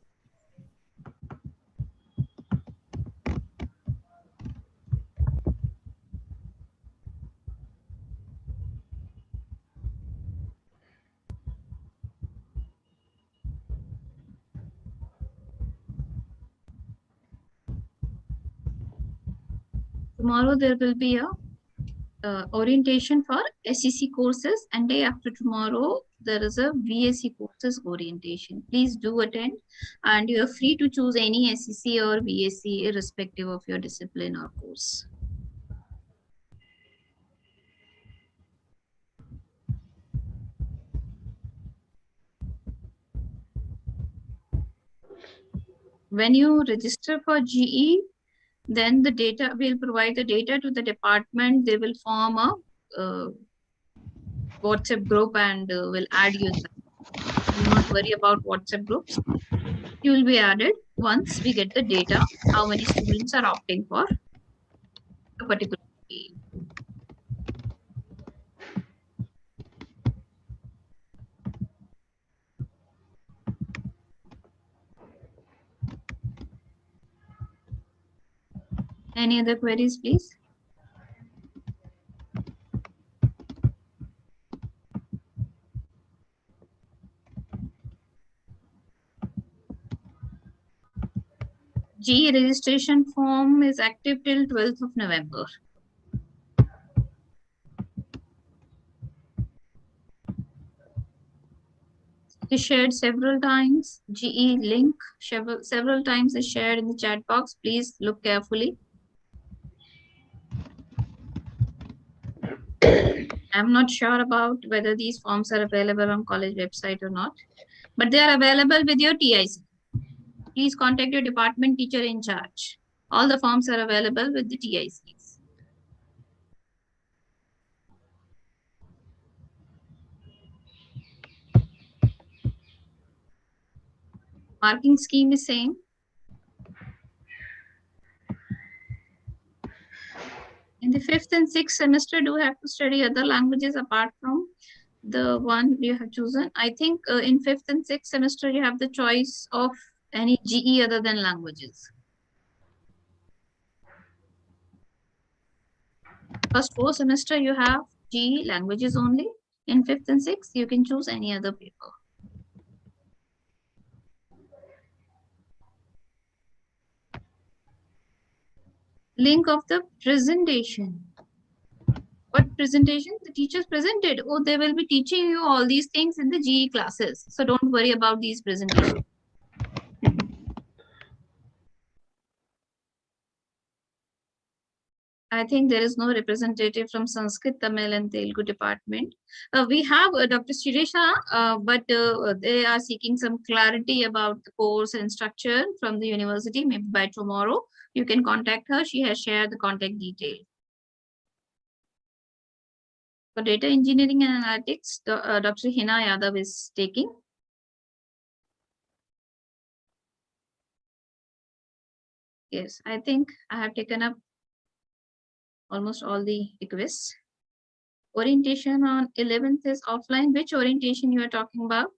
Tomorrow there will be a orientation for SEC courses, and day after tomorrow there is a VAC courses orientation. Please do attend, and you are free to choose any SEC or VAC irrespective of your discipline or course. When you register for GE, then the data will provide the data to the department. They will form a WhatsApp group and will add you. Do not worry about WhatsApp groups. You will be added once we get the data, how many students are opting for a particular GE. Any other queries, please? GE registration form is active till 12th of November. Is shared several times. GE link several times is shared in the chat box. Please look carefully. I'm not sure about whether these forms are available on college website or not, but they are available with your TIC. Please contact your department teacher in charge. All the forms are available with the TICs. Marking scheme is same. In the 5th and 6th semester, do you have to study other languages apart from the one you have chosen? I think in 5th and 6th semester, you have the choice of any GE other than languages. First 4 semester, you have GE languages only. In 5th and 6th, you can choose any other paper. Link of the presentation. What presentation? The teachers presented. Oh, they will be teaching you all these things in the GE classes. So don't worry about these presentations. I think there is no representative from Sanskrit, Tamil and Telugu department. We have Dr. Shirisha, but they are seeking some clarity about the course and structure from the university. Maybe by tomorrow, you can contact her. She has shared the contact detail. For data engineering and analytics, Dr. Hina Yadav is taking. Yes, I think I have taken up almost all the requests. Orientation on 11th is offline. Which orientation you are talking about?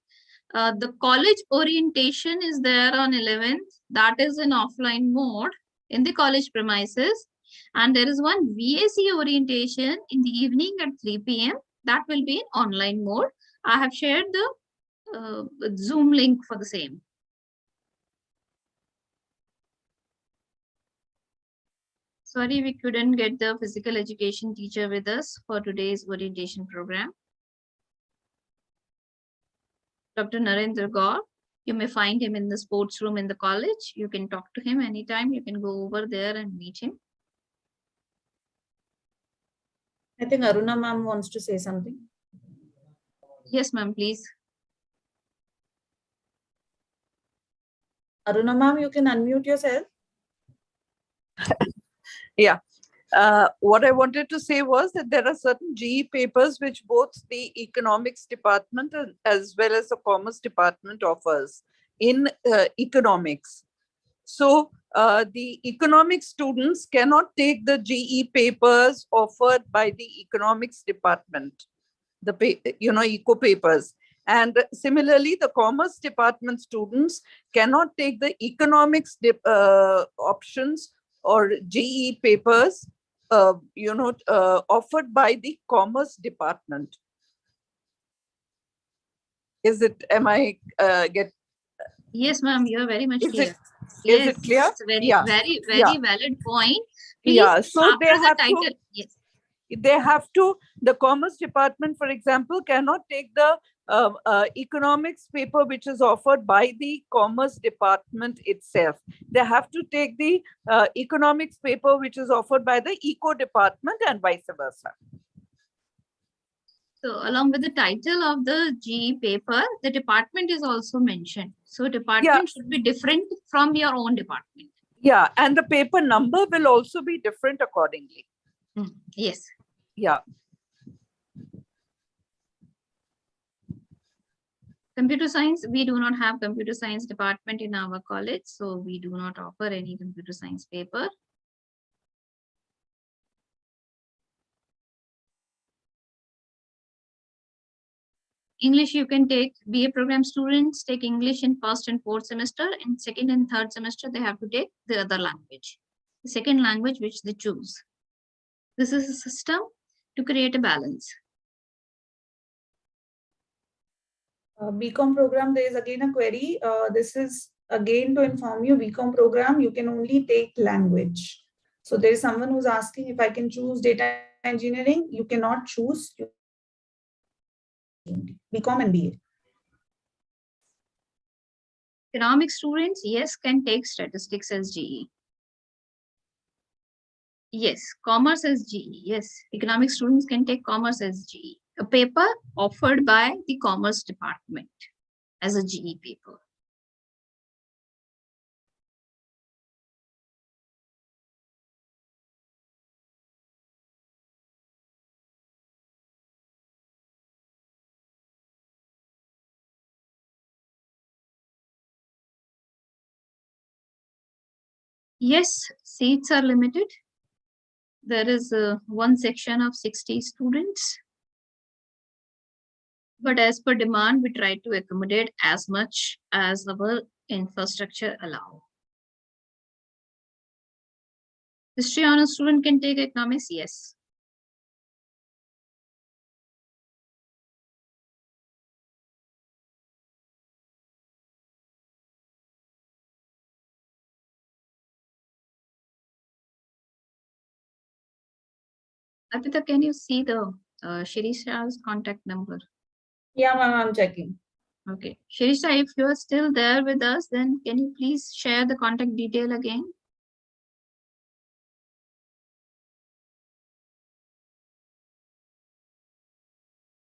The college orientation is there on 11th. That is in offline mode in the college premises. And there is one VAC orientation in the evening at 3 p.m. That will be in online mode. I have shared the Zoom link for the same. Sorry, we couldn't get the physical education teacher with us for today's orientation program. Dr. Narendra Gaur, you may find him in the sports room in the college. You can talk to him anytime. You can go over there and meet him. I think Aruna ma'am wants to say something. Yes, ma'am, please. Aruna ma'am, you can unmute yourself. Yeah. What I wanted to say was that there are certain GE papers which both the economics department as well as the commerce department offers in economics. So the economics students cannot take the GE papers offered by the economics department, eco papers. And similarly, the commerce department students cannot take the economics options or GE papers offered by the commerce department. Am I get? Yes, ma'am, you are very much clear. Is it clear? It's very, Yeah. very Yeah. valid point. Please, Yeah, so after they the have title, to, yes. They have to, the commerce department, for example, cannot take the economics paper which is offered by the commerce department itself. They have to take the economics paper which is offered by the eco department and vice versa. So along with the title of the GE paper, the department is also mentioned. So department should be different from your own department. Yeah, and the paper number will also be different accordingly. Yes. Yeah. Computer science, we do not have computer science department in our college, so we do not offer any computer science paper. English, you can take BA program students, take English in first and fourth semester. In second and third semester, they have to take the other language, the second language which they choose. This is a system to create a balance. BCom program, there is again a query. This is again to inform you, BCom program, you can only take language. So there is someone who's asking if I can choose data engineering. You cannot choose BCom and BA. Economic students, yes, can take statistics as GE. Yes, commerce as GE. Yes, economic students can take commerce as GE. A paper offered by the commerce department as a GE paper. Yes, seats are limited. There is one section of 60 students. But as per demand, we try to accommodate as much as our infrastructure allow. History honors student can take economics, yes. Arpita, can you see the Shirisha's contact number? Yeah, ma'am, I'm checking. Okay. Shirisha, if you are still there with us, then can you please share the contact detail again?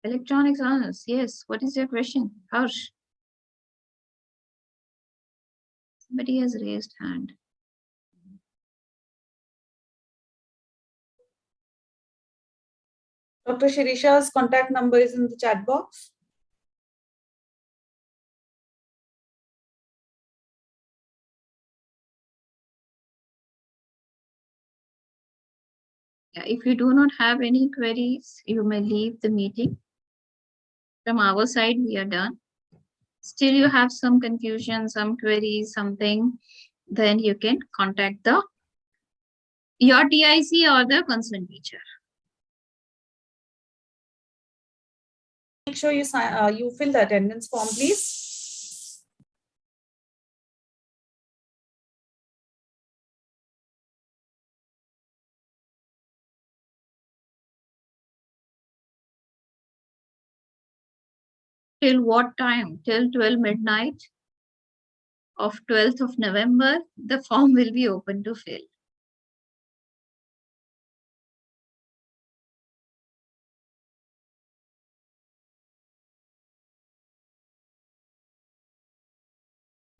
Electronics honors, yes. What is your question? Harsh? Somebody has raised hand. Dr. Shirisha's contact number is in the chat box. Yeah, if you do not have any queries, you may leave the meeting. From our side, we are done. Still you have some confusion, some queries, something, then you can contact the your TIC or the concerned teacher. Make sure you sign, you fill the attendance form, please. Till what time? Till 12 midnight of 12th of November, the form will be open to fill.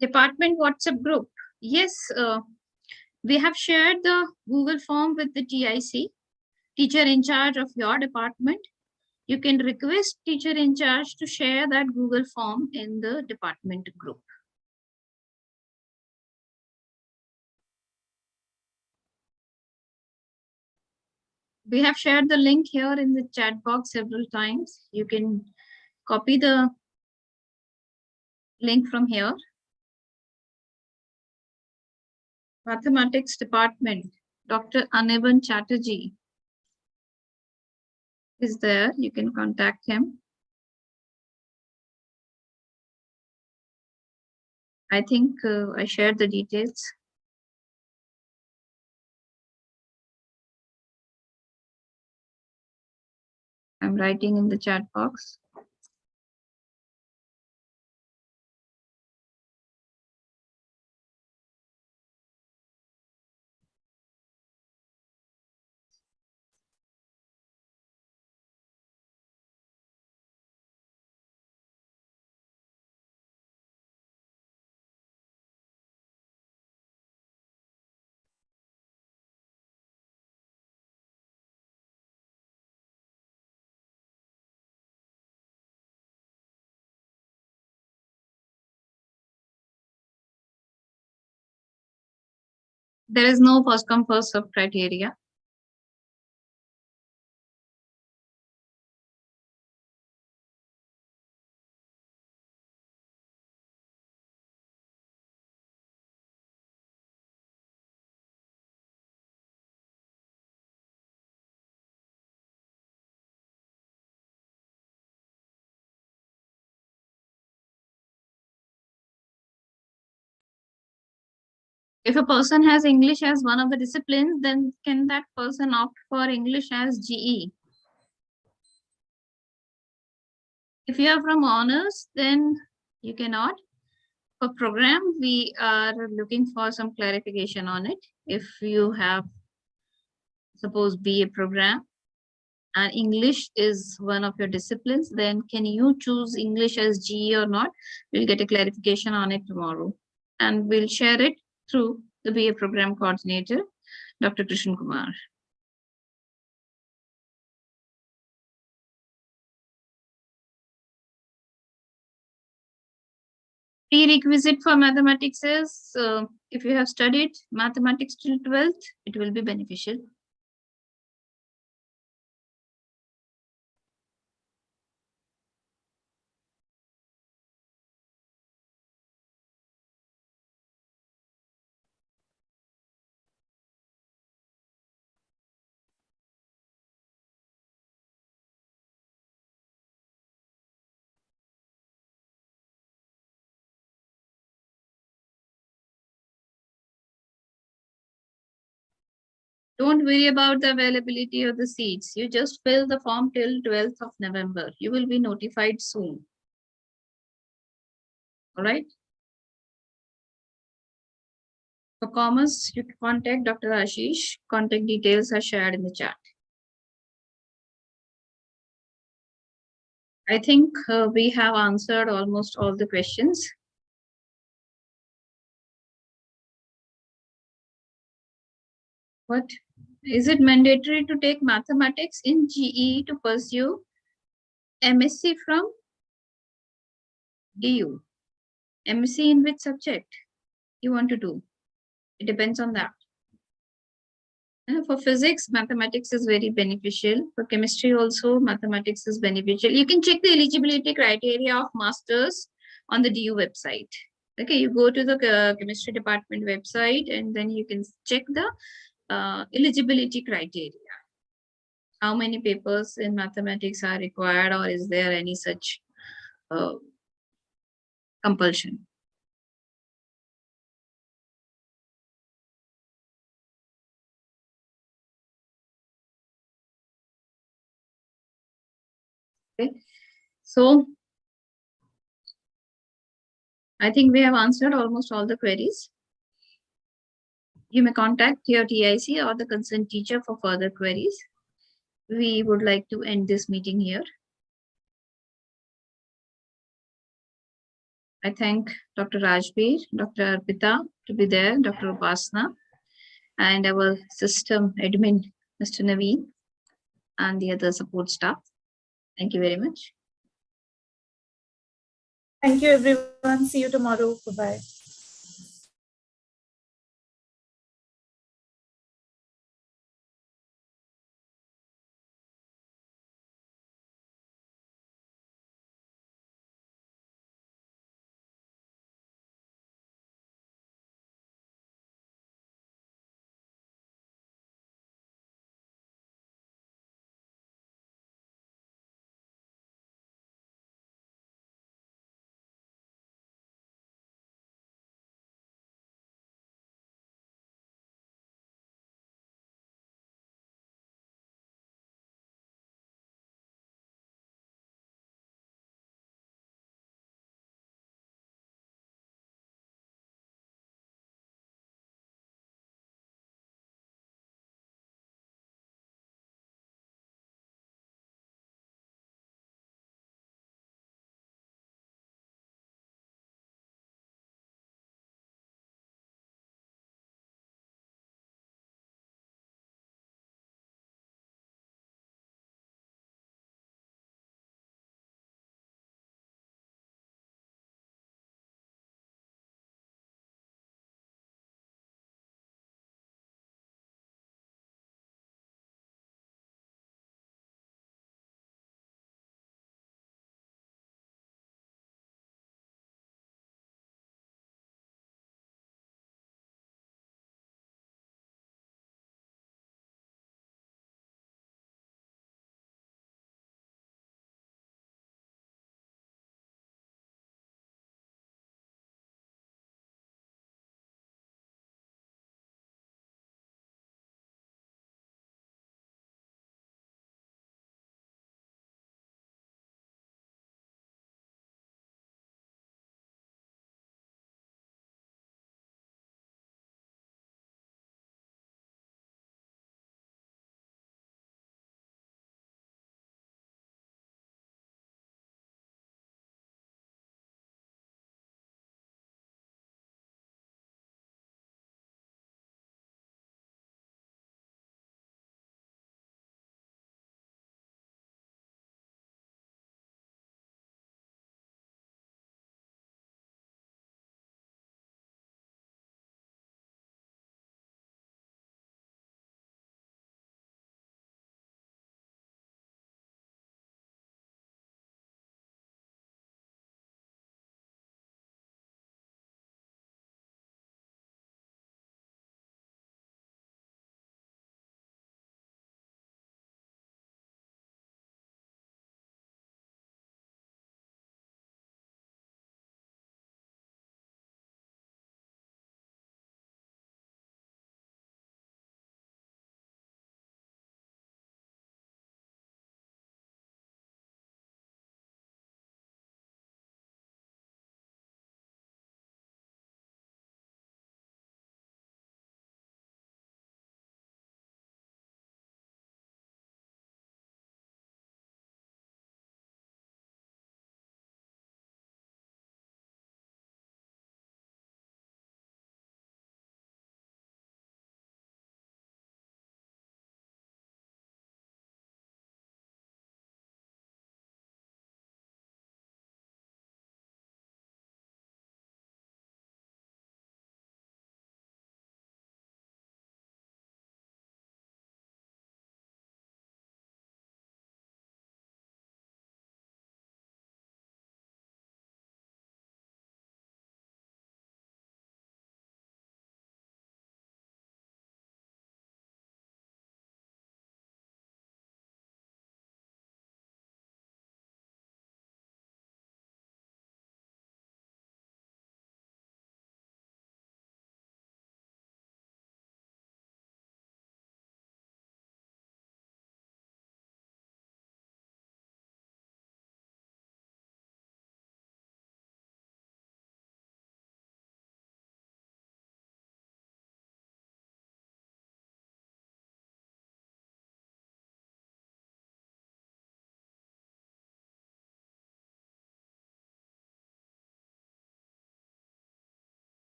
Department WhatsApp group. Yes, we have shared the Google form with the TIC, teacher in charge of your department. You can request teacher in charge to share that Google form in the department group. We have shared the link here in the chat box several times. You can copy the link from here. Mathematics department, Dr. Anirban Chatterjee is there. You can contact him. I think I shared the details. I'm writing in the chat box. There is no first come first served criteria. If a person has English as one of the disciplines, then can that person opt for English as GE? If you are from honors, then you cannot. For program, we are looking for some clarification on it. If you have, suppose, BA program and English is one of your disciplines, then can you choose English as GE or not? We'll get a clarification on it tomorrow. And we'll share it through the BA program coordinator, Dr. Krishan Kumar. Prerequisite for mathematics is, if you have studied mathematics till 12th, it will be beneficial. Don't worry about the availability of the seats. You just fill the form till 12th of November. You will be notified soon. All right. For commerce, you can contact Dr. Ashish. Contact details are shared in the chat. I think we have answered almost all the questions. What? Is it mandatory to take mathematics in GE to pursue MSc from DU? MSc in which subject you want to do? It depends on that. For physics, mathematics is very beneficial. For chemistry also, mathematics is beneficial. You can check the eligibility criteria of masters on the DU website. Okay, you go to the chemistry department website and then you can check the eligibility criteria. How many papers in mathematics are required, or is there any such compulsion? Okay, so I think we have answered almost all the queries. You may contact your TIC or the concerned teacher for further queries. We would like to end this meeting here. I thank Dr. Rajbir, Dr. Arpita to be there, Dr. Upasna, and our system admin, Mr. Naveen, and the other support staff. Thank you very much. Thank you, everyone. See you tomorrow. Bye-bye.